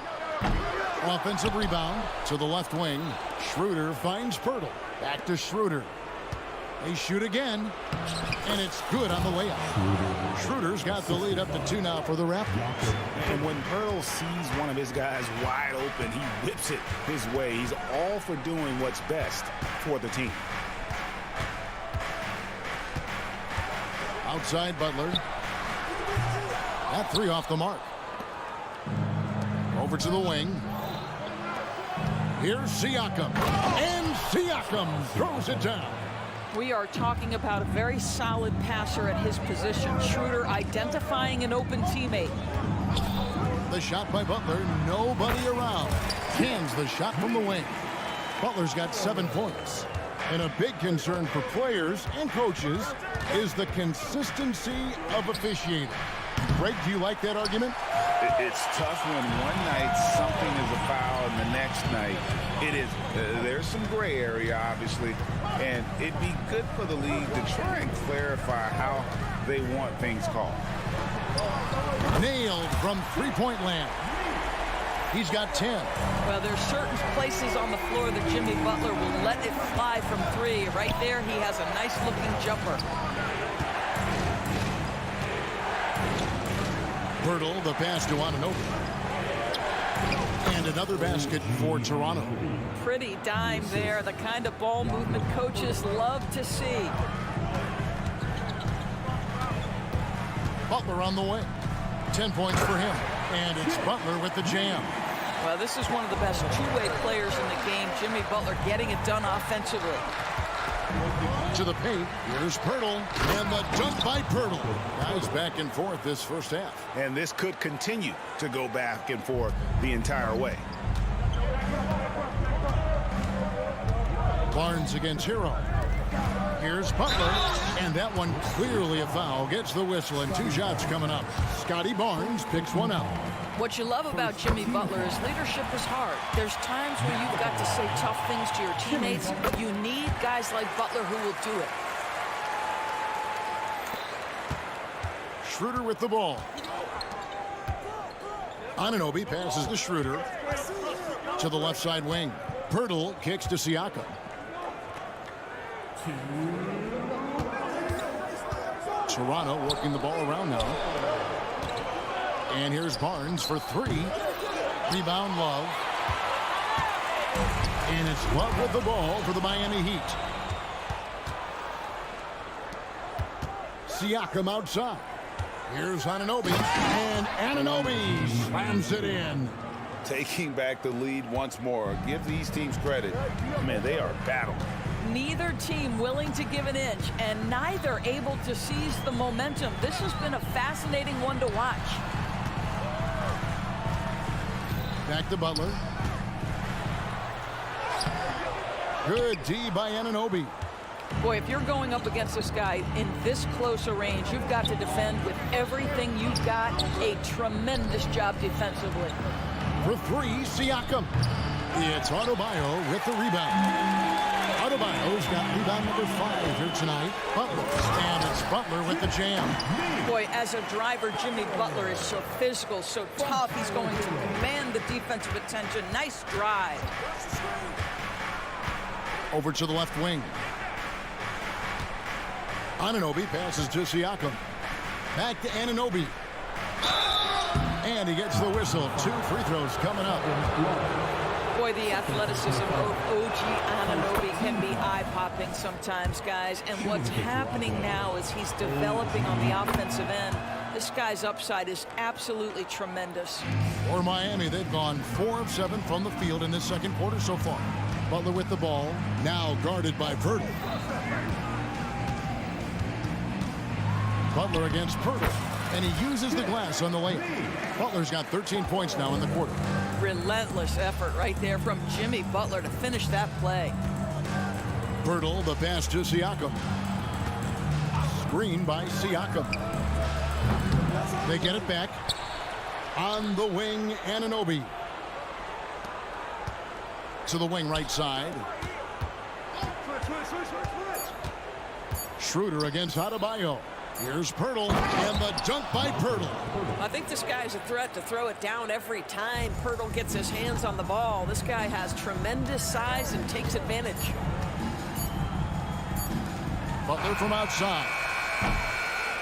Offensive rebound to the left wing. Schroeder finds Pirtle. Back to Schroeder. They shoot again, and it's good on the layup. Schroeder's got the lead up to 2 now for the Raptors.
And when Pirtle sees one of his guys wide open, he whips it his way. He's all for doing what's best for the team.
Outside Butler. That 3 off the mark. Over to the wing. Here's Siakam. And Siakam throws it down.
We are talking about a very solid passer at his position. Schroeder identifying an open teammate.
The shot by Butler. Nobody around. Hands the shot from the wing. Butler's got 7 points. And a big concern for players and coaches is the consistency of officiating. Greg, do you like that argument?
It's tough when one night something is a foul and the next night it is. There's some gray area, obviously, and it'd be good for the league to try and clarify how they want things called.
Nailed from three-point land. He's got 10.
Well, there's certain places on the floor that Jimmy Butler will let it fly from 3. Right there, he has a nice-looking jumper.
Pirtle, the pass to Anunoby. And another basket for Toronto.
Pretty dime there, the kind of ball movement coaches love to see.
Butler on the way. 10 points for him. And it's Butler with the jam.
Well, this is one of the best two-way players in the game. Jimmy Butler getting it done offensively.
To the paint, here's Pirtle, and the dunk by Pirtle. Guys back and forth this first half.
And this could continue to go back and forth the entire way.
Barnes against Hero. Here's Butler, and that one clearly a foul. Gets the whistle, and 2 shots coming up. Scotty Barnes picks one out.
What you love about Jimmy Butler is leadership is hard. There's times where you've got to say tough things to your teammates, but you need guys like Butler who will do it.
Schroeder with the ball. Anunoby passes to Schroeder. To the left side wing. Pirtle kicks to Siakam. Toronto working the ball around now. And here's Barnes for 3. Rebound Love. And it's Love with the ball for the Miami Heat. Siakam outside. Here's Anunoby. And Anunoby slams it in.
Taking back the lead once more. Give these teams credit. Man, they are battling.
Neither team willing to give an inch, and neither able to seize the momentum. This has been a fascinating one to watch.
Back to Butler. Good D by Anunoby.
Boy, if you're going up against this guy in this close a range, you've got to defend with everything you've got. A tremendous job defensively.
For 3, Siakam. It's Adebayo with the rebound. Adebayo's got rebound number 5 here tonight. Butler. And it's Butler with the jam.
Boy, as a driver, Jimmy Butler is so physical, so tough. He's going to command the defensive attention. Nice drive.
Over to the left wing. Anunoby passes to Siakam. Back to Anunoby. And he gets the whistle. 2 free throws coming up.
Boy, the athleticism of OG Anunoby can be eye-popping sometimes, guys. And what's happening now is he's developing on the offensive end. This guy's upside is absolutely tremendous.
For Miami, they've gone 4 of 7 from the field in this second quarter so far. Butler with the ball, now guarded by Pirtle. Butler against Pirtle, and he uses the glass on the layup. Butler's got 13 points now in the quarter.
Relentless effort right there from Jimmy Butler to finish that play.
Pirtle, the pass to Siakam. Screen by Siakam. They get it back. On the wing, Anunoby. To the wing right side. Schroeder against Adebayo. Here's Pirtle, and the dunk by Pirtle.
I think this guy's a threat to throw it down every time Pirtle gets his hands on the ball. This guy has tremendous size and takes advantage.
Butler from outside.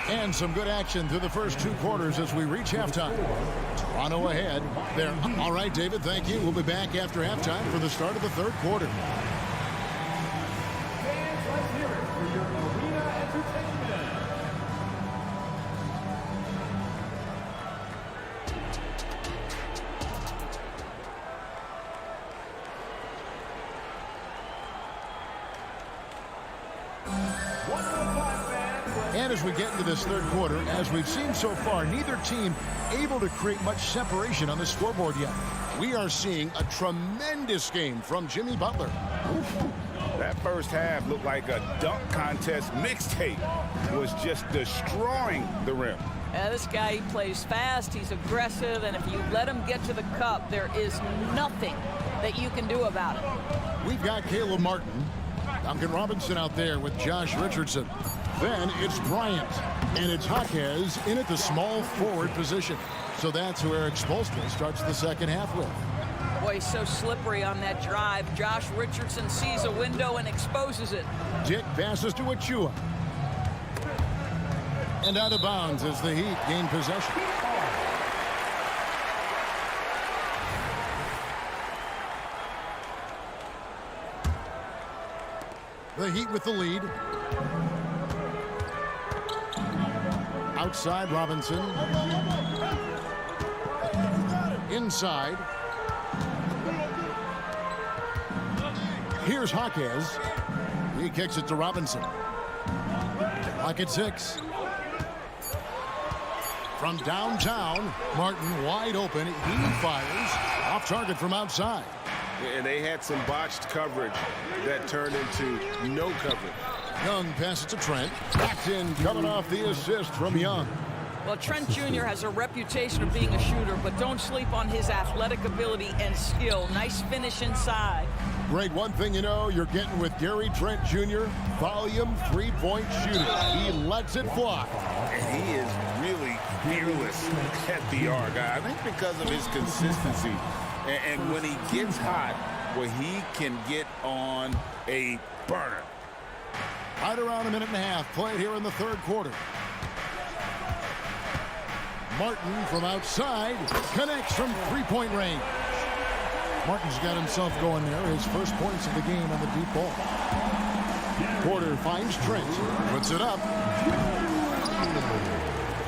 And some good action through the first 2 quarters as we reach halftime. Toronto ahead. There. All right, David, thank you. We'll be back after halftime for the start of the 3rd quarter. And as we get into this 3rd quarter, as we've seen so far, neither team able to create much separation on the scoreboard yet. We are seeing a tremendous game from Jimmy Butler.
That first half looked like a dunk contest mixtape. Was just destroying the rim.
This guy, he plays fast, he's aggressive, and if you let him get to the cup, there is nothing that you can do about it.
We've got Caleb Martin, Duncan Robinson out there with Josh Richardson. Then it's Bryant, and it's Jaquez in at the small forward position. So that's who Eric Spoelstra starts the 2nd half with.
Boy, he's so slippery on that drive. Josh Richardson sees a window and exposes it.
Dick passes to Achua. And out of bounds as the Heat gain possession. The Heat with the lead. Outside Robinson. Inside. Here's Jaquez. He kicks it to Robinson. Clock at 6. From downtown, Martin wide open. He fires. Off target from outside.
And they had some botched coverage that turned into no coverage.
Young passes to Trent. Backed in, coming off the assist from Young.
Well, Trent Jr. has a reputation of being a shooter, but don't sleep on his athletic ability and skill. Nice finish inside.
Greg, one thing you know you're getting with Gary Trent Jr., volume 3-point shooting. He lets it fly.
And he is really fearless at the arc. I think because of his consistency. And when he gets hot, well, he can get on a burner.
Right around a minute and a half played here in the 3rd quarter. Martin from outside connects from 3-point range. Martin's got himself going there. His first points of the game on the deep ball. Porter finds Trent. Puts it up.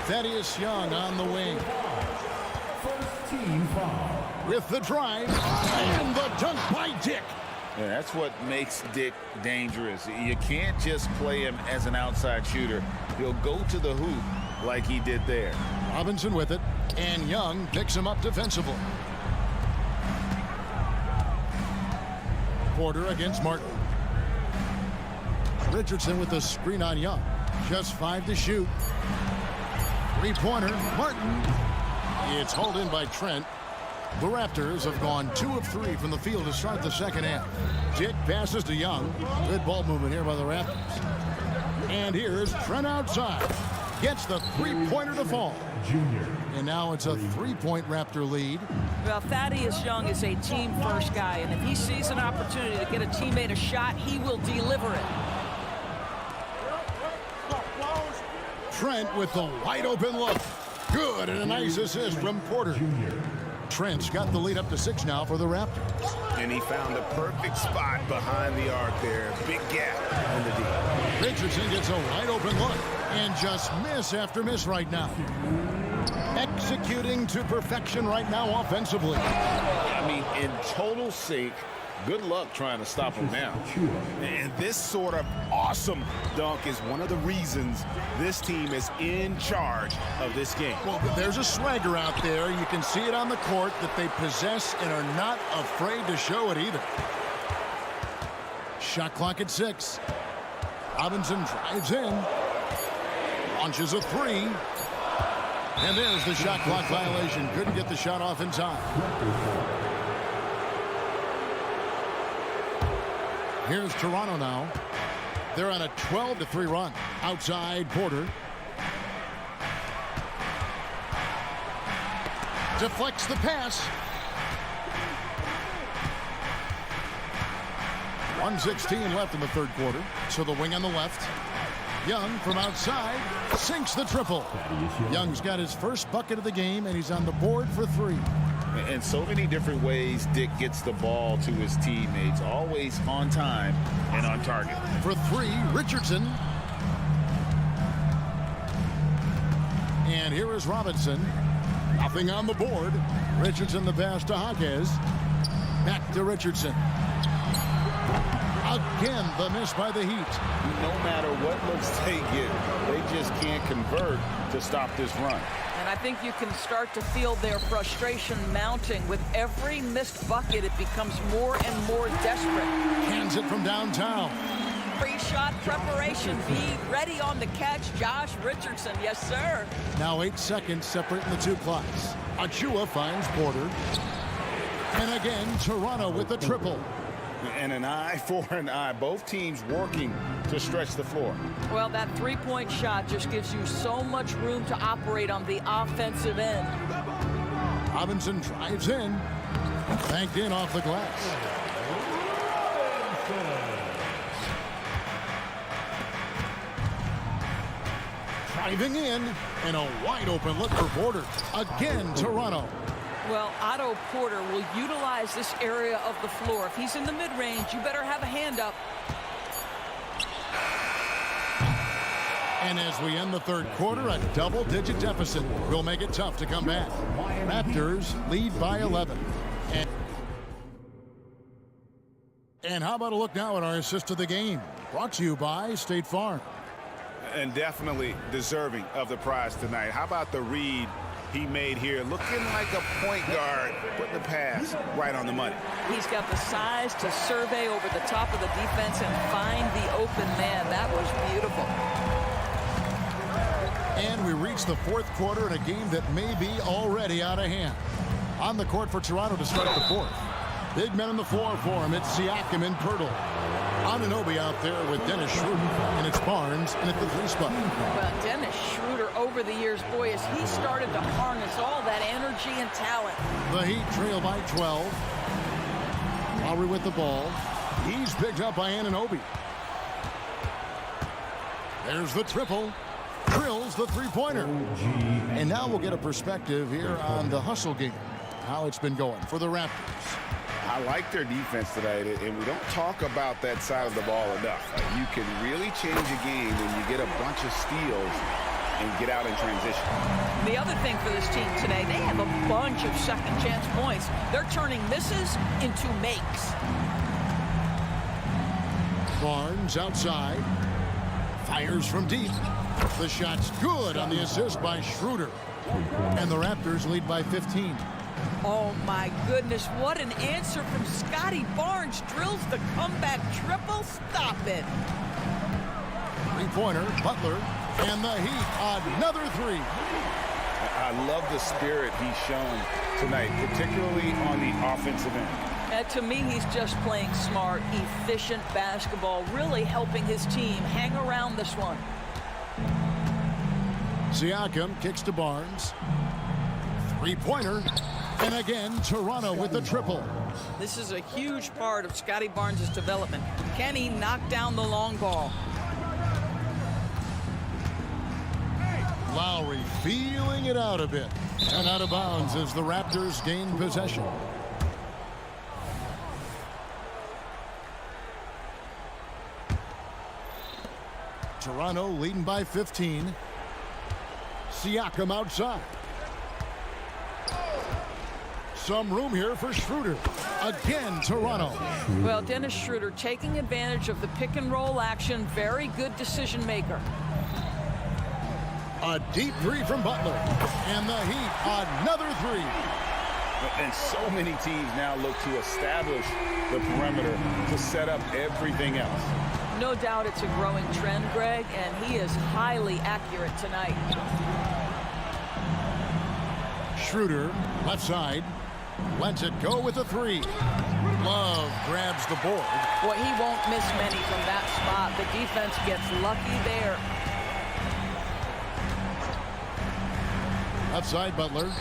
Thaddeus Young on the wing.
First team foul.
With the drive. And the dunk by Dick.
Yeah, that's what makes Dick dangerous. You can't just play him as an outside shooter. He'll go to the hoop like he did there.
Robinson with it. And Young picks him up defensively. Porter against Martin. Richardson with the screen on Young. Just 5 to shoot. 3-pointer. Martin. It's hauled in by Trent. The Raptors have gone 2 of 3 from the field to start the 2nd half. Dick passes to Young. Good ball movement here by the Raptors. And here's Trent outside. Gets the 3-pointer to fall. And now it's a 3-point Raptor lead.
Well, Thaddeus Young is a team-first guy, and if he sees an opportunity to get a teammate a shot, he will deliver it.
Trent with the wide-open look. Good, and a nice assist from Porter. Trent's got the lead up to 6 now for the Raptors.
And he found the perfect spot behind the arc there. Big gap in the D.
Richardson gets a wide-open look and just miss after miss right now. Executing to perfection right now offensively.
I mean, in total sync. Good luck trying to stop him now.
And this sort of awesome dunk is one of the reasons this team is in charge of this game.
Well, there's a swagger out there. You can see it on the court that they possess and are not afraid to show it either. Shot clock at 6. Robinson drives in. Launches a 3. And there's the shot clock violation. Couldn't get the shot off in time. Here's Toronto now. They're on a 12-3 run. Outside Porter. Deflects the pass. 1:16 left in the 3rd quarter. So the wing on the left. Young from outside sinks the triple. Young's got his first bucket of the game, and he's on the board for 3.
And so many different ways Dick gets the ball to his teammates, always on time and on target.
For 3, Richardson. And here is Robinson. Nothing on the board. Richardson the pass to Jaquez. Back to Richardson. Again, the miss by the Heat.
No matter what looks they get, they just can't convert to stop this run.
And I think you can start to feel their frustration mounting. With every missed bucket, it becomes more and more desperate.
Hands it from downtown.
Free shot preparation. Be ready on the catch, Josh Richardson. Yes, sir.
Now 8 seconds separating the 2 clocks. Achua finds Porter. And again, Toronto with the triple.
And an eye for an eye. Both teams working to stretch the floor.
Well, that three-point shot just gives you so much room to operate on the offensive end.
Robinson drives in. Banked in off the glass. Driving in, and a wide open look for Porter. Again, Toronto.
Well, Otto Porter will utilize this area of the floor. If he's in the mid-range, you better have a hand up.
And as we end the 3rd quarter, a double-digit deficit will make it tough to come back. Raptors lead by 11. And how about a look now at our assist of the game? Brought to you by State Farm.
And definitely deserving of the prize tonight. How about the read he made here, looking like a point guard, putting the pass right on the money.
He's got the size to survey over the top of the defense and find the open man. That was beautiful.
And we reach the 4th quarter in a game that may be already out of hand. On the court for Toronto to start the 4th. Big men on the floor for him. It's Siakam and Pirtle. Anunoby out there with Dennis Schroeder, and it's Barnes in at the 3 spot.
Well, Dennis Schroeder over the years, boy, as he started to harness all that energy and talent.
The Heat trail by 12. Lowry with the ball. He's picked up by Anunoby. There's the triple. Drills the 3-pointer. And now we'll get a perspective here on the hustle game. How it's been going for the Raptors.
I like their defense tonight, and we don't talk about that side of the ball enough. You can really change a game when you get a bunch of steals and get out in transition.
The other thing for this team today, they have a bunch of second chance points. They're turning misses into makes.
Barnes outside. Fires from deep. The shot's good on the assist by Schroeder. And the Raptors lead by 15.
Oh, my goodness. What an answer from Scotty Barnes. Drills the comeback triple. Stop it.
3-pointer, Butler, and the Heat, another 3.
I love the spirit he's shown tonight, particularly on the offensive end.
To me, he's just playing smart, efficient basketball, really helping his team hang around this one.
Siakam kicks to Barnes. 3-pointer. And again, Toronto with the triple.
This is a huge part of Scotty Barnes' development. Can he knock down the long ball?
Lowry feeling it out a bit. And out of bounds as the Raptors gain possession. Toronto leading by 15. Siakam outside. Some room here for Schroeder. Again, Toronto.
Well, Dennis Schroeder taking advantage of the pick and roll action. Very good decision maker.
A deep 3 from Butler. And the Heat, another 3.
And so many teams now look to establish the perimeter to set up everything else.
No doubt it's a growing trend, Greg, and he is highly accurate tonight.
Schroeder, left side. Lets it go with a 3. Love grabs the board.
Well, he won't miss many from that spot. The defense gets lucky there.
Left side, Butler.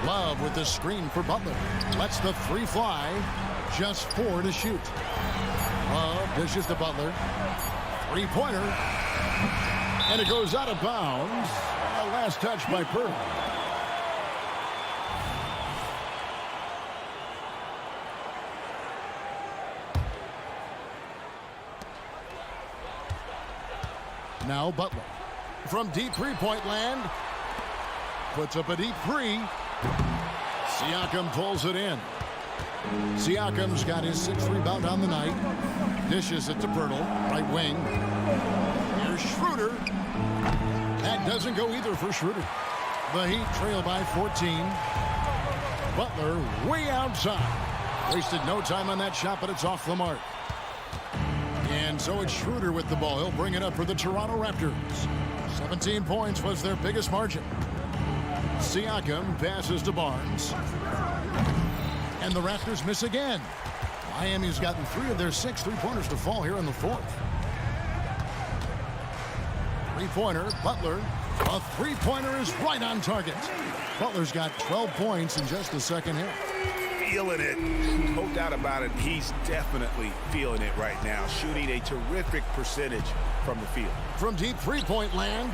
Love with the screen for Butler. Lets the 3 fly. Just 4 to shoot. Love dishes to Butler. Three-pointer. And it goes out of bounds. Last touch by Purdy. Now Butler. From deep three-point land. Puts up a deep three. Siakam pulls it in. Siakam's got his 6th rebound on the night. Dishes it to Pirtle, right wing. Here's Schroeder. That doesn't go either for Schroeder. The Heat trail by 14. Butler way outside. Wasted no time on that shot, but it's off the mark. And so it's Schroeder with the ball. He'll bring it up for the Toronto Raptors. 17 points was their biggest margin. Siakam passes to Barnes. And the Raptors miss again. Miami's gotten 3 of their 6 three-pointers to fall here in the 4th. Three-pointer, Butler. A three-pointer is right on target. Butler's got 12 points in just the second half.
Feeling it. No doubt about it. He's definitely feeling it right now. Shooting a terrific percentage from the field.
From deep three-point land,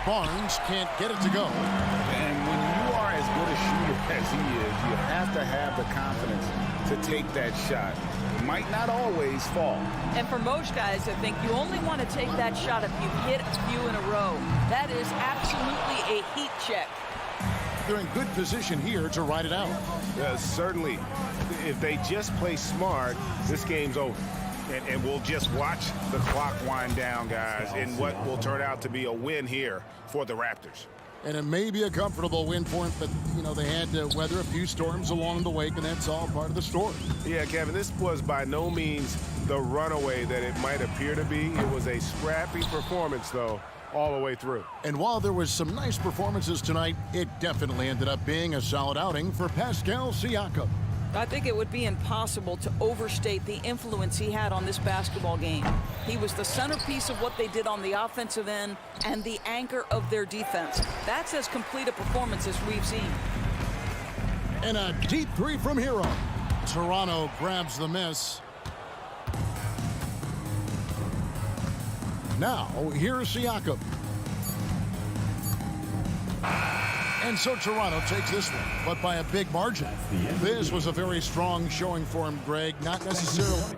Barnes can't get it to go.
And when you are as good a shooter as he is, you have to have the confidence to take that shot. It might not always fall.
And for most guys, I think you only want to take that shot if you hit a few in a row. That is absolutely a heat check.
They're in good position here to ride it out.
Certainly. If they just play smart, this game's over. And we'll just watch the clock wind down, guys, in what will turn out to be a win here for the Raptors.
And it may be a comfortable win for him, but, you know, they had to weather a few storms along the way, and that's all part of the story.
Yeah, Kevin, this was by no means the runaway that it might appear to be. It was a scrappy performance, though, all the way through.
And while there was some nice performances tonight, it definitely ended up being a solid outing for Pascal Siakam.
I think it would be impossible to overstate the influence he had on this basketball game. He was the centerpiece of what they did on the offensive end and the anchor of their defense. That's as complete a performance as we've seen.
And a deep three from Hero. Toronto grabs the miss. Now, here's Siakam. And so Toronto takes this one, but by a big margin. This was a very strong showing for him, Greg. Not necessarily.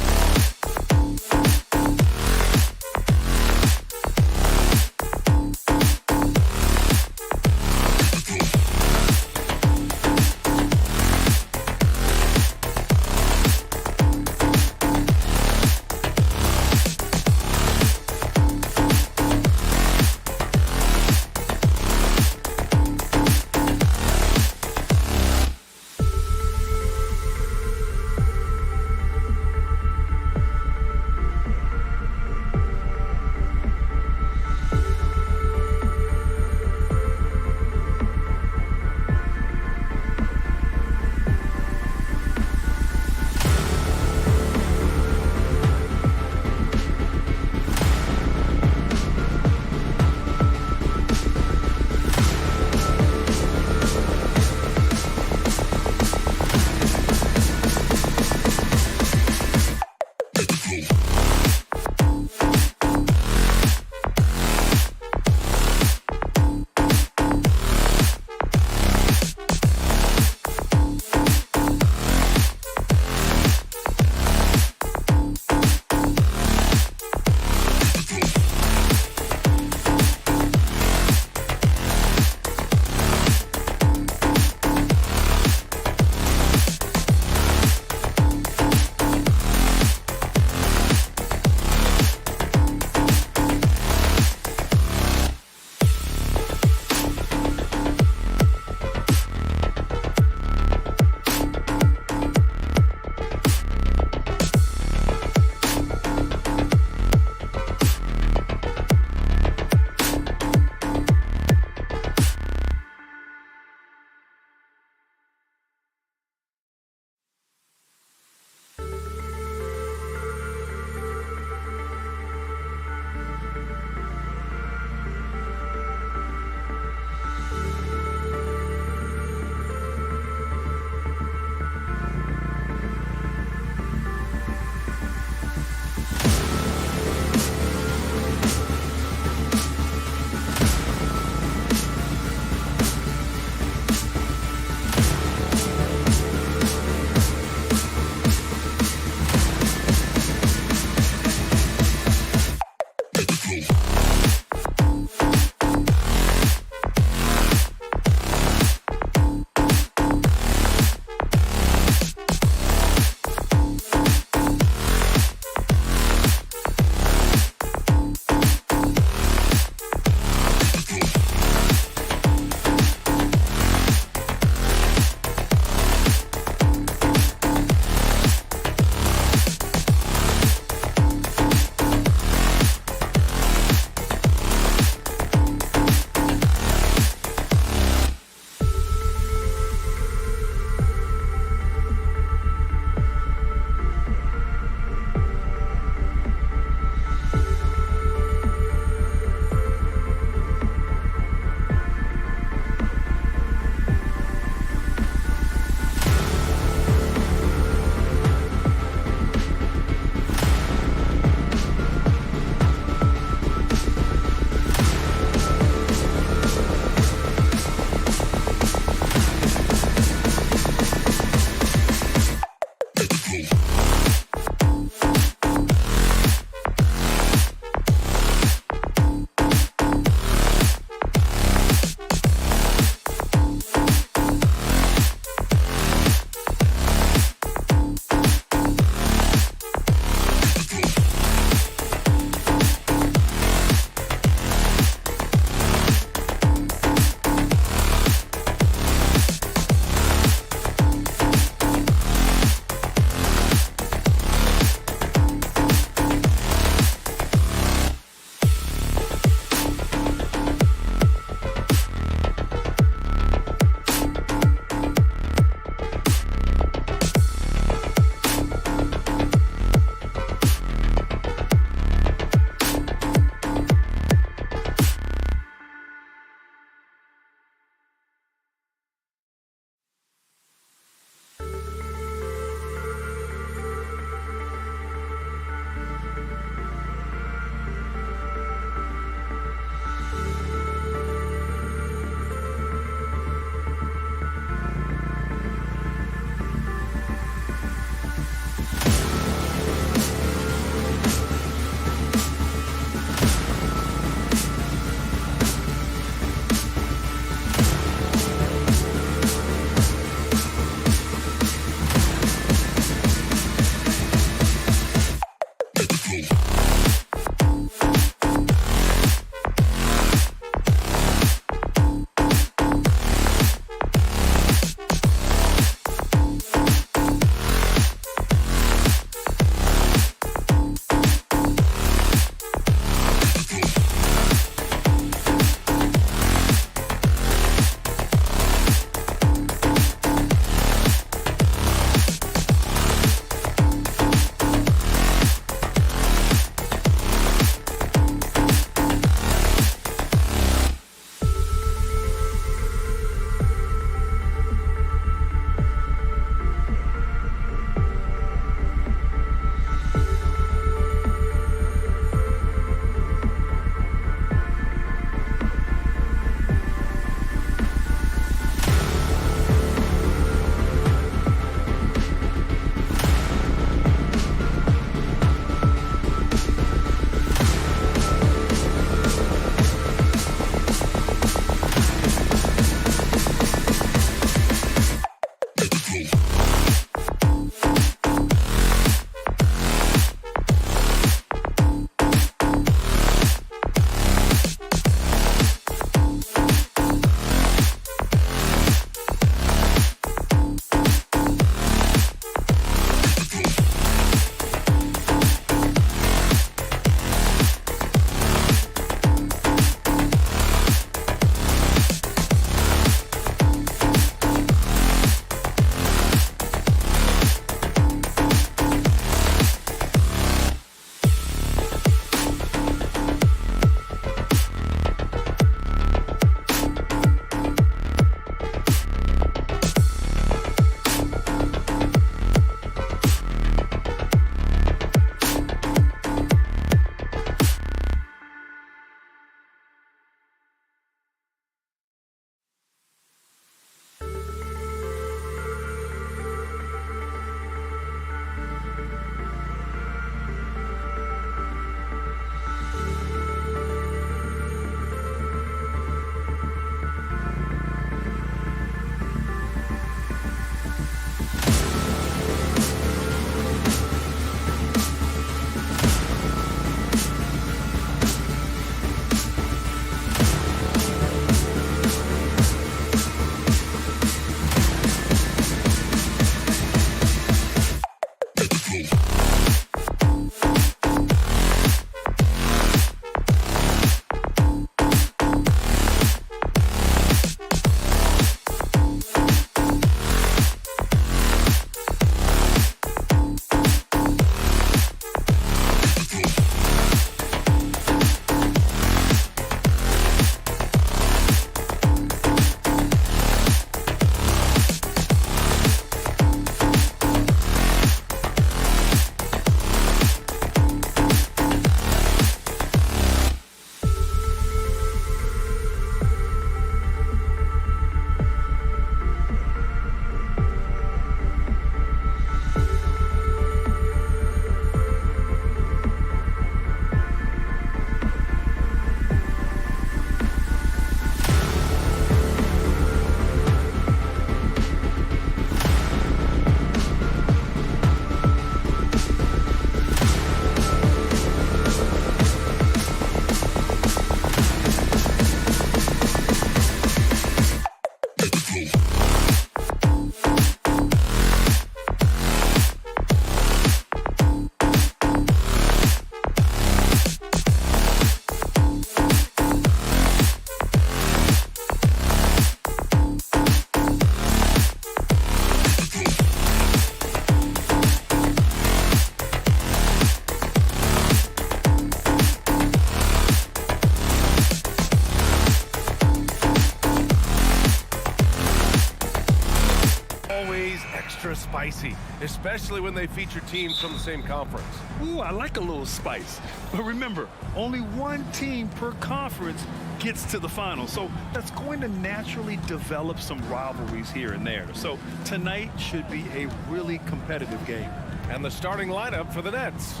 extra spicy, especially when they feature teams from the same conference.
Ooh, I like a little spice. But remember, only one team per conference gets to the final. So that's going to naturally develop some rivalries here and there. So tonight should be a really competitive game.
And the starting lineup for the Nets.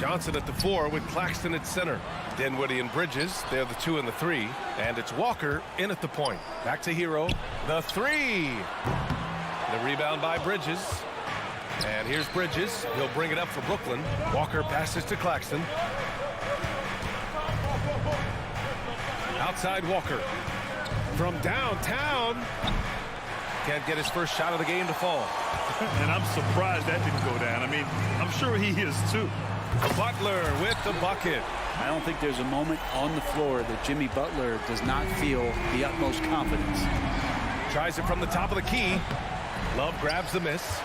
Johnson at the 4 with Claxton at center. Dinwiddie and Bridges, they're the 2 and the 3. And it's Walker in at the point. Back to Hero, the 3. The rebound by Bridges. And here's Bridges. He'll bring it up for Brooklyn. Walker passes to Claxton. Outside Walker. From downtown. Can't get his first shot of the game to fall.
And I'm surprised that didn't go down. I mean, I'm sure he is too.
Butler with the bucket.
I don't think there's a moment on the floor that Jimmy Butler does not feel the utmost confidence.
Tries it from the top of the key. Love grabs the miss.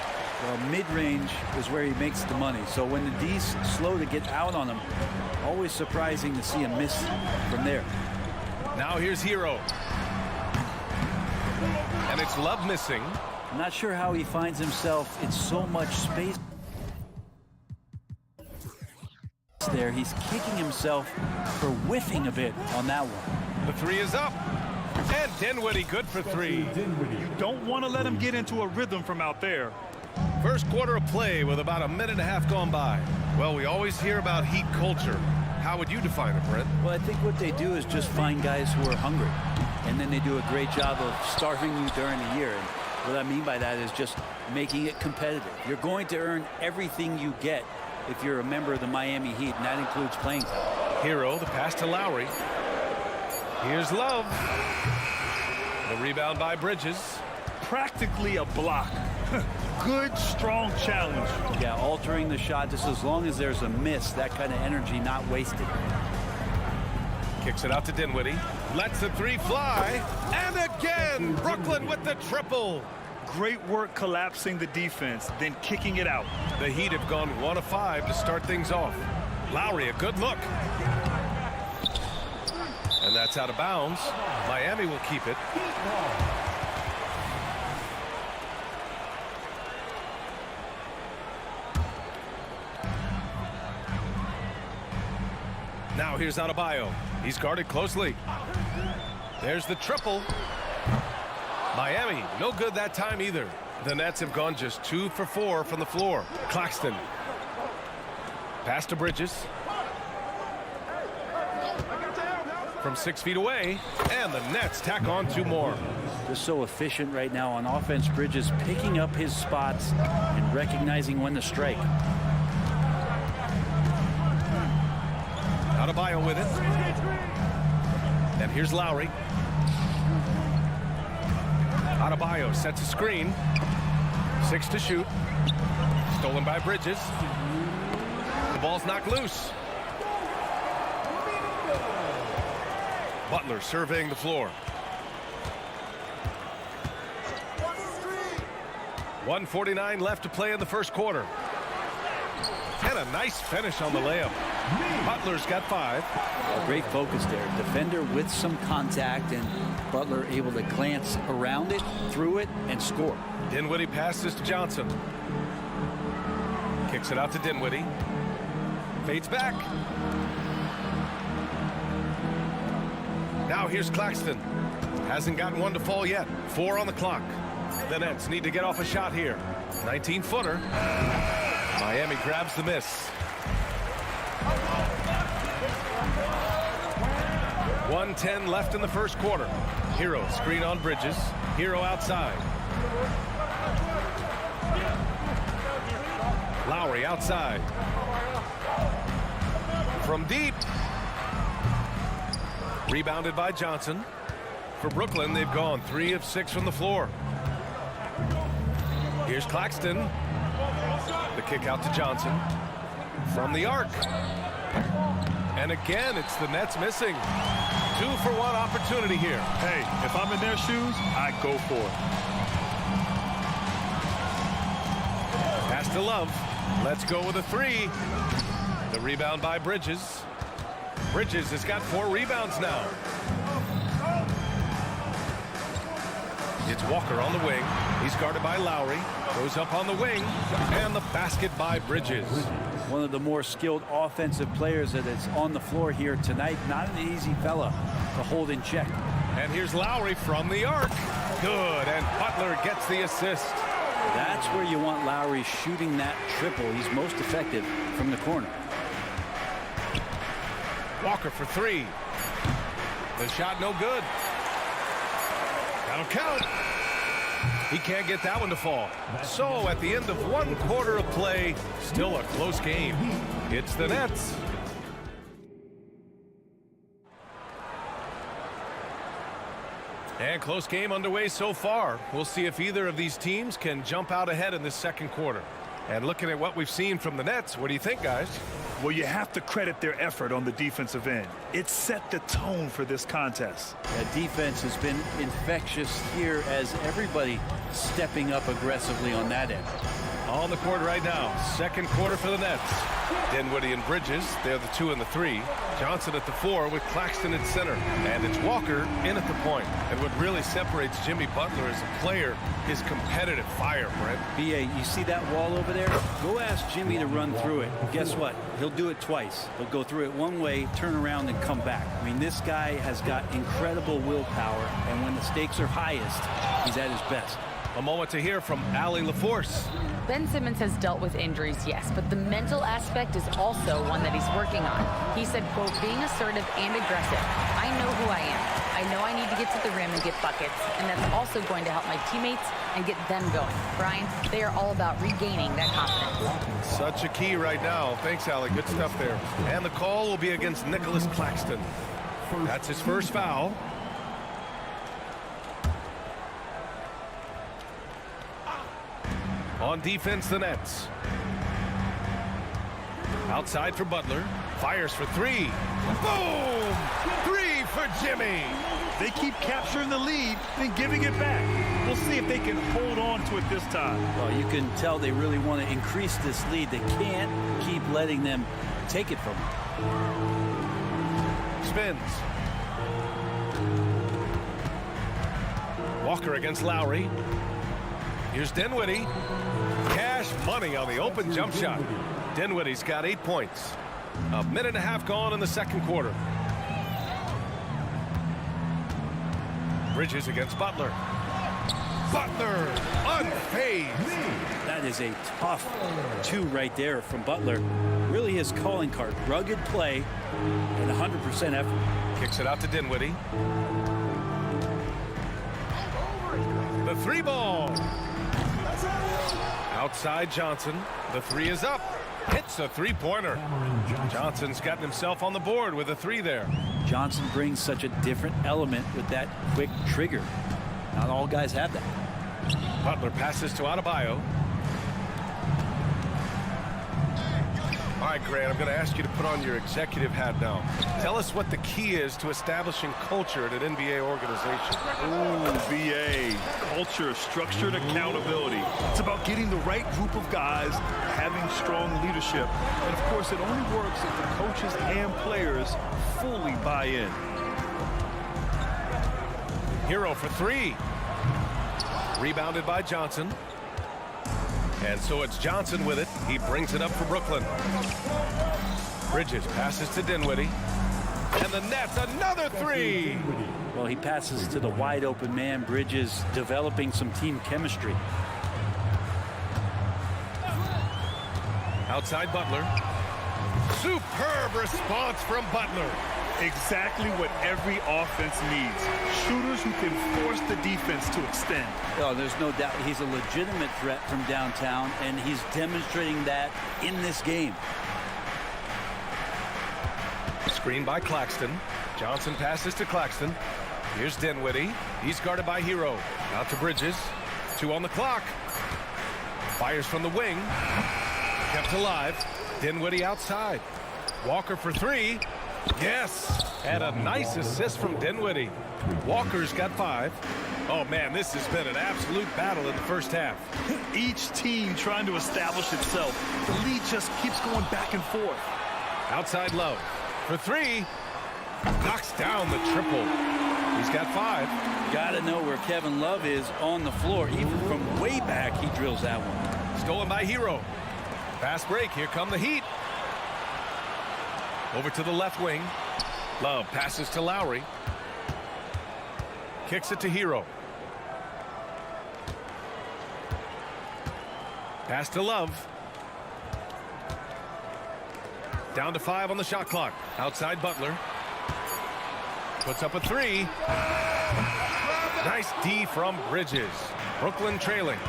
Well, mid-range is where he makes the money. So when the D's slow to get out on him, always surprising to see him miss from there.
Now here's Hero. And it's Love missing.
I'm not sure how he finds himself in so much space there. He's kicking himself for whiffing a bit on that one.
The 3 is up. And Dinwiddie good for 3.
You don't want to let him get into a rhythm from out there.
First quarter of play with about a minute and a half gone by. Well, we always hear about Heat culture. How would you define it, Brent?
Well, I think what they do is just find guys who are hungry. And then they do a great job of starving you during the year. And what I mean by that is just making it competitive. You're going to earn everything you get if you're a member of the Miami Heat, and that includes playing time.
Hero, the pass to Lowry. Here's Love. The rebound by Bridges.
Practically a block. Good, strong challenge.
Yeah, altering the shot just as long as there's a miss, that kind of energy not wasted.
Kicks it out to Dinwiddie. Lets the 3 fly. And again, Brooklyn with the triple.
Great work collapsing the defense, then kicking it out.
The Heat have gone 1 of 5 to start things off. Lowry, a good look. And that's out of bounds. Miami will keep it. Now here's Adebayo. He's guarded closely. There's the triple. Miami, no good that time either. The Nets have gone just 2 for 4 from the floor. Claxton. Pass to Bridges. From 6 feet away. And the Nets tack on 2 more.
Just so efficient right now on offense. Bridges picking up his spots and recognizing when to strike.
Adebayo with it. And here's Lowry. Adebayo sets a screen. 6 to shoot. Stolen by Bridges. The ball's knocked loose. Butler surveying the floor. 1:49 left to play in the first quarter. And a nice finish on the layup. Butler's got 5.
A great focus there. Defender with some contact, and Butler able to glance around it, through it, and score.
Dinwiddie passes to Johnson. Kicks it out to Dinwiddie. Fades back. Now here's Claxton. Hasn't gotten one to fall yet. 4 on the clock. The Nets need to get off a shot here. 19-footer. Miami grabs the miss. 1:10 left in the first quarter. Hero screen on Bridges. Hero outside. Lowry outside. From deep. Rebounded by Johnson. For Brooklyn, they've gone 3 of 6 from the floor. Here's Claxton. The kick out to Johnson. From the arc. And again, it's the Nets missing. 2-for-1 opportunity here.
Hey, if I'm in their shoes, I go for it.
Pass to Love. Let's go with a 3. The rebound by Bridges. Bridges has got 4 rebounds now. It's Walker on the wing. He's guarded by Lowry. Goes up on the wing. And the basket by Bridges.
One of the more skilled offensive players that is on the floor here tonight. Not an easy fella to hold in check.
And here's Lowry from the arc. Good, and Butler gets the assist.
That's where you want Lowry shooting that triple. He's most effective from the corner.
Walker for three. The shot no good. That'll count. He can't get that one to fall. So at the end of 1 quarter of play, still a close game. It's the Nets. And close game underway so far. We'll see if either of these teams can jump out ahead in this second quarter. And looking at what we've seen from the Nets, what do you think, guys?
Well, you have to credit their effort on the defensive end. It set the tone for this contest.
That defense has been infectious here as everybody stepping up aggressively on that end.
On the court right now, second quarter for the Nets. Dinwiddie and Bridges, they're the 2 and the 3. Johnson at the 4 with Claxton at center. And it's Walker in at the point. And what really separates Jimmy Butler as a player is competitive fire, Brent.
B.A., you see that wall over there? Go ask Jimmy to run through it. Guess what? He'll do it twice. He'll go through it one way, turn around, and come back. I mean, this guy has got incredible willpower. And when the stakes are highest, he's at his best.
A moment to hear from Allie LaForce.
Ben Simmons has dealt with injuries, yes, but the mental aspect is also one that he's working on. He said, quote, being assertive and aggressive. I know who I am. I know I need to get to the rim and get buckets, and that's also going to help my teammates and get them going. Brian, they are all about regaining that confidence.
Such a key right now. Thanks, Allie. Good stuff there. And the call will be against Nicholas Claxton. That's his first foul. On defense, the Nets. Outside for Butler. Fires for three. Boom! 3 for Jimmy.
They keep capturing the lead and giving it back. We'll see if they can hold on to it this time.
Well, you can tell they really want to increase this lead. They can't keep letting them take it from them.
Spins. Walker against Lowry. Here's Dinwiddie. Cash money on the open jump shot. Dinwiddie's got 8 points. A minute and a half gone in the second quarter. Bridges against Butler. Butler unfazed.
That is a tough 2 right there from Butler. Really his calling card. Rugged play and 100% effort.
Kicks it out to Dinwiddie. The 3 ball. Outside Johnson. The 3 is up. Hits a 3-pointer. Johnson's gotten himself on the board with a 3 there.
Johnson brings such a different element with that quick trigger. Not all guys have that.
Butler passes to Adebayo. All right, Grant, I'm going to ask you to put on your executive hat now. Tell us what the key is to establishing culture at an NBA organization.
Ooh, BA. Culture, structured accountability. It's about getting the right group of guys, having strong leadership. And, of course, it only works if the coaches and players fully buy in.
Hero for 3. Rebounded by Johnson. And so it's Johnson with it. He brings it up for Brooklyn. Bridges passes to Dinwiddie. And the Nets, another 3.
Well, he passes to the wide open man. Bridges developing some team chemistry.
Outside Butler. Superb response from Butler.
Exactly what every offense needs. Shooters who can force the defense to extend.
Oh, there's no doubt he's a legitimate threat from downtown, and he's demonstrating that in this game.
Screen by Claxton. Johnson passes to Claxton. Here's Dinwiddie. He's guarded by Hero. Out to Bridges. 2 on the clock. Fires from the wing. Kept alive. Dinwiddie outside. Walker for 3. Yes, and a nice assist from Dinwiddie. Walker's got 5. Oh, man, this has been an absolute battle in the first half.
Each team trying to establish itself. The lead just keeps going back and forth.
Outside Love for 3. Knocks down the triple. He's got 5.
Got to know where Kevin Love is on the floor. Even from way back, he drills that one.
Stolen by Hero. Fast break. Here come the Heat. Over to the left wing. Love passes to Lowry. Kicks it to Hero. Pass to Love. Down to 5 on the shot clock. Outside Butler. Puts up a 3. Nice D from Bridges. Brooklyn trailing.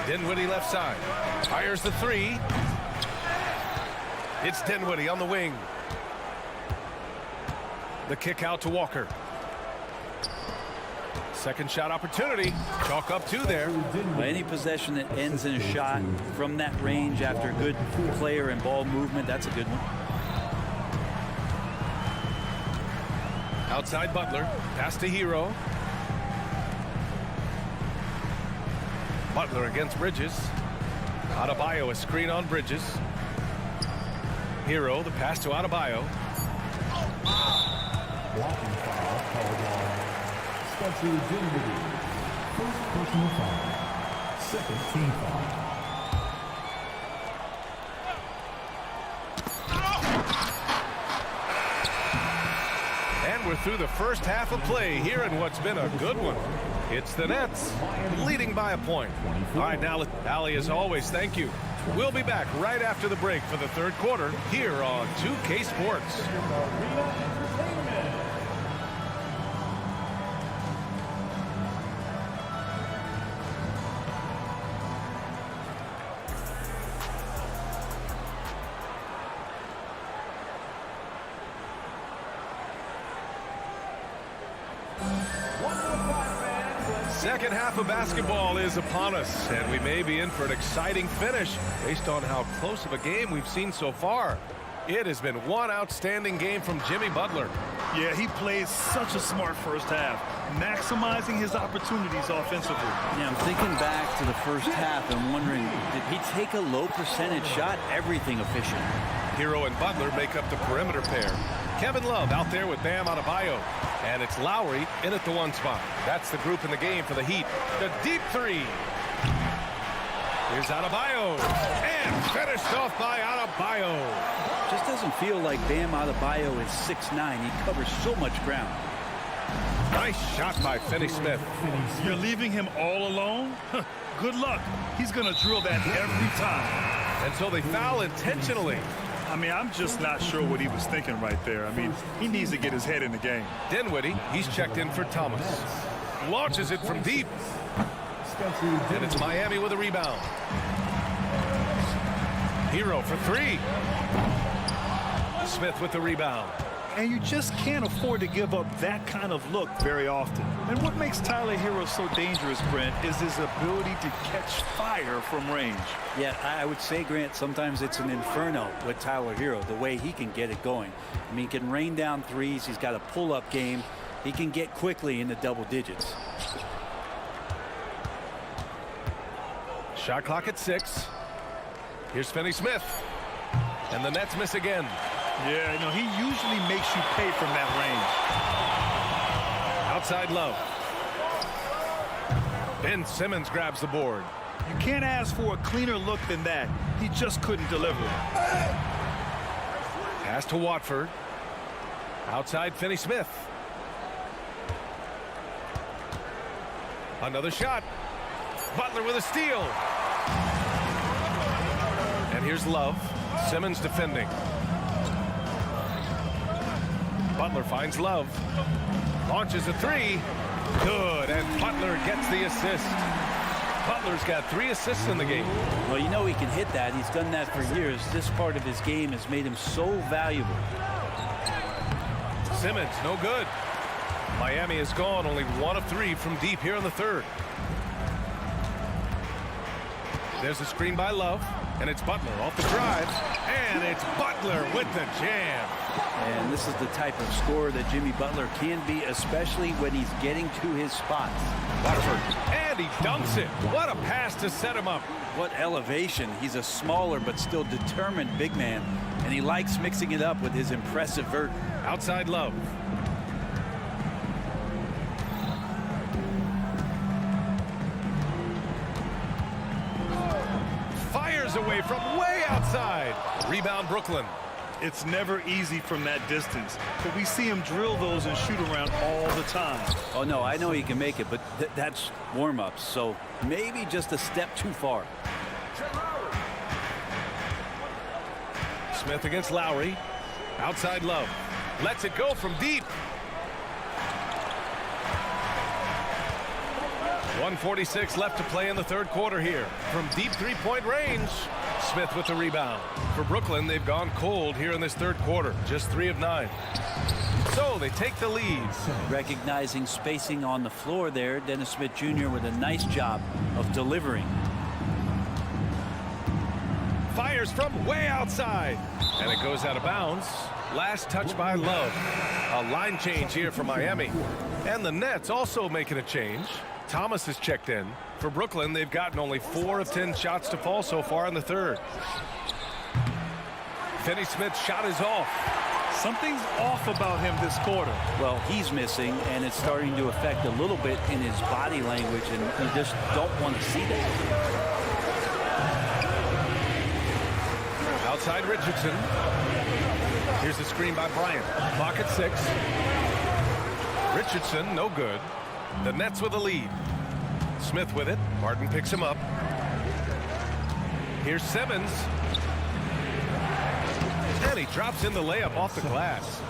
Dinwiddie left side. Fires the 3. It's Dinwiddie on the wing. The kick out to Walker. Second shot opportunity. Chalk up 2 there.
Any possession that ends in a shot from that range after good player and ball movement, that's a good one.
Outside Butler. Pass to Hero. Butler against Bridges. Adebayo, a screen on Bridges. Hero, the pass to Adebayo.
Blocking foul called on Spencer Dinwiddie. First personal foul. Second team foul.
And we're through the first half of play here in what's been a good one. It's the Nets leading by a point. All right, now, Allie, as always, thank you. We'll be back right after the break for the third quarter here on 2K Sports. Second half of basketball is upon us, and we may be in for an exciting finish based on how close of a game we've seen so far. It has been one outstanding game from Jimmy Butler.
Yeah, he played such a smart first half, maximizing his opportunities offensively.
Yeah, I'm thinking back to the first half and wondering, did he take a low percentage shot? Everything efficient.
Hero and Butler make up the perimeter pair. Kevin Love out there with Bam Adebayo. And it's Lowry in at the 1 spot. That's the group in the game for the Heat. The deep 3. Here's Adebayo. And finished off by Adebayo.
Just doesn't feel like Bam Adebayo is 6'9". He covers so much ground.
Nice shot by Finney-Smith.
You're leaving him all alone? Good luck. He's going to drill that every time.
And so they foul intentionally.
I mean, I'm just not sure what he was thinking right there. I mean, he needs to get his head in the game.
Dinwiddie, he's checked in for Thomas. Launches it from deep. And it's Miami with a rebound. Hero for 3. Smith with the rebound.
And you just can't afford to give up that kind of look very often. And what makes Tyler Hero so dangerous, Brent, is his ability to catch fire from range.
Yeah, I would say, Grant, sometimes it's an inferno with Tyler Hero, the way he can get it going. I mean, he can rain down threes. He's got a pull-up game. He can get quickly into double digits.
Shot clock at 6. Here's Finney-Smith. And the Nets miss again.
Yeah, you know, he usually makes you pay from that range.
Outside Love. Ben Simmons grabs the board.
You can't ask for a cleaner look than that. He just couldn't deliver.
Pass to Watford. Outside Finney-Smith. Another shot. Butler with a steal. And here's Love. Simmons defending. Butler finds Love. Launches a 3. Good. And Butler gets the assist. Butler's got 3 assists in the game.
Well, you know he can hit that. He's done that for years. This part of his game has made him so valuable.
Simmons, no good. Miami has gone only 1 of 3 from deep here in the third. There's a screen by Love. And it's Butler off the drive. And it's Butler with the jam.
And this is the type of scorer that Jimmy Butler can be, especially when he's getting to his spots.
Waterford. And he dunks it. What a pass to set him up.
What elevation. He's a smaller but still determined big man. And he likes mixing it up with his impressive vert.
Outside Love. Fires away from way outside. Rebound Brooklyn.
It's never easy from that distance, but we see him drill those and shoot around all the time.
Oh, no, I know he can make it, but that's warm-ups, so maybe just a step too far.
Smith against Lowry. Outside Love. Lets it go from deep. 1:46 left to play in the third quarter here. From deep three-point range, Smith with the rebound. For Brooklyn, they've gone cold here in this third quarter. Just 3 of 9. So they take the lead.
Recognizing spacing on the floor there, Dennis Smith Jr. with a nice job of delivering.
Fires from way outside. And it goes out of bounds. Last touch by Love. A line change here for Miami. And the Nets also making a change. Thomas has checked in. For Brooklyn, they've gotten only 4 of 10 shots to fall so far in the third. Finney Smith's shot is off.
Something's off about him this quarter.
Well, he's missing, and it's starting to affect a little bit in his body language, and you just don't want to see that.
Outside Richardson. Here's the screen by Bryant. Clock at 6. Richardson, no good. The Nets with a lead. Smith with it. Martin picks him up. Here's Simmons. And he drops in the layup off the glass.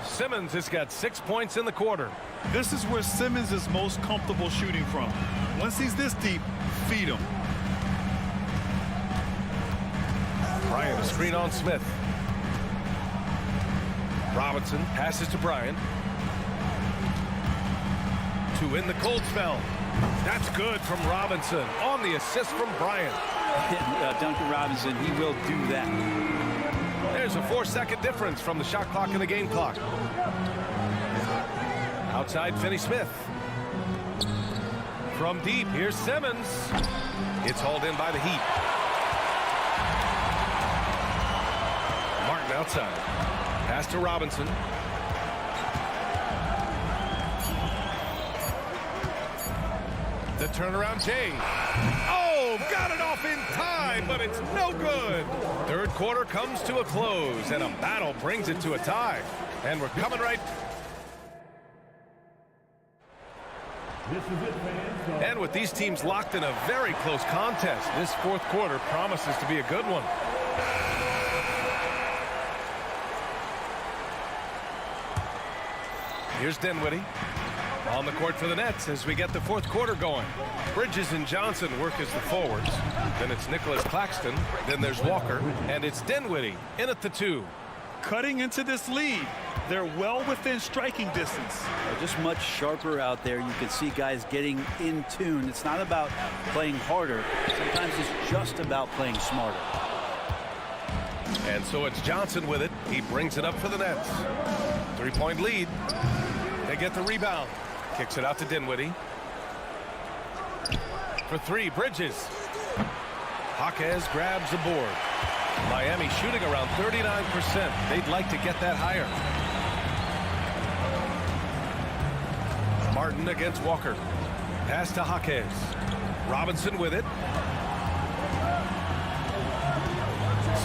Simmons has got 6 points in the quarter.
This is where Simmons is most comfortable shooting from. Once he's this deep, feed him.
Bryant, a screen on Smith. Robinson passes to Bryant. To win the cold spell. That's good from Robinson on the assist from Bryant.
Duncan Robinson, he will do that.
There's a 4-second difference from the shot clock and the game clock. Outside Finney Smith. From deep, here's Simmons. It's hauled in by the Heat. Martin outside. Pass to Robinson. The turnaround, Jay. Oh, got it off in time, but it's no good. Third quarter comes to a close, and a battle brings it to a tie. And we're coming right. And with these teams locked in a very close contest, this fourth quarter promises to be a good one. Here's Dinwiddie on the court for the Nets as we get the fourth quarter going. Bridges and Johnson work as the forwards. Then it's Nicholas Claxton. Then there's Walker. And it's Dinwiddie in at the 2.
Cutting into this lead. They're well within striking distance.
Just much sharper out there. You can see guys getting in tune. It's not about playing harder. Sometimes it's just about playing smarter.
And so it's Johnson with it. He brings it up for the Nets. 3-point lead. They get the rebound. Kicks it out to Dinwiddie. For 3, Bridges. Jaquez grabs the board. Miami shooting around 39%. They'd like to get that higher. Martin against Walker. Pass to Jaquez. Robinson with it.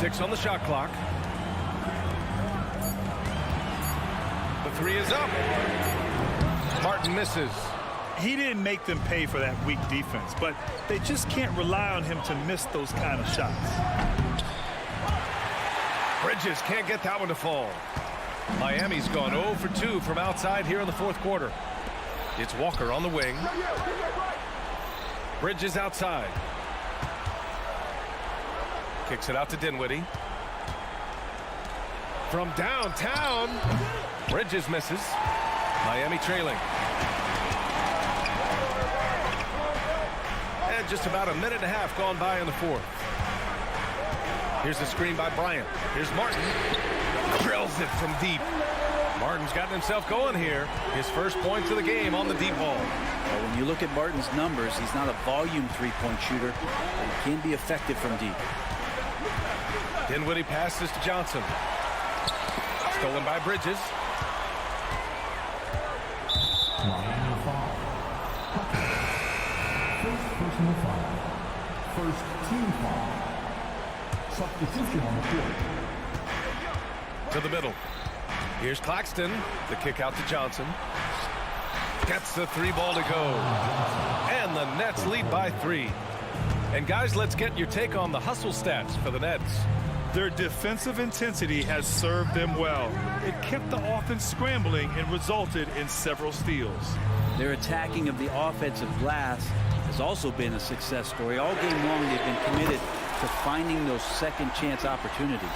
6 on the shot clock. The 3 is up. Martin misses.
He didn't make them pay for that weak defense, but they just can't rely on him to miss those kind of shots.
Bridges can't get that one to fall. Miami's gone 0 for 2 from outside here in the fourth quarter. It's Walker on the wing. Bridges outside. Kicks it out to Dinwiddie. From downtown, Bridges misses. Miami trailing. And just about a minute and a half gone by in the fourth. Here's the screen by Bryant. Here's Martin. Drills it from deep. Martin's gotten himself going here. His first points of the game on the deep ball.
Well, when you look at Martin's numbers, he's not a volume three-point shooter, but he can be effective from deep.
Dinwiddie passes to Johnson. Stolen by Bridges.
Miami foul. First personal foul. First team foul. Substitution on the court.
To the middle. Here's Claxton. The kick out to Johnson. Gets the three ball to go. And the Nets lead by 3. And guys, let's get your take on the hustle stats for the Nets.
Their defensive intensity has served them well. It kept the offense scrambling and resulted in several steals.
Their attacking of the offensive glass has also been a success story. All game long, they've been committed to finding those second chance opportunities.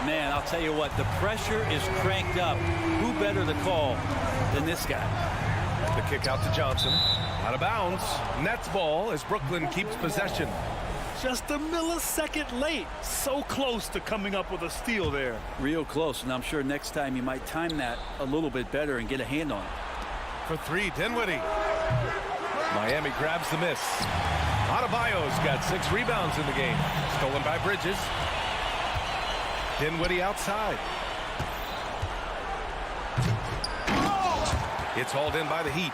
Man, I'll tell you what, the pressure is cranked up. Who better to call than this guy?
The kick out to Johnson. Out of bounds. Nets ball as Brooklyn keeps possession.
Just a millisecond late. So close to coming up with a steal there.
Real close, and I'm sure next time you might time that a little bit better and get a hand on it.
For 3, Dinwiddie. Miami grabs the miss. Adebayo's got 6 rebounds in the game. Stolen by Bridges. Dinwiddie outside. It's hauled in by the Heat.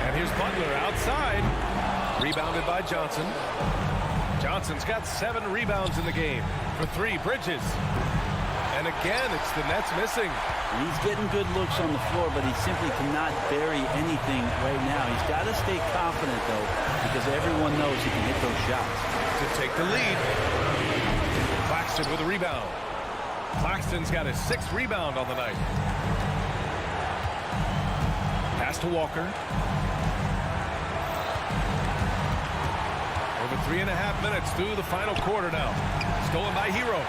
And here's Butler outside. Rebounded by Johnson. Johnson's got 7 rebounds in the game. For 3, Bridges. And again, it's the Nets missing.
He's getting good looks on the floor, but he simply cannot bury anything right now. He's got to stay confident, though, because everyone knows he can hit those shots.
To take the lead. Claxton with a rebound. Claxton's got his 6th rebound on the night. Pass to Walker. Over 3.5 minutes through the final quarter now. Stolen by Hero.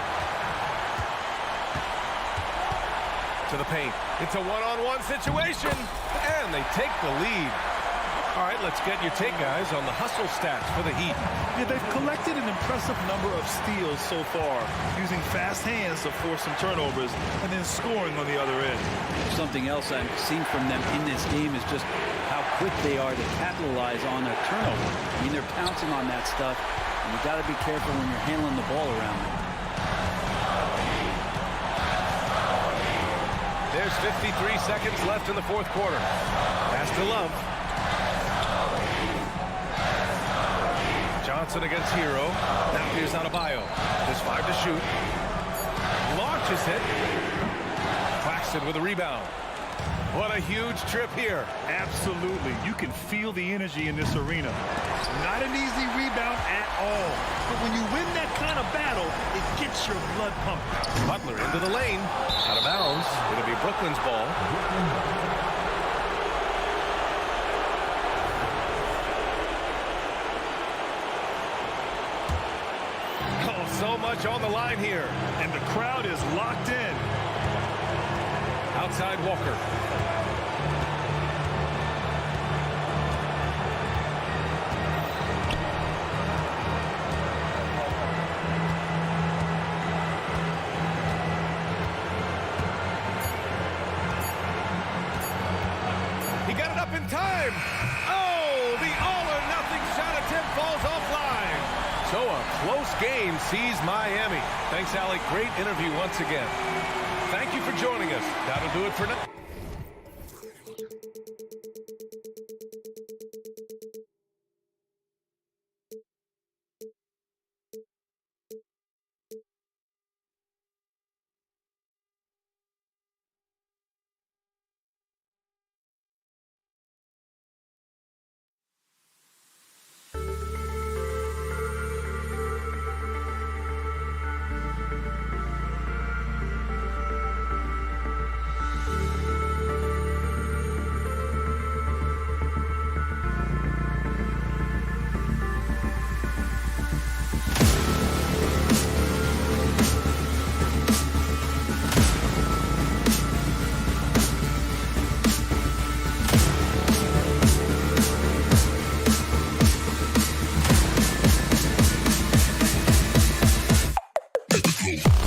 To the paint. It's a one-on-one situation, and they take the lead. All right, let's get your take, guys, on the hustle stats for the Heat.
Yeah, they've collected an impressive number of steals so far, using fast hands to force some turnovers and then scoring on the other end.
Something else I've seen from them in this game is just how quick they are to capitalize on their turnover. I mean, they're pouncing on that stuff, and you got to be careful when you're handling the ball around them.
There's 53 seconds left in the 4th quarter. Pass to Love. Johnson against Hero. Now here's Adebayo. There's 5 to shoot. Launches it. Claxton with a rebound. What a huge trip here.
Absolutely. You can feel the energy in this arena. Not an easy rebound at all. But when you win that kind of battle, it gets your blood pumping.
Butler into the lane. Out of bounds. It'll be Brooklyn's ball. Oh, so much on the line here.
And the crowd is locked in.
Outside Walker. In time. Oh, the all-or-nothing shot attempt falls offline. So a close game sees Miami. Thanks, Alec. Great interview once again. Thank you for joining us. That'll do it for now.
Cool.